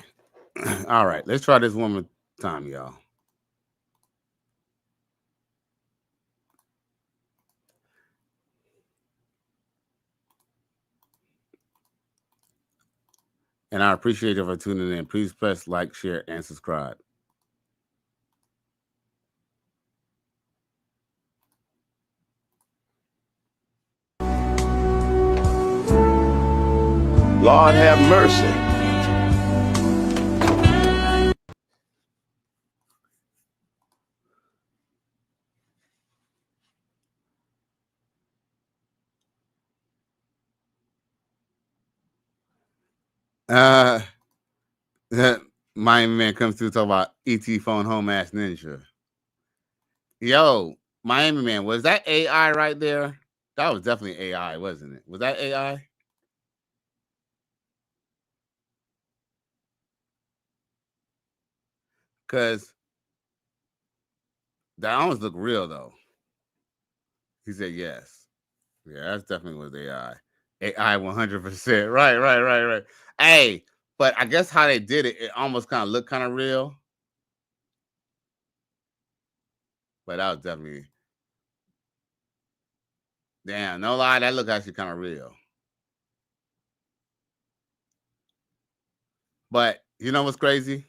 All right. Let's try this one more time, y'all. And I appreciate you for tuning in. Please press like, share, and subscribe. Lord have mercy. That Miami Man comes through talk about ET phone home ass ninja. Yo, Miami Man, was that AI right there? That was definitely AI, wasn't it? Was that AI? Because that almost looked real though. He said yes. Yeah, that's definitely was AI. AI 100%. Right. Hey, but I guess how they did it, it almost kind of looked kind of real. But that was definitely, damn, no lie, that looked actually kind of real. But you know what's crazy?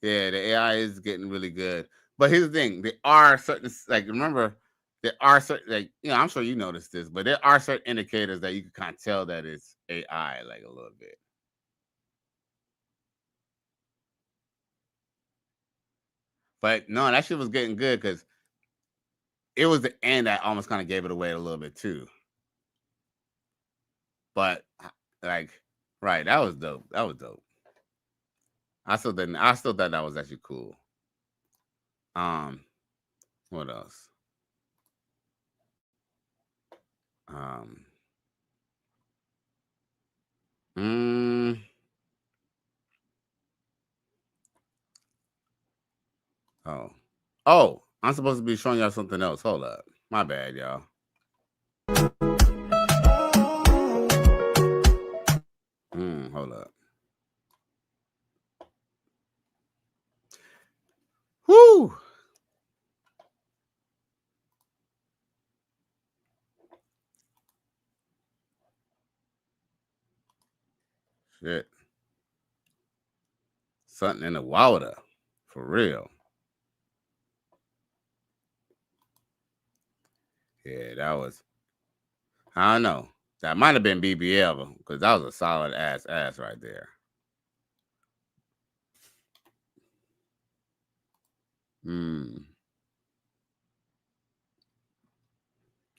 Yeah, the AI is getting really good. But here's the thing: there are certain, like, remember, there are certain, like, I'm sure you noticed this, but there are certain indicators that you can kind of tell that it's AI, like a little bit. But no, that shit was getting good because it was the end that almost kind of gave it away a little bit too. But like, right, that was dope. That was dope. I still thought that was actually cool. What else? Oh, I'm supposed to be showing y'all something else. Hold up. My bad, y'all. Hold up. Whoo! Shit. Something in the water. For real. Yeah, that was, I don't know. That might have been BBL because that was a solid ass right there.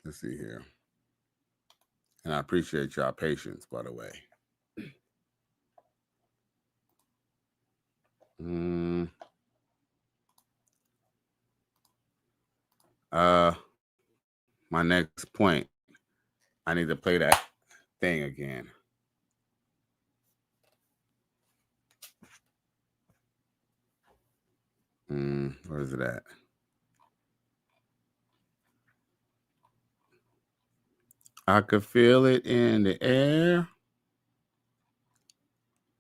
Let's see here. And I appreciate y'all patience, by the way. My next point. I need to play that thing again. Where is it at? I could feel it in the air.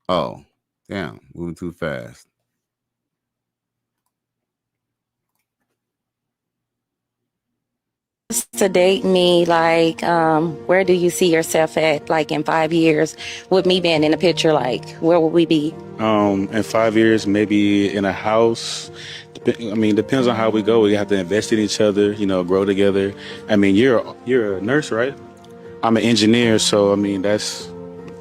Oh, damn, moving too fast. To date me, like, where do you see yourself at, like, in 5 years? With me being in the picture, like, where will we be? In 5 years, maybe in a house. I mean, depends on how we go. We have to invest in each other, you know, grow together. I mean, you're a nurse, right? I'm an engineer, so I mean, that's.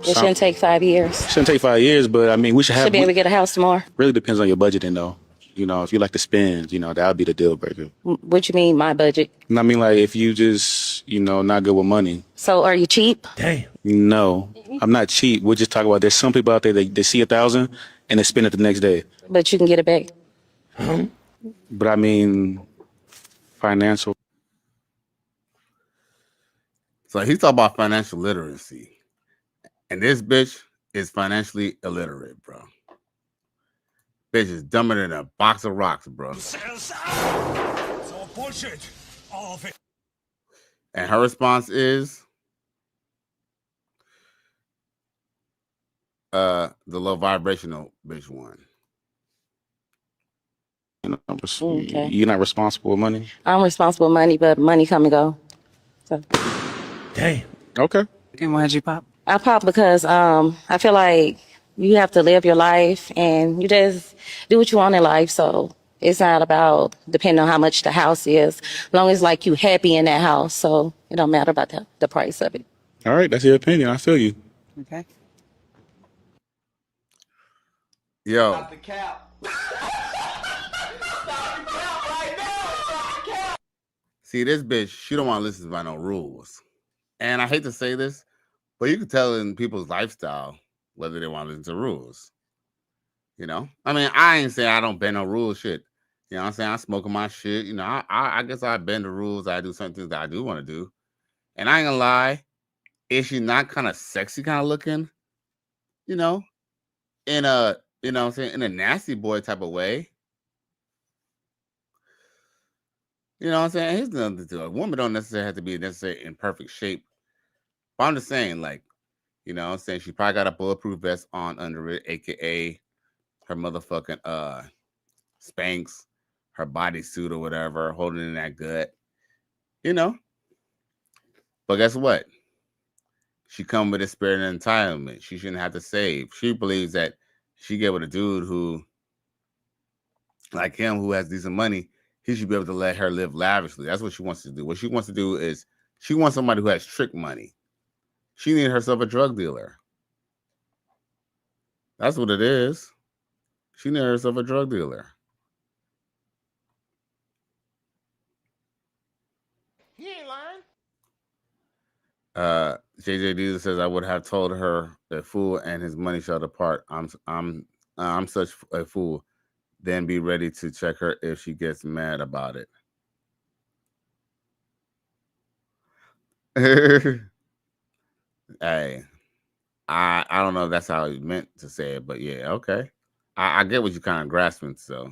It shouldn't take 5 years. Shouldn't take 5 years, but I mean, we should have. Should be able to get a house tomorrow. Really depends on your budgeting, though. You know, if you like to spend, you know, that would be the deal breaker. What you mean, my budget? I mean, like, if you just, you know, not good with money. So are you cheap? Damn. No, I'm not cheap. We're just talking about there's some people out there that they see 1,000 and they spend it the next day. But you can get it back. But I mean, financial. So he's talking about financial literacy. And this bitch is financially illiterate, bro. Bitch is dumber than a box of rocks, bro. It's all bullshit. All of it. And her response is the low vibrational bitch one. Okay. You're not responsible with money? I'm responsible with money, but money come and go. So. Damn. Okay. And why'd you pop? I pop because I feel like you have to live your life and you just do what you want in life. So it's not about depending on how much the house is. As long as like you happy in that house, so it don't matter about the price of it. All right, that's your opinion. I feel you. Okay. Yo. Stop the cap. See, this bitch, she don't want to listen by no rules. And I hate to say this, but you can tell in people's lifestyle whether they want to listen to rules. You know? I mean, I ain't saying I don't bend no rules shit. You know what I'm saying? I'm smoking my shit. You know, I guess I bend the rules. I do some things that I do want to do. And I ain't gonna lie, is she not kind of sexy kind of looking? You know? In a, you know what I'm saying, in a nasty boy type of way. You know what I'm saying? Here's nothing to do. A woman don't necessarily have to be necessarily in perfect shape. But I'm just saying, like, you know what I'm saying? She probably got a bulletproof vest on under it, aka her motherfucking Spanx, her bodysuit or whatever, holding in that gut. You know? But guess what? She come with a spirit of entitlement. She shouldn't have to save. She believes that she get with a dude who, like him, who has decent money, he should be able to let her live lavishly. That's what she wants to do. What she wants to do is she wants somebody who has trick money. She needed herself a drug dealer. That's what it is. She needed herself a drug dealer. He ain't lying. JJ Diesel says I would have told her the fool and his money shall depart. I'm such a fool. Then be ready to check her if she gets mad about it. Hey, I don't know if that's how he meant to say it, but yeah, okay. I get what you kind of grasping. So,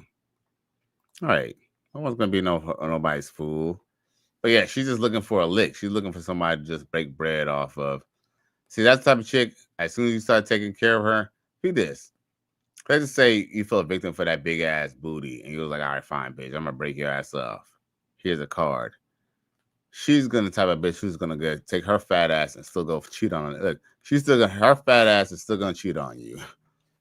all right, I wasn't gonna be nobody's fool, but yeah, she's just looking for a lick. She's looking for somebody to just break bread off of. See, that's the type of chick. As soon as you start taking care of her, be this. Let's just say you fell a victim for that big ass booty, and you was like, all right, fine, bitch, I'm gonna break your ass off. Here's a card. She's gonna type of bitch who's gonna go take her fat ass and still go cheat on it. Look, her fat ass is still gonna cheat on you,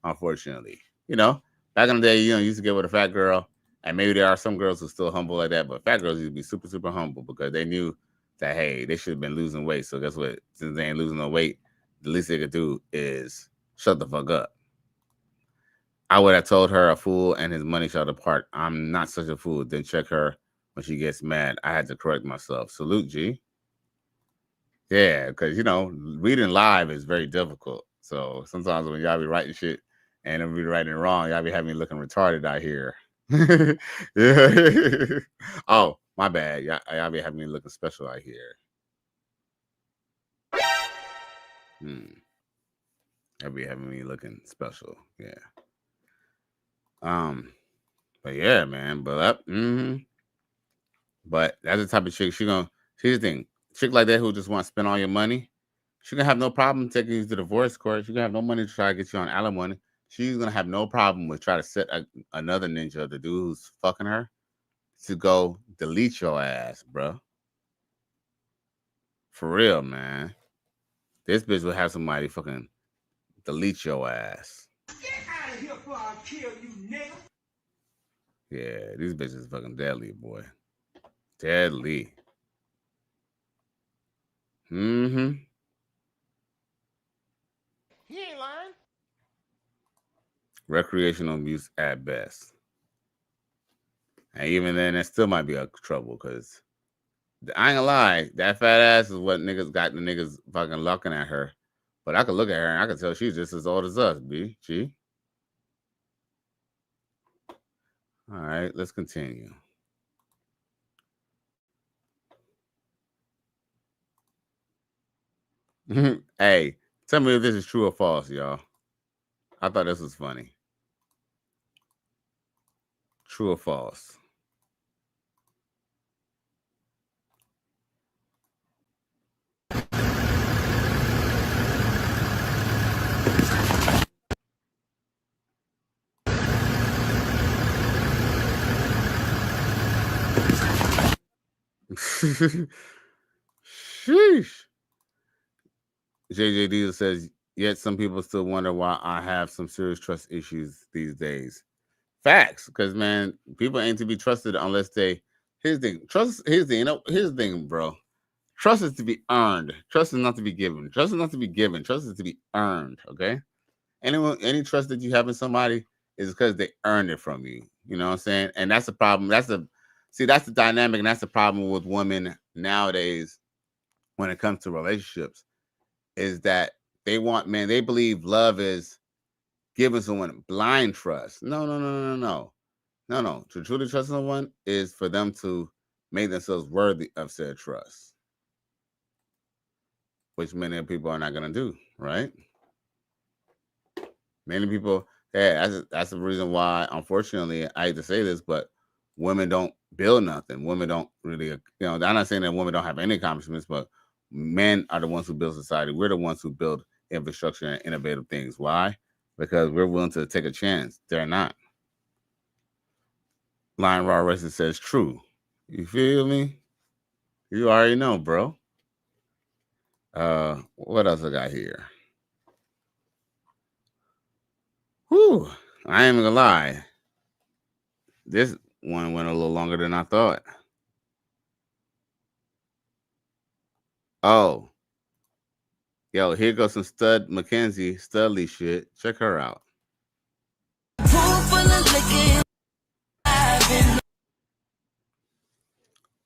unfortunately. You know, back in the day, you know, you used to get with a fat girl, and maybe there are some girls who are still humble like that, but fat girls used to be super, super humble because they knew that, hey, they should have been losing weight. So guess what? Since they ain't losing no weight, the least they could do is shut the fuck up. I would have told her a fool and his money shall depart. I'm not such a fool. Then check her when she gets mad. I had to correct myself. Salute, G. Yeah, because, you know, reading live is very difficult. So sometimes when y'all be writing shit and I'm be writing it wrong, y'all be having me looking retarded out here. Yeah. Oh, my bad. Y'all be having me looking special out here. Y'all be having me looking special. Yeah. But yeah, man. But But that's the type of chick here's the thing. Chick like that who just want to spend all your money, she gonna have no problem taking you to the divorce court. She gonna have no money to try to get you on alimony. She's gonna have no problem with trying to set another ninja, the dude who's fucking her, to go delete your ass, bro. For real, man. This bitch will have somebody fucking delete your ass. Get out of here before I kill you, nigga. Yeah, these bitches fucking deadly, boy. Deadly. Mm-hmm. He ain't lying. Recreational use at best. And even then, that still might be a trouble, because I ain't gonna lie, that fat ass is what niggas got the niggas fucking looking at her. But I could look at her and I could tell she's just as old as us, B. G. All right, let's continue. Hey, tell me if this is true or false, y'all. I thought this was funny. True or false? Sheesh. JJ Diesel says, yet some people still wonder why I have some serious trust issues these days. Facts, because man, people ain't to be trusted unless they. Here's the thing. Trust. Here's the. Here's the thing, bro. Trust is to be earned. Trust is not to be given. Trust is not to be given. Trust is to be earned. Okay. Any trust that you have in somebody is because they earned it from you. You know what I'm saying? And that's the problem. That's the dynamic, and that's the problem with women nowadays when it comes to relationships, is that they want, man, they believe love is giving someone blind trust. No. To truly trust someone is for them to make themselves worthy of said trust, which many people are not going to do, right? Many people, yeah, that's the reason why, unfortunately, I hate to say this, but women don't build nothing. Women don't really, I'm not saying that women don't have any accomplishments, but men are the ones who build society. We're the ones who build infrastructure and innovative things. Why? Because we're willing to take a chance. They're not. Lion Raw Racing says true. You feel me? You already know, bro. What else I got here? Whew. I ain't gonna lie. This one went a little longer than I thought. Oh. Yo, here goes some Stud Mackenzie Studley shit. Check her out.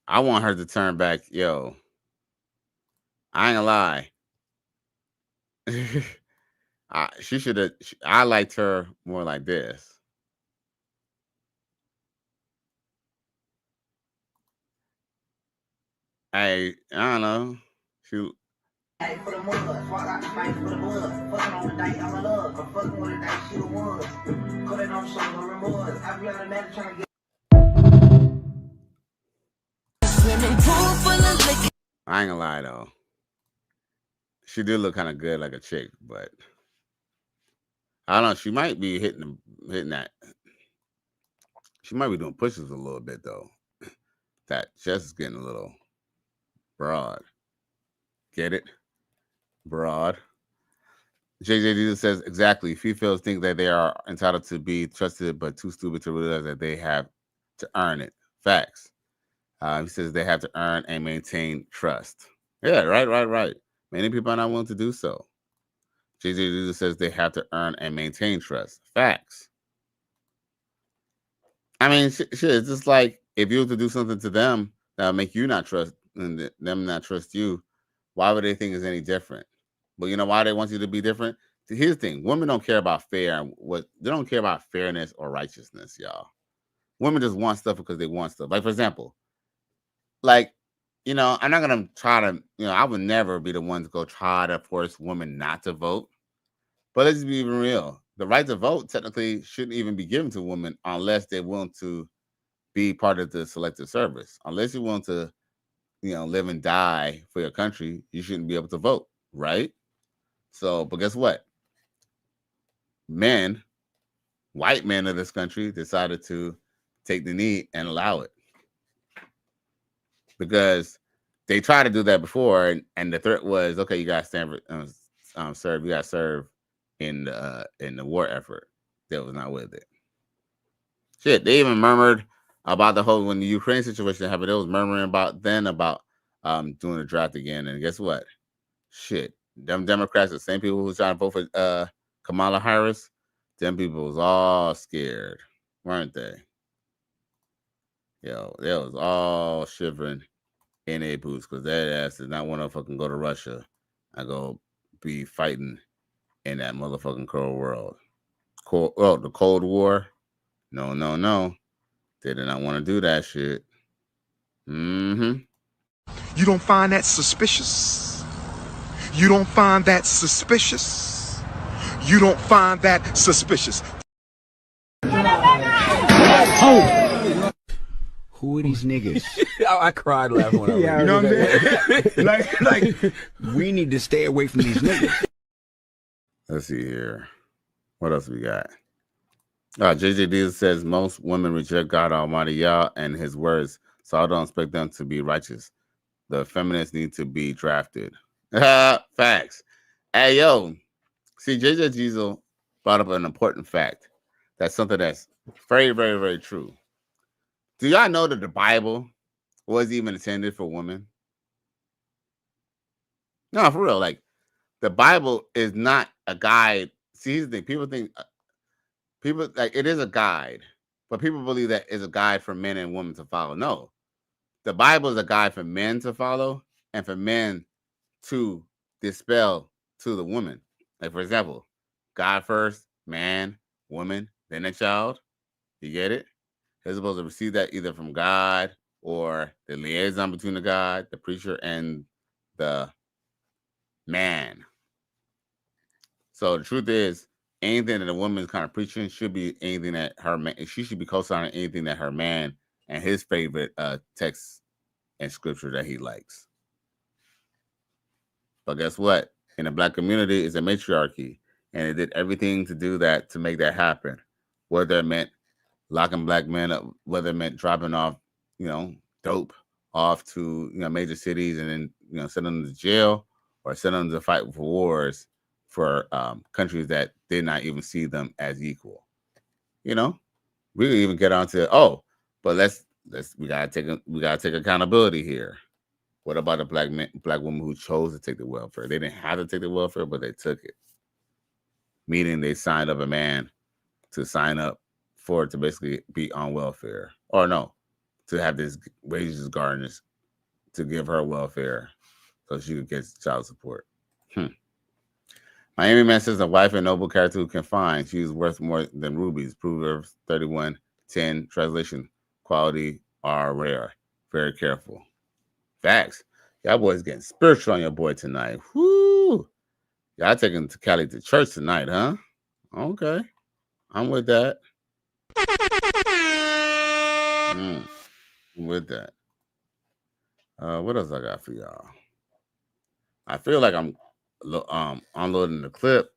I want her to turn back. Yo, I ain't gonna lie. She should have. I liked her more like this. I don't know. She. For the mud, swat out the fight for the blood. Fucking on the date, I'm in love. I'm fucking with a date, she the one. Cut it on some no remorse. I be on the net trying to get. I ain't gonna lie though. She did look kind of good like a chick, but I don't know. She might be hitting that. She might be doing pushes a little bit though. That chest is getting a little broad. Get it? Broad. JJ says exactly. Females think that they are entitled to be trusted, but too stupid to realize that they have to earn it. Facts. He says they have to earn and maintain trust. Yeah, right. Many people are not willing to do so. JJ says they have to earn and maintain trust. Facts. I mean, shit, it's just like if you were to do something to them that'll make you not trust and them not trust you, why would they think it's any different? But you know why they want you to be different? Here's the thing: women don't care about they don't care about fairness or righteousness, y'all. Women just want stuff because they want stuff. Like, for example, I'm not gonna try to, I would never be the one to go try to force women not to vote. But let's be even real. The right to vote technically shouldn't even be given to women unless they're willing to be part of the selective service. Unless you're willing to, live and die for your country, you shouldn't be able to vote, right? So, but guess what? White men of this country decided to take the knee and allow it. Because they tried to do that before, and the threat was, okay, you got to stand serve. You got to serve in the war effort. They was not with it. Shit, they even murmured about the whole when the Ukraine situation happened. They was murmuring about doing the draft again. And guess what? Shit, them Democrats, the same people who was trying to vote for Kamala Harris, them people was all scared, weren't they? Yo, they was all shivering in a boots because that ass did not want to fucking go to Russia and go be fighting in that motherfucking cold world. The Cold War. No. They did not want to do that shit. Mm-hmm. You don't find that suspicious? You don't find that suspicious? You don't find that suspicious? Oh! Who are these niggas? I cried laughing when I read it. You know what I'm saying? like, we need to stay away from these niggas. Let's see here. What else we got? JJ Diesel says most women reject God Almighty Yah and His words, so I don't expect them to be righteous. The feminists need to be drafted. Facts. Hey, yo. See, JJ Diesel brought up an important fact. That's something that's very, very, very true. Do y'all know that the Bible was even intended for women? No, for real. Like, the Bible is not a guide. See, here's the thing. People like it is a guide, but people believe that it's a guide for men and women to follow. No, the Bible is a guide for men to follow and for men to dispel to the woman. Like, for example, God first, man, woman, then a child. You get it? They're supposed to receive that either from God or the liaison between the God, the preacher, and the man. So the truth is, anything that a woman is kind of preaching should be anything that her man, she should be co-signing anything that her man and his favorite text and scripture that he likes. But guess what? In the Black community, it's a matriarchy, and it did everything to do that, to make that happen. Whether it meant locking Black men up, whether it meant dropping off, dope off to major cities and then sending them to jail or sending them to fight for wars for countries that did not even see them as equal. We could even get on to but we gotta take accountability here. What about the Black women who chose to take the welfare? They didn't have to take the welfare, but they took it. Meaning they signed up a man to sign up for it to basically be on welfare. Or no, to have this wages garnished to give her welfare so she could get child support. Miami man says a wife and noble character who can find. She is worth more than rubies. Proverbs 31:10 translation. Quality are rare. Very careful. Facts. Y'all boys getting spiritual on your boy tonight. Whoo! Y'all taking Cali to church tonight, huh? Okay. I'm with that. I'm with that. What else I got for y'all? I feel like I'm unloading the clip.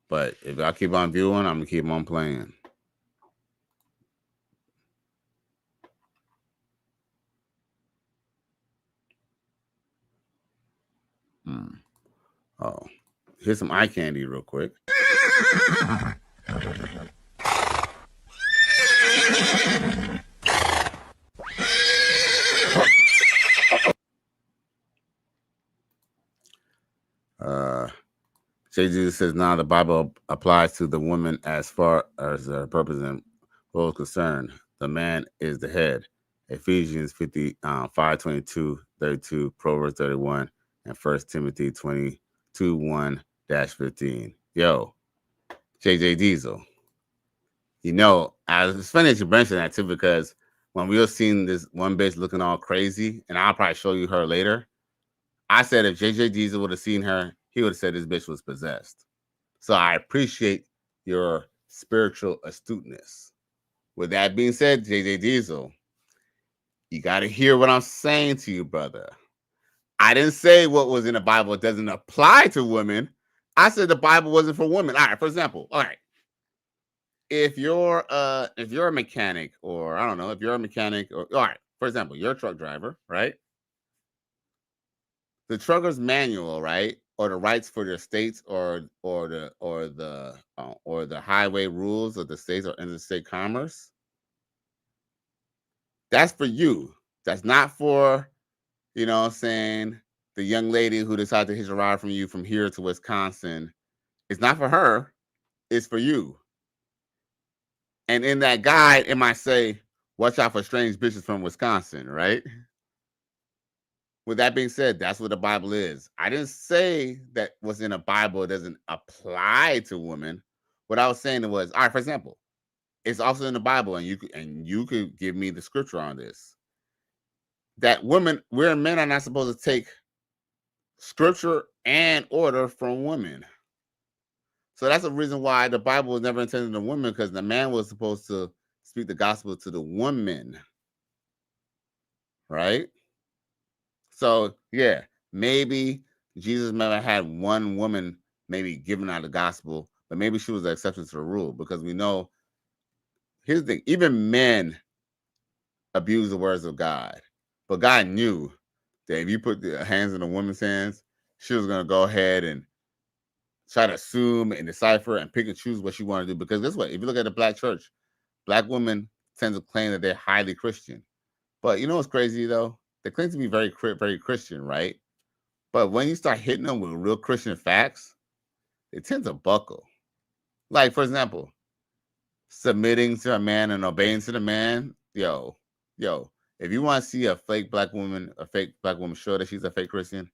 But if I keep on viewing, I'm gonna keep on playing. Oh, here's some eye candy real quick. JJ says now the Bible applies to the woman as far as her purpose and role is concerned. The man is the head. Ephesians 5:22-32, Proverbs 31, and 1 Timothy 22:1-15. Yo, JJ Diesel. It's funny that you mentioned that too, because when we were seeing this one bitch looking all crazy, and I'll probably show you her later, I said if JJ Diesel would have seen her, he would have said this bitch was possessed. So I appreciate your spiritual astuteness. With that being said, JJ Diesel, you got to hear what I'm saying to you, brother. I didn't say what was in the Bible doesn't apply to women. I said the Bible wasn't for women. All right, for example, all right. If you're a mechanic, or I don't know, if you're a mechanic, or all right, for example, you're a truck driver, right? The trucker's manual, right? Or the rights for the states, or the highway rules of the states or interstate commerce. That's for you. That's not for, you know what I'm saying, the young lady who decided to hitch a ride from you from here to Wisconsin. It's not for her. It's for you. And in that guide, it might say, watch out for strange bitches from Wisconsin, right? With that being said, that's what the Bible is. I didn't say that what's in the Bible doesn't apply to women. What I was saying was, all right, for example, it's also in the Bible, and you could give me the scripture on this. That women, we're men are not supposed to take scripture and order from women. So that's the reason why the Bible was never intended to women, because the man was supposed to speak the gospel to the woman, right? So yeah, maybe Jesus might have had one woman maybe giving out the gospel, but maybe she was the exception to the rule, because we know, here's the thing, even men abuse the words of God, but God knew that if you put the hands in a woman's hands, she was going to go ahead and try to assume and decipher and pick and choose what she wanted to do. Because guess what? If you look at the black church, black women tend to claim that they're highly Christian. But you know what's crazy, though? They claim to be very, very Christian, right? But when you start hitting them with real Christian facts, they tend to buckle. Like, for example, submitting to a man and obeying to the man. Yo, if you want to see a fake black woman show that she's a fake Christian,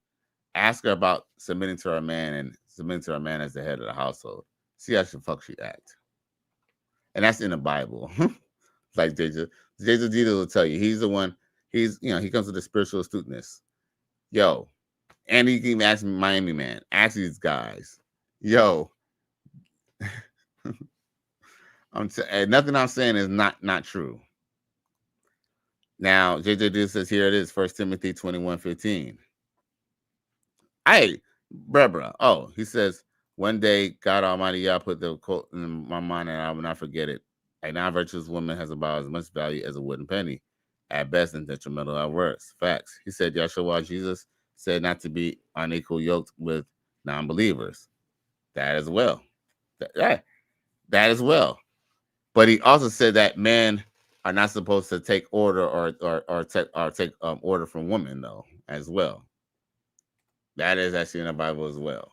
ask her about submitting to her man and submitting to her man as the head of the household. See how the fuck she act. And that's in the Bible. Like Jesus Dita will tell you. He's the one, he comes with the spiritual astuteness. Yo, and he can even ask Miami Man. Ask these guys. Yo. Nothing I'm saying is not true. Now, JJ says, here it is, 1 Timothy 21:15. Hey, bruh. Oh, he says, one day, God Almighty, Yah put the quote in my mind, and I will not forget it. A non-virtuous woman has about as much value as a wooden penny, at best, and detrimental at worst. Facts. He said, Yahshua, Jesus said not to be unequal yoked with non-believers. That as well. That as well. But he also said that men are not supposed to take order or take order from women, though, as well. That is actually in the Bible as well.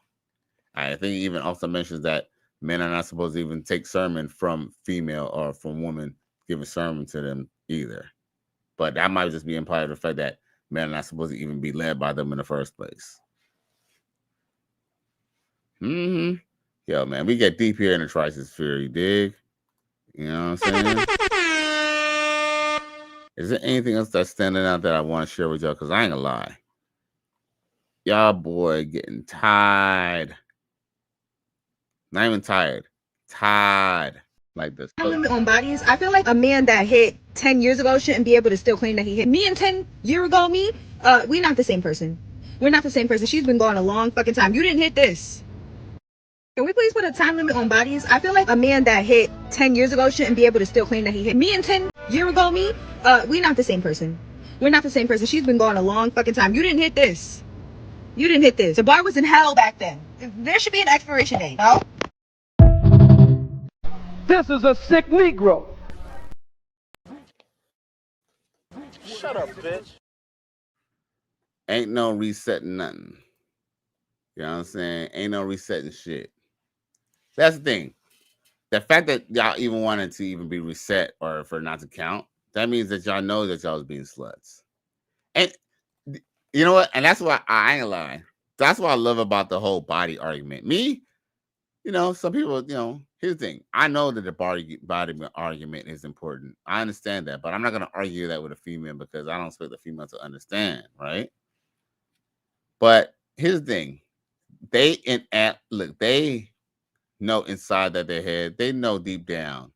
I think he even also mentions that men are not supposed to even take sermon from female or from women giving sermon to them either. But that might just be implied the fact that men are not supposed to even be led by them in the first place. Yo, man, we get deep here in the trisosphere, you dig? You know what I'm saying? Is there anything else that's standing out that I want to share with y'all? Because I ain't gonna lie. Y'all boy getting tired. Not even tired. Tired. Like this. Limit on bodies. I feel like a man that hit 10 years ago shouldn't be able to still claim that he hit me. And 10 year ago me, we're not the same person. We're not the same person. She's been gone a long fucking time. You didn't hit this. Can we please put a time limit on bodies? I feel like a man that hit 10 years ago shouldn't be able to still claim that he hit me. And 10 year ago me, we're not the same person. We're not the same person. She's been gone a long fucking time. You didn't hit this. You didn't hit this. The bar was in hell back then. There should be an expiration date, no? This is a sick Negro. Shut up, bitch. Ain't no resetting nothing. You know what I'm saying? Ain't no resetting shit. That's the thing. The fact that y'all even wanted to even be reset or for not to count, that means that y'all know that y'all was being sluts. And you know what? And that's why I ain't lying. That's what I love about the whole body argument. Me, some people, here's the thing. I know that the body argument is important. I understand that, but I'm not going to argue that with a female because I don't expect the female to understand, right? But here's the thing. They know inside that their head, they know deep down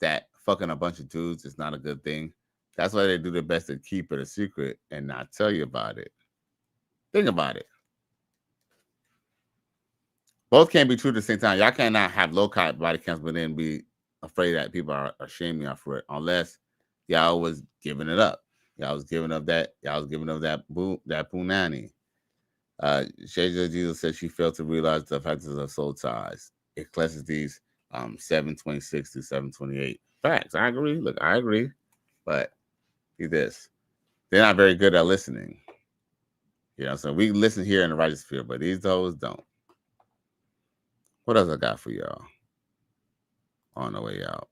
that fucking a bunch of dudes is not a good thing. That's why they do their best to keep it a secret and not tell you about it. Think about it. Both can't be true at the same time. Y'all cannot have low body counts, but then be afraid that people are shaming y'all for it, unless y'all was giving it up. Y'all was giving up that. Y'all was giving up that punani. Shaja Jesus said she failed to realize the factors of soul ties. Ecclesiastes 7:26 to 7:28. Facts. I agree. Look, I agree. But see this. They're not very good at listening. You know, so we listen here in the righteous field, but these hoes don't. What else I got for y'all on the way out?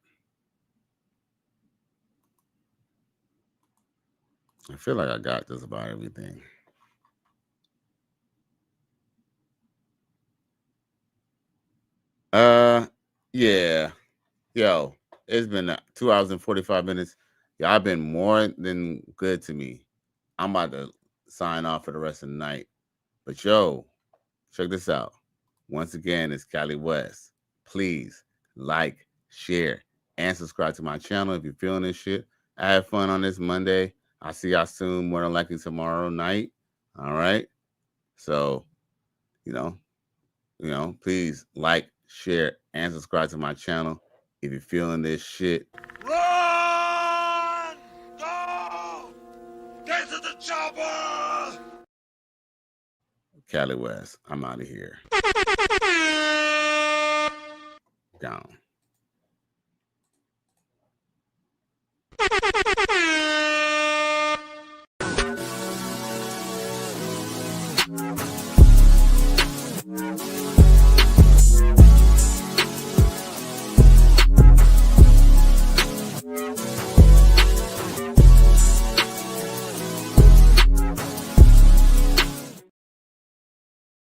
I feel like I got just about everything. Yeah. Yo, it's been 2 hours and 45 minutes. Y'all been more than good to me. I'm about to sign off for the rest of the night. But yo, check this out. Once again, it's Cali West. Please like, share, and subscribe to my channel if you're feeling this shit. I have fun on this Monday. I'll see y'all soon, more than likely tomorrow night. All right. So, you know, please like, share, and subscribe to my channel if you're feeling this shit. Run! Go! Get to the chopper! Cali West, I'm out of here.